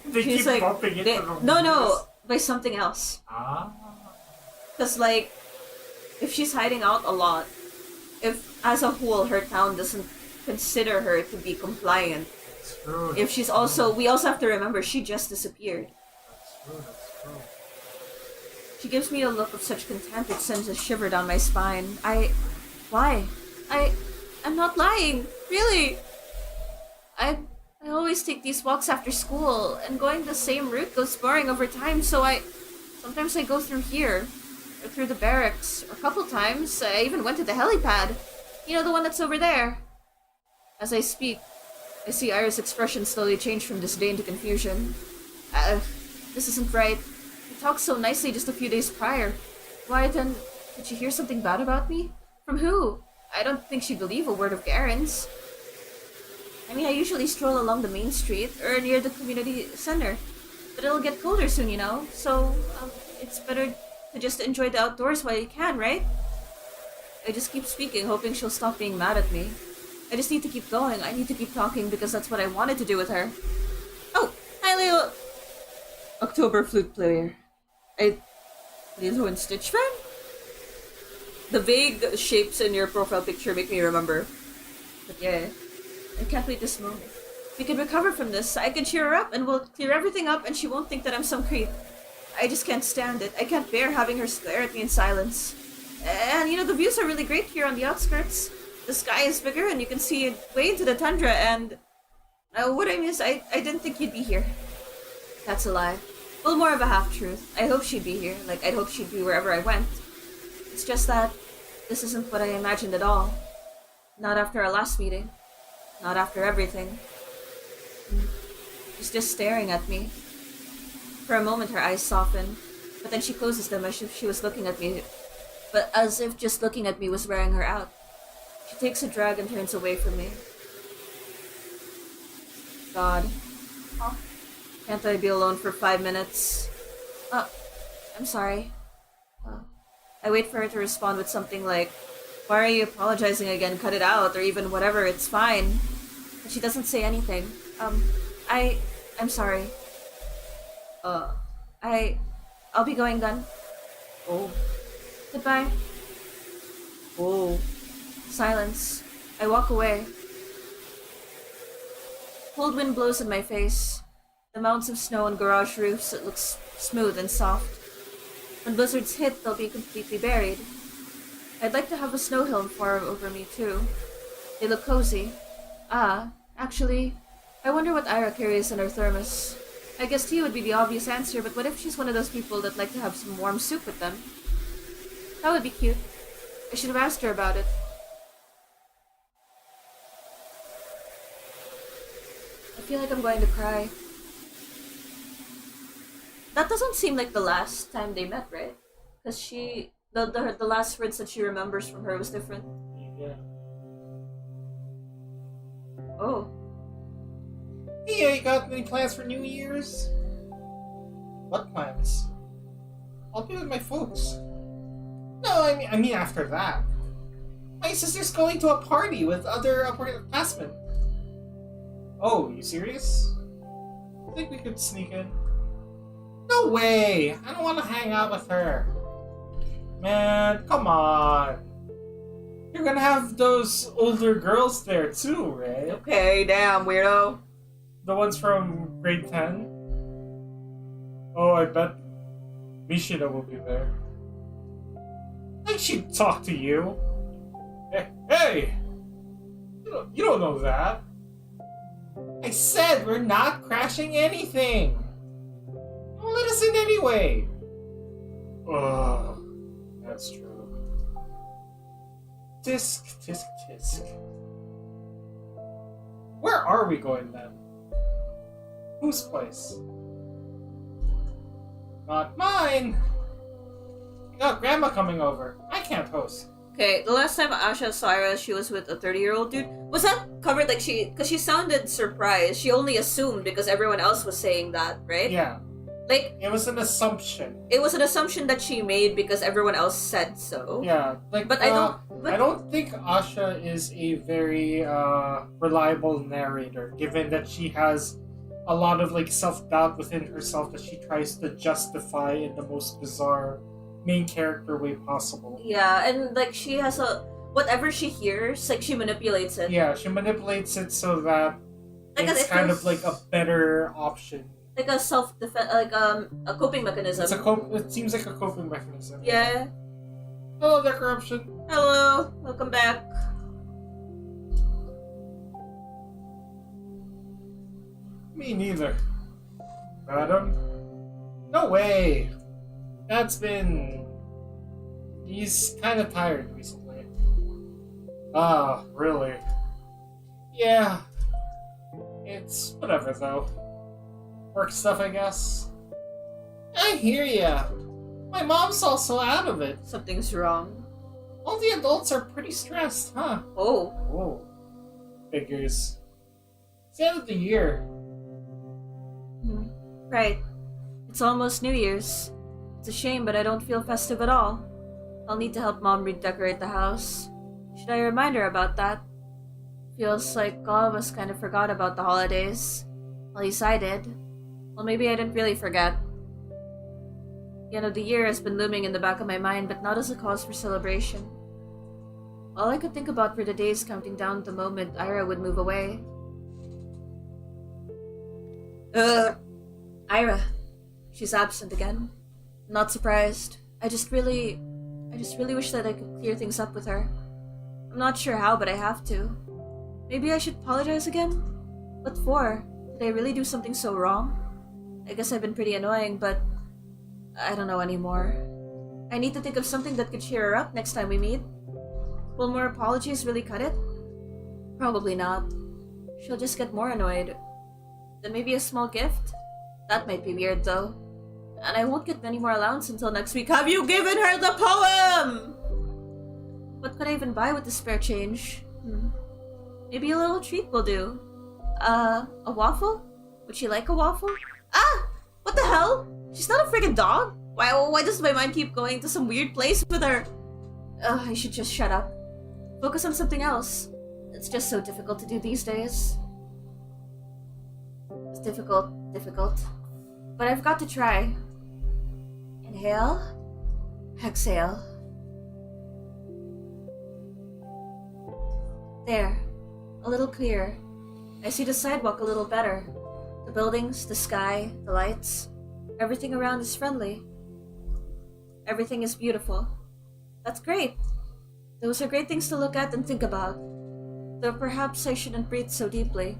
they She's keep like, bumping into them. No, by something else. Ah. Because, like, if she's hiding out a lot, if as a whole her town doesn't consider her to be compliant, That's true. if she's also, we also have to remember she just disappeared. That's true. She gives me a look of such contempt it sends a shiver down my spine. Why? I'm not lying. Really. I always take these walks after school, and going the same route goes boring over time, so sometimes I go through here, or through the barracks, or a couple times. I even went to the helipad. You know, the one that's over there. As I speak, I see Ira's expression slowly change from disdain to confusion. This isn't right. You talked so nicely just a few days prior. Why then, did she hear something bad about me? From who? I don't think she'd believe a word of Garen's. I mean, I usually stroll along the main street, or near the community center. But it'll get colder soon, you know? So, it's better to just enjoy the outdoors while you can, right? I just keep speaking, hoping she'll stop being mad at me. I just need to keep going. I need to keep talking because that's what I wanted to do with her. Oh, hi, Leo. October flute player. Lilo and Stitch fan? The vague shapes in your profile picture make me remember. But yeah, I can't wait this moment. We can recover from this. I can cheer her up and we'll clear everything up and she won't think that I'm some creep. I just can't stand it. I can't bear having her stare at me in silence. And you know, the views are really great here on the outskirts. The sky is bigger and you can see it way into the tundra and... what I mean is, I didn't think you'd be here. That's a lie. Well, more of a half-truth. I hope she'd be here. Like, I'd hope she'd be wherever I went. It's just that this isn't what I imagined at all. Not after our last meeting. Not after everything. She's just staring at me. For a moment, her eyes soften, but then she closes them as if she was looking at me. But as if just looking at me was wearing her out. She takes a drag and turns away from me. God. Huh? Can't I be alone for 5 minutes? I'm sorry. I wait for her to respond with something like, why are you apologizing again? Cut it out, or even whatever, it's fine. But she doesn't say anything. I'm sorry. I'll be going then. Oh. Goodbye. Oh. Silence. I walk away. Cold wind blows in my face. The mounds of snow on garage roofs, it looks smooth and soft. When blizzards hit, they'll be completely buried. I'd like to have a snow hill form over me, too. They look cozy. Actually, I wonder what Ira carries in her thermos. I guess tea would be the obvious answer, but what if she's one of those people that like to have some warm soup with them? That would be cute. I should have asked her about it. I feel like I'm going to cry. That doesn't seem like the last time they met, right? Because the last words that she remembers from her was different. Yeah. Oh. Hey, you got any plans for New Year's? What plans? I'll be with my folks. No, I mean after that. My sister's going to a party with other upperclassmen. Oh, you serious? I think we could sneak in. No way! I don't want to hang out with her. Man, come on. You're gonna have those older girls there too, right? Okay, damn, weirdo. The ones from grade 10? Oh, I bet Mishina will be there. I should talk to you. Hey! You don't know that. I said we're not crashing anything. Don't let us in anyway. Ugh, that's true. Tisk, tisk, tisk. Where are we going then? Whose place? Not mine! I got grandma coming over. I can't host. Okay, the last time Asha saw her, she was with a 30-year-old dude. Was that covered like because she sounded surprised. She only assumed because everyone else was saying that, right? Yeah. Like, it was an assumption. It was an assumption that she made because everyone else said so. Yeah, like, but I don't think Asha is a very reliable narrator, given that she has a lot of like self-doubt within herself that she tries to justify in the most bizarre main character way possible. Yeah, and like she has whatever she hears, like she manipulates it. Yeah, she manipulates it so that like it's kind of like a better option. Like a self-defense, like a coping mechanism. It seems like a coping mechanism. Yeah. Hello there, corruption. Hello, welcome back. Me neither. Madam? No way! He's kind of tired recently. Ah, really? Yeah. It's whatever, though. Work stuff, I guess. I hear ya. My mom's also out of it. Something's wrong. All the adults are pretty stressed, huh? Oh. Whoa. Figures. It's the end of the year. Right. It's almost New Year's. It's a shame, but I don't feel festive at all. I'll need to help Mom redecorate the house. Should I remind her about that? Feels like all of us kind of forgot about the holidays. At least I did. Well, maybe I didn't really forget. The end of the year has been looming in the back of my mind, but not as a cause for celebration. All I could think about were the days counting down the moment Ira would move away. Ira. She's absent again. Not surprised. I just really wish that I could clear things up with her. I'm not sure how, but I have to. Maybe I should apologize again? What for? Did I really do something so wrong? I guess I've been pretty annoying, but I don't know anymore. I need to think of something that could cheer her up next time we meet. Will more apologies really cut it? Probably not. She'll just get more annoyed. Then maybe a small gift? That might be weird, though. And I won't get any more allowance until next week. Have you given her the poem? What could I even buy with the spare change? Maybe a little treat will do. A waffle? Would she like a waffle? Ah! What the hell? She's not a freaking dog? Why does my mind keep going to some weird place with her? I should just shut up. Focus on something else. It's just so difficult to do these days. It's difficult. But I've got to try. Inhale. Exhale. There. A little clearer. I see the sidewalk a little better. The buildings, the sky, the lights. Everything around is friendly. Everything is beautiful. That's great. Those are great things to look at and think about. Though perhaps I shouldn't breathe so deeply.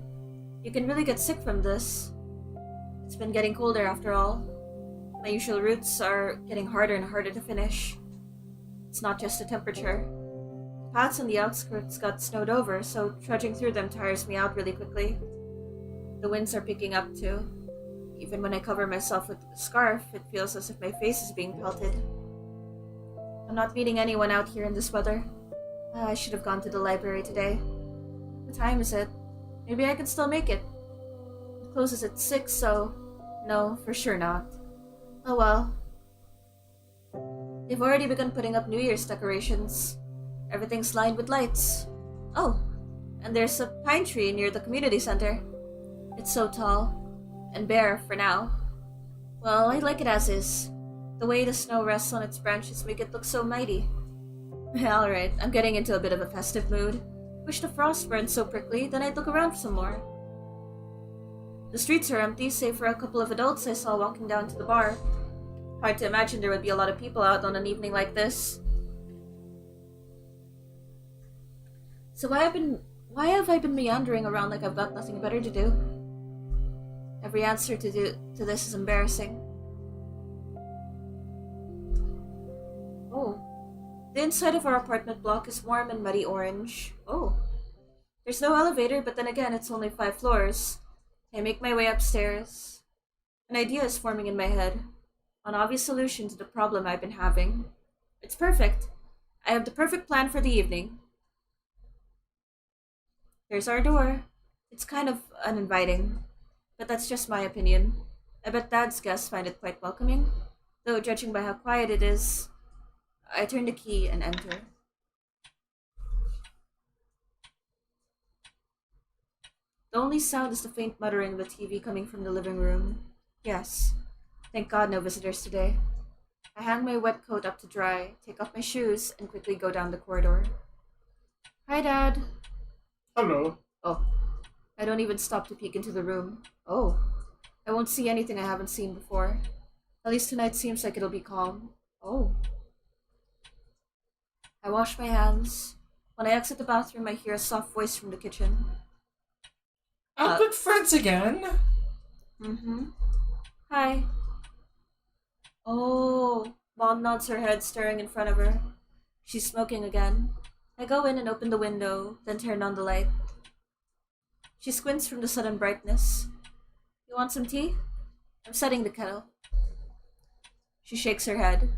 You can really get sick from this. It's been getting colder after all. My usual routes are getting harder and harder to finish. It's not just the temperature. The paths on the outskirts got snowed over, so trudging through them tires me out really quickly. The winds are picking up too. Even when I cover myself with a scarf, it feels as if my face is being pelted. I'm not meeting anyone out here in this weather. I should have gone to the library today. What time is it? Maybe I can still make it. It closes at 6, so... No, for sure not. Oh well. They've already begun putting up New Year's decorations. Everything's lined with lights. Oh, and there's a pine tree near the community center. It's so tall. And bare, for now. Well, I like it as is. The way the snow rests on its branches make it look so mighty. Alright, I'm getting into a bit of a festive mood. Wish the frost weren't so prickly, then I'd look around some more. The streets are empty, save for a couple of adults I saw walking down to the bar. Hard to imagine there would be a lot of people out on an evening like this. So why have I been meandering around like I've got nothing better to do? Every answer to this is embarrassing. Oh. The inside of our apartment block is warm and muddy orange. Oh. There's no elevator, but then again, it's only 5 floors. I make my way upstairs. An idea is forming in my head. An obvious solution to the problem I've been having. It's perfect. I have the perfect plan for the evening. There's our door. It's kind of uninviting. But that's just my opinion. I bet Dad's guests find it quite welcoming. Though, judging by how quiet it is, I turn the key and enter. The only sound is the faint muttering of the TV coming from the living room. Yes. Thank God no visitors today. I hang my wet coat up to dry, take off my shoes, and quickly go down the corridor. Hi, Dad. Hello. Oh. I don't even stop to peek into the room. Oh. I won't see anything I haven't seen before. At least tonight seems like it'll be calm. Oh. I wash my hands. When I exit the bathroom, I hear a soft voice from the kitchen. Our good friends again. Mm-hmm. Hi. Oh. Mom nods her head, staring in front of her. She's smoking again. I go in and open the window, then turn on the light. She squints from the sudden brightness. You want some tea? I'm setting the kettle. She shakes her head.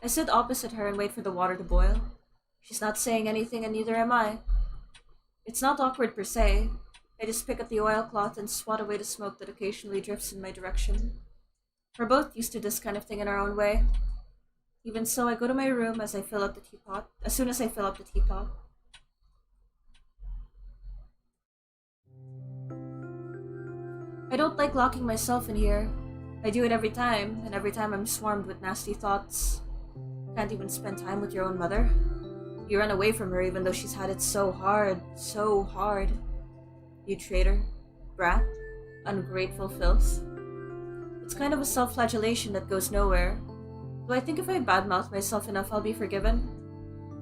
I sit opposite her and wait for the water to boil. She's not saying anything, and neither am I. It's not awkward per se. I just pick up the oilcloth and swat away the smoke that occasionally drifts in my direction. We're both used to this kind of thing in our own way. Even so, I go to my room as soon as I fill up the teapot. I don't like locking myself in here. I do it every time, and every time I'm swarmed with nasty thoughts. Can't even spend time with your own mother. You run away from her even though she's had it so hard, so hard. You traitor, brat, ungrateful filth. It's kind of a self-flagellation that goes nowhere. Though I think if I badmouth myself enough, I'll be forgiven.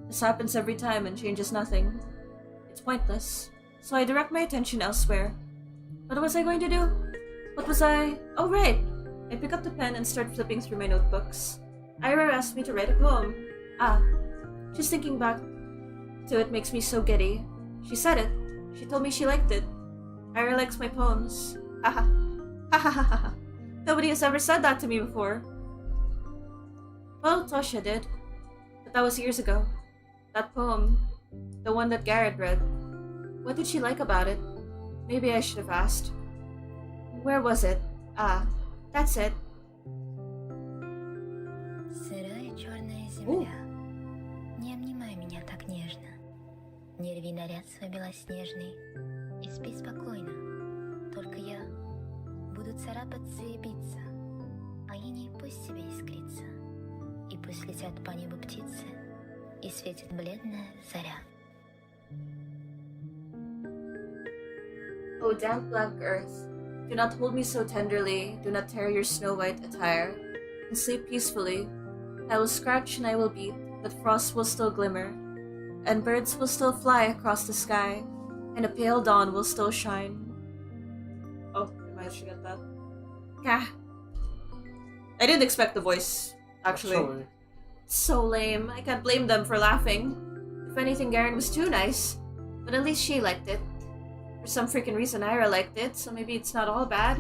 This happens every time and changes nothing. It's pointless, so I direct my attention elsewhere. What was I going to do? Oh, right! I pick up the pen and start flipping through my notebooks. Ira asked me to write a poem. Just thinking back to it makes me so giddy. She said it. She told me she liked it. Ira likes my poems. Haha. Hahaha. Nobody has ever said that to me before. Well, Tosha did. But that was years ago. That poem. The one that Garrett read. What did she like about it? Maybe I should have asked. Where was it? Ah, that's it. Сырая черная земля, не обнимай меня так нежно. Не рви наряд свой белоснежный и спи спокойно. Только я буду царапаться и биться, а иней пусть себе искрится. И пусть летят по небу птицы, и светит бледная заря. O damp blank earth, do not hold me so tenderly, do not tear your snow-white attire, and sleep peacefully. I will scratch and I will beat, but frost will still glimmer, and birds will still fly across the sky, and a pale dawn will still shine. Oh, I might forget that. Gah. I didn't expect the voice, actually. It's so lame. I can't blame them for laughing. If anything, Garen was too nice, but at least she liked it. For some freaking reason, Ira liked it, so maybe it's not all bad.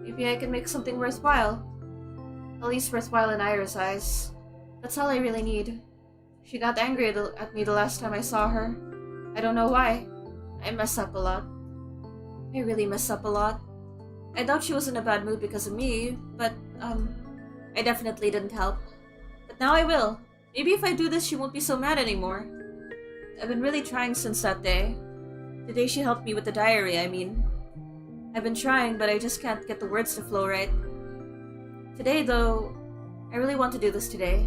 Maybe I can make something worthwhile. At least worthwhile in Ira's eyes. That's all I really need. She got angry at me the last time I saw her. I don't know why. I mess up a lot. I really mess up a lot. I doubt she was in a bad mood because of me, but, I definitely didn't help. But now I will. Maybe if I do this, she won't be so mad anymore. I've been really trying since that day. The day she helped me with the diary, I mean. I've been trying, but I just can't get the words to flow right. Today, though, I really want to do this today.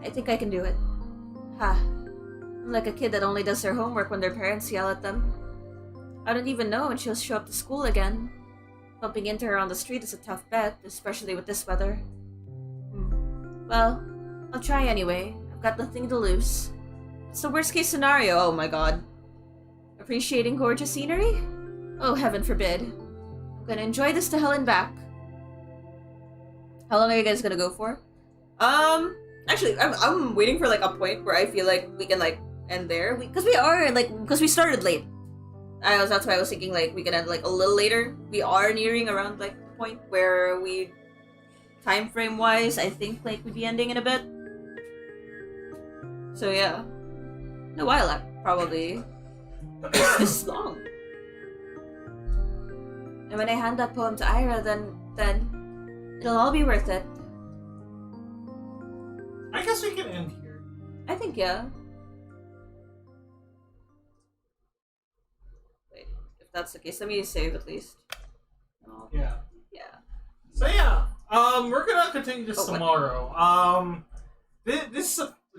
I think I can do it. Ha. I'm like a kid that only does their homework when their parents yell at them. I don't even know when she'll show up to school again. Bumping into her on the street is a tough bet, especially with this weather. Well, I'll try anyway. I've got nothing to lose. It's the worst case scenario, oh my god. Appreciating gorgeous scenery? Oh, heaven forbid. I'm gonna enjoy this to hell and back. How long are you guys gonna go for? Actually, I'm waiting for like a point where I feel like we can like end there. Because we started late. That's why I was thinking like we can end like a little later. We are nearing around like the point where we, time frame wise, I think like we'd be ending in a bit. So yeah, in a while probably. This long. And when I hand that poem to Ira, then it'll all be worth it. I guess we can end here. I think yeah. Wait, if that's the case, let me save at least. Oh. Yeah. Yeah. So yeah, we're gonna continue this tomorrow. What?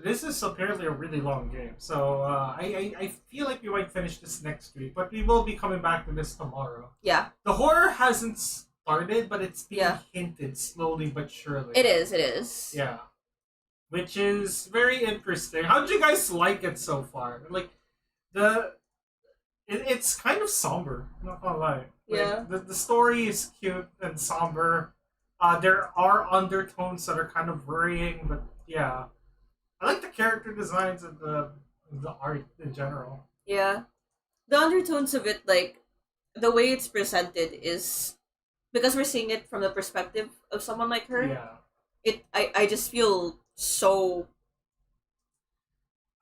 This is apparently a really long game, so I feel like we might finish this next week, but we will be coming back to this tomorrow. Yeah. The horror hasn't started, but it's being hinted slowly but surely. It is. Yeah. Which is very interesting. How did you guys like it so far? Like, it's kind of somber, not gonna lie. Yeah. The story is cute and somber. There are undertones that are kind of worrying, but yeah. I like the character designs and the art in general. Yeah. The undertones of it, like, the way it's presented is, because we're seeing it from the perspective of someone like her, yeah. I just feel so...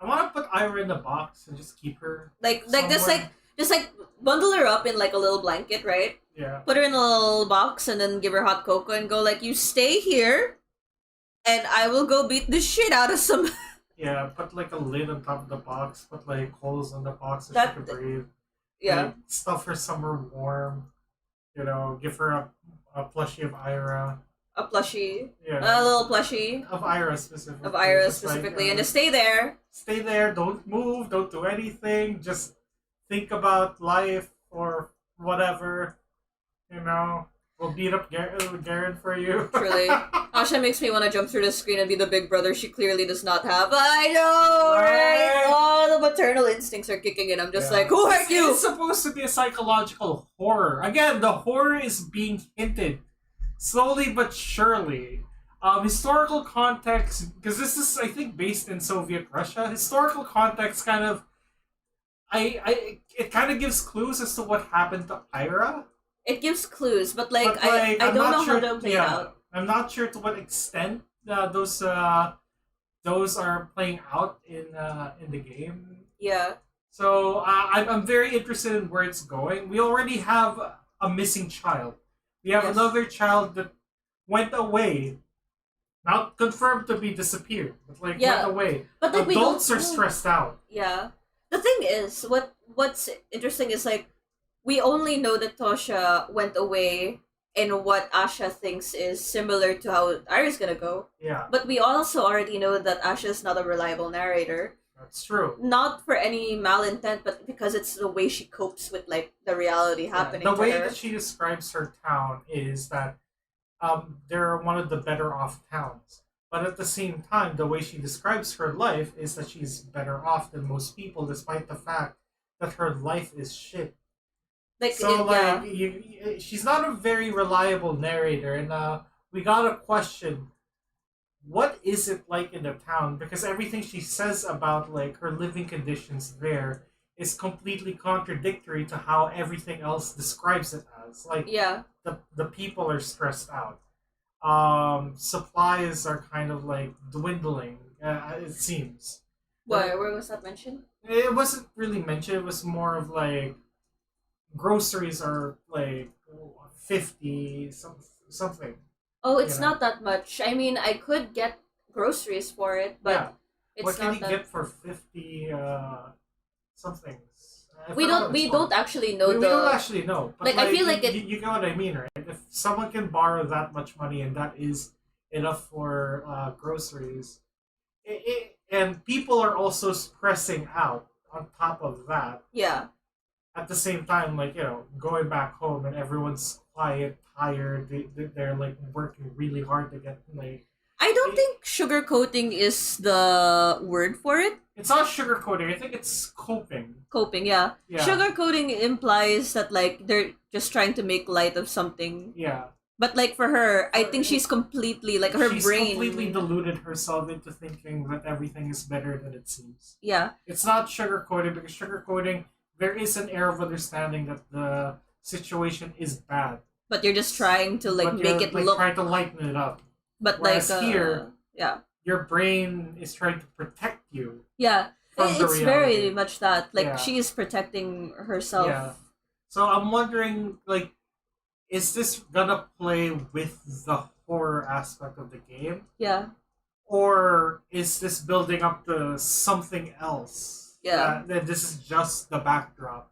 I want to put Ira in the box and just keep her just bundle her up in like a little blanket, right? Yeah. Put her in a little box and then give her hot cocoa and go like, you stay here and I will go beat the shit out of some... Yeah, put like a lid on top of the box, put like holes in the box so she can breathe. Yeah. Like, stuff her somewhere warm. You know, give her a plushie of Ira. A plushie. Yeah. A little plushie. Of Ira specifically. And just stay there. Stay there, don't move, don't do anything, just think about life or whatever. You know, we'll beat up Garen for you. Truly. Asha makes me want to jump through the screen and be the big brother she clearly does not have. I know, right? Oh, the maternal instincts are kicking in. I'm just like, who hurt you? It's supposed to be a psychological horror. Again, the horror is being hinted slowly but surely. Historical context, because this is, I think, based in Soviet Russia. Historical context kind of, it kind of gives clues as to what happened to Ira. It gives clues, but I don't know how to play it out. I'm not sure to what extent those are playing out in the game. Yeah. So I'm very interested in where it's going. We already have a missing child. We have Yes. another child that went away, not confirmed to be disappeared, but like Yeah. went away. But like Adults we are don't know. stressed out. Yeah. The thing is, what's interesting is like we only know that Tosha went away and what Asha thinks is similar to how Ari's gonna go. Yeah, But we also already know that Asha is not a reliable narrator. that's true. Not for any malintent, but because it's the way she copes with like the reality happening The to way her. that she describes her town is that they're one of the better off towns. But at the same time, the way she describes her life is that she's better off than most people, despite the fact that her life is shit. Like So, yeah. she's not a very reliable narrator, and we gotta question what is it like in the town, because everything she says about like her living conditions there is completely contradictory to how everything else describes it as. Like Yeah. the people are stressed out. Supplies are kind of like dwindling. It seems. Where was that mentioned? It wasn't really mentioned. It was more of like groceries are like 50 something. Oh, it's You know? not that much. I mean, I could get groceries for it, but Yeah. it's What can not you that. get for 50 somethings? I We forgot don't. what We it's don't called. actually know We the. don't actually know. But Like, I feel like you get what I mean, right? If someone can borrow that much money and that is enough for groceries, and people are also stressing out on top of that, Yeah. at the same time, like, going back home and everyone's quiet, tired, they're like working really hard to get like. I don't think sugarcoating is the word for it. It's not sugarcoating. I think it's coping. Coping, yeah. Yeah. Sugarcoating implies that like they're just trying to make light of something. Yeah. But like for her, I think she's completely like her She's brain. completely deluded herself into thinking that everything is better than it seems. Yeah. It's not sugarcoating, because sugarcoating, there is an air of understanding that the situation is bad. But you're just trying to like But make you're, it like, look. trying to lighten it up. But Whereas like here, yeah. your brain is trying to protect you. Yeah. From the It's reality. very much that. Like Yeah. she is protecting herself. Yeah. So I'm wondering, like, is this gonna play with the horror aspect of the game? Yeah. Or is this building up to something else? Yeah. That this is just the backdrop.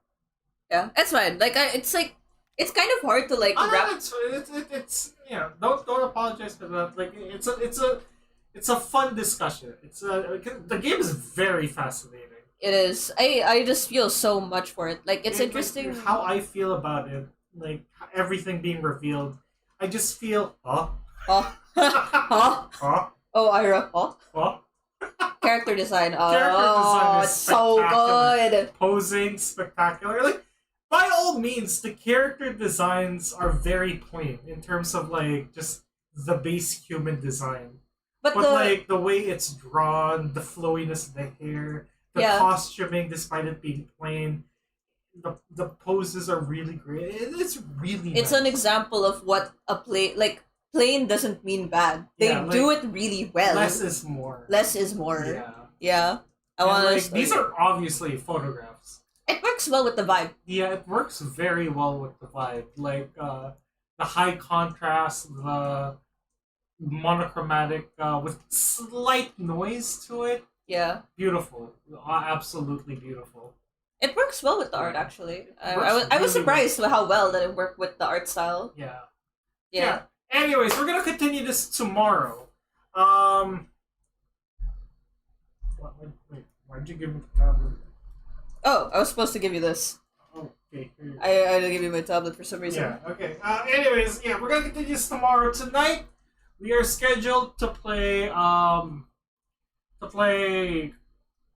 Yeah. It's fine. Like it's like it's kind of hard to like wrap. It's don't apologize for that. Like it's a fun discussion. The game is very fascinating. It is. I just feel so much for it. Like it's Like, interesting. how I feel about it. Like everything being revealed, I just feel Oh. Huh? huh. Oh, Ira. Oh. Huh? Character design. Oh, Character design is it's so spectacular. good. Posing spectacular. Like, by all means, the character designs are very plain in terms of like just the base human design. But But the like the way it's drawn, the flowiness of the hair, the Yeah. costuming, despite it being plain, the poses are really great. It's really it's nice. an example of what a plain doesn't mean bad. They Yeah, like, do it really well. Less is more. Less is more. Yeah. Yeah. I And, want like, to. these are obviously photographs. It works well with the vibe. Yeah, it works very well with the vibe. Like the high contrast, the monochromatic with slight noise to it. Yeah. Beautiful, absolutely beautiful. It works well with the art actually. I works was really surprised with how well that it worked with the art style. Yeah. Yeah. Anyways, we're gonna continue this tomorrow. Wait, why'd you give me the tablet? Oh, I was supposed to give you this. Oh, okay. Here you go. I had to give you my tablet for some reason. Yeah, okay. Anyways, we're gonna continue this tomorrow. Tonight, we are scheduled to play,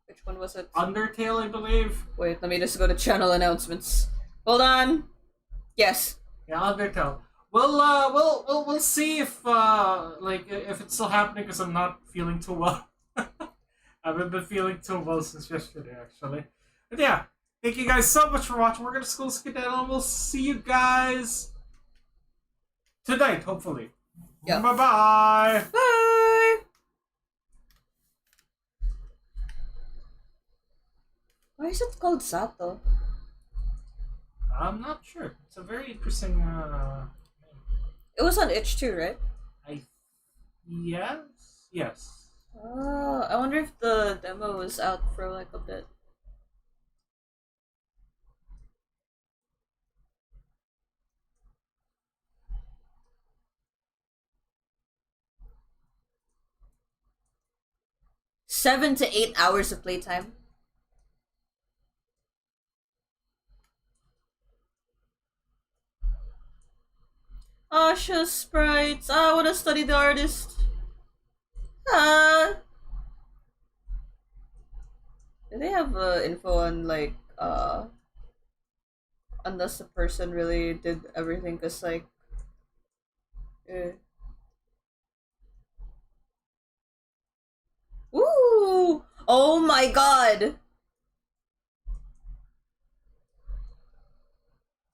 Which one was it? Undertale, I believe. Wait, let me just go to channel announcements. Hold on. Yes. Yeah, Undertale. We'll see if if it's still happening, because I'm not feeling too well. I haven't been feeling too well since yesterday, actually. But yeah, thank you guys so much for watching. We're gonna school skedaddle, and we'll see you guys tonight, hopefully. Yeah. Bye-bye. Bye. Why is it called Zato? I'm not sure. It's a very interesting. It was on itch too, right? Yes. Oh, I wonder if the demo was out for like a bit. Seven to 8 hours of playtime. Ah, show sprites. Ah, I wanna study the artist. Ah. Do they have info on like unless the person really did everything? Cause like, eh. Ooh! Oh my god!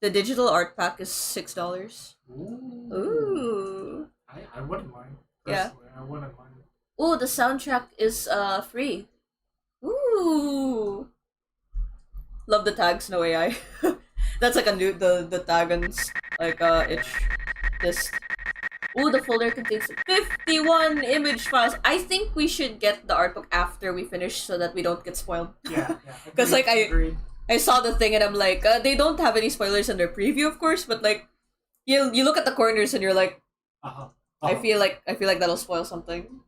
The digital art pack is $6. Ooh. I wouldn't mind. Yeah. Personally, I wouldn't mind. Ooh, the soundtrack is free. Ooh. Love the tags, no AI. That's like a new the tag on like itch list. Ooh, the folder contains 51 image files. I think we should get the art book after we finish so that we don't get spoiled. Yeah. Because like agreed. I saw the thing and I'm like, they don't have any spoilers in their preview, of course, but like you look at the corners and you're like, Uh-huh. I feel like that'll spoil something.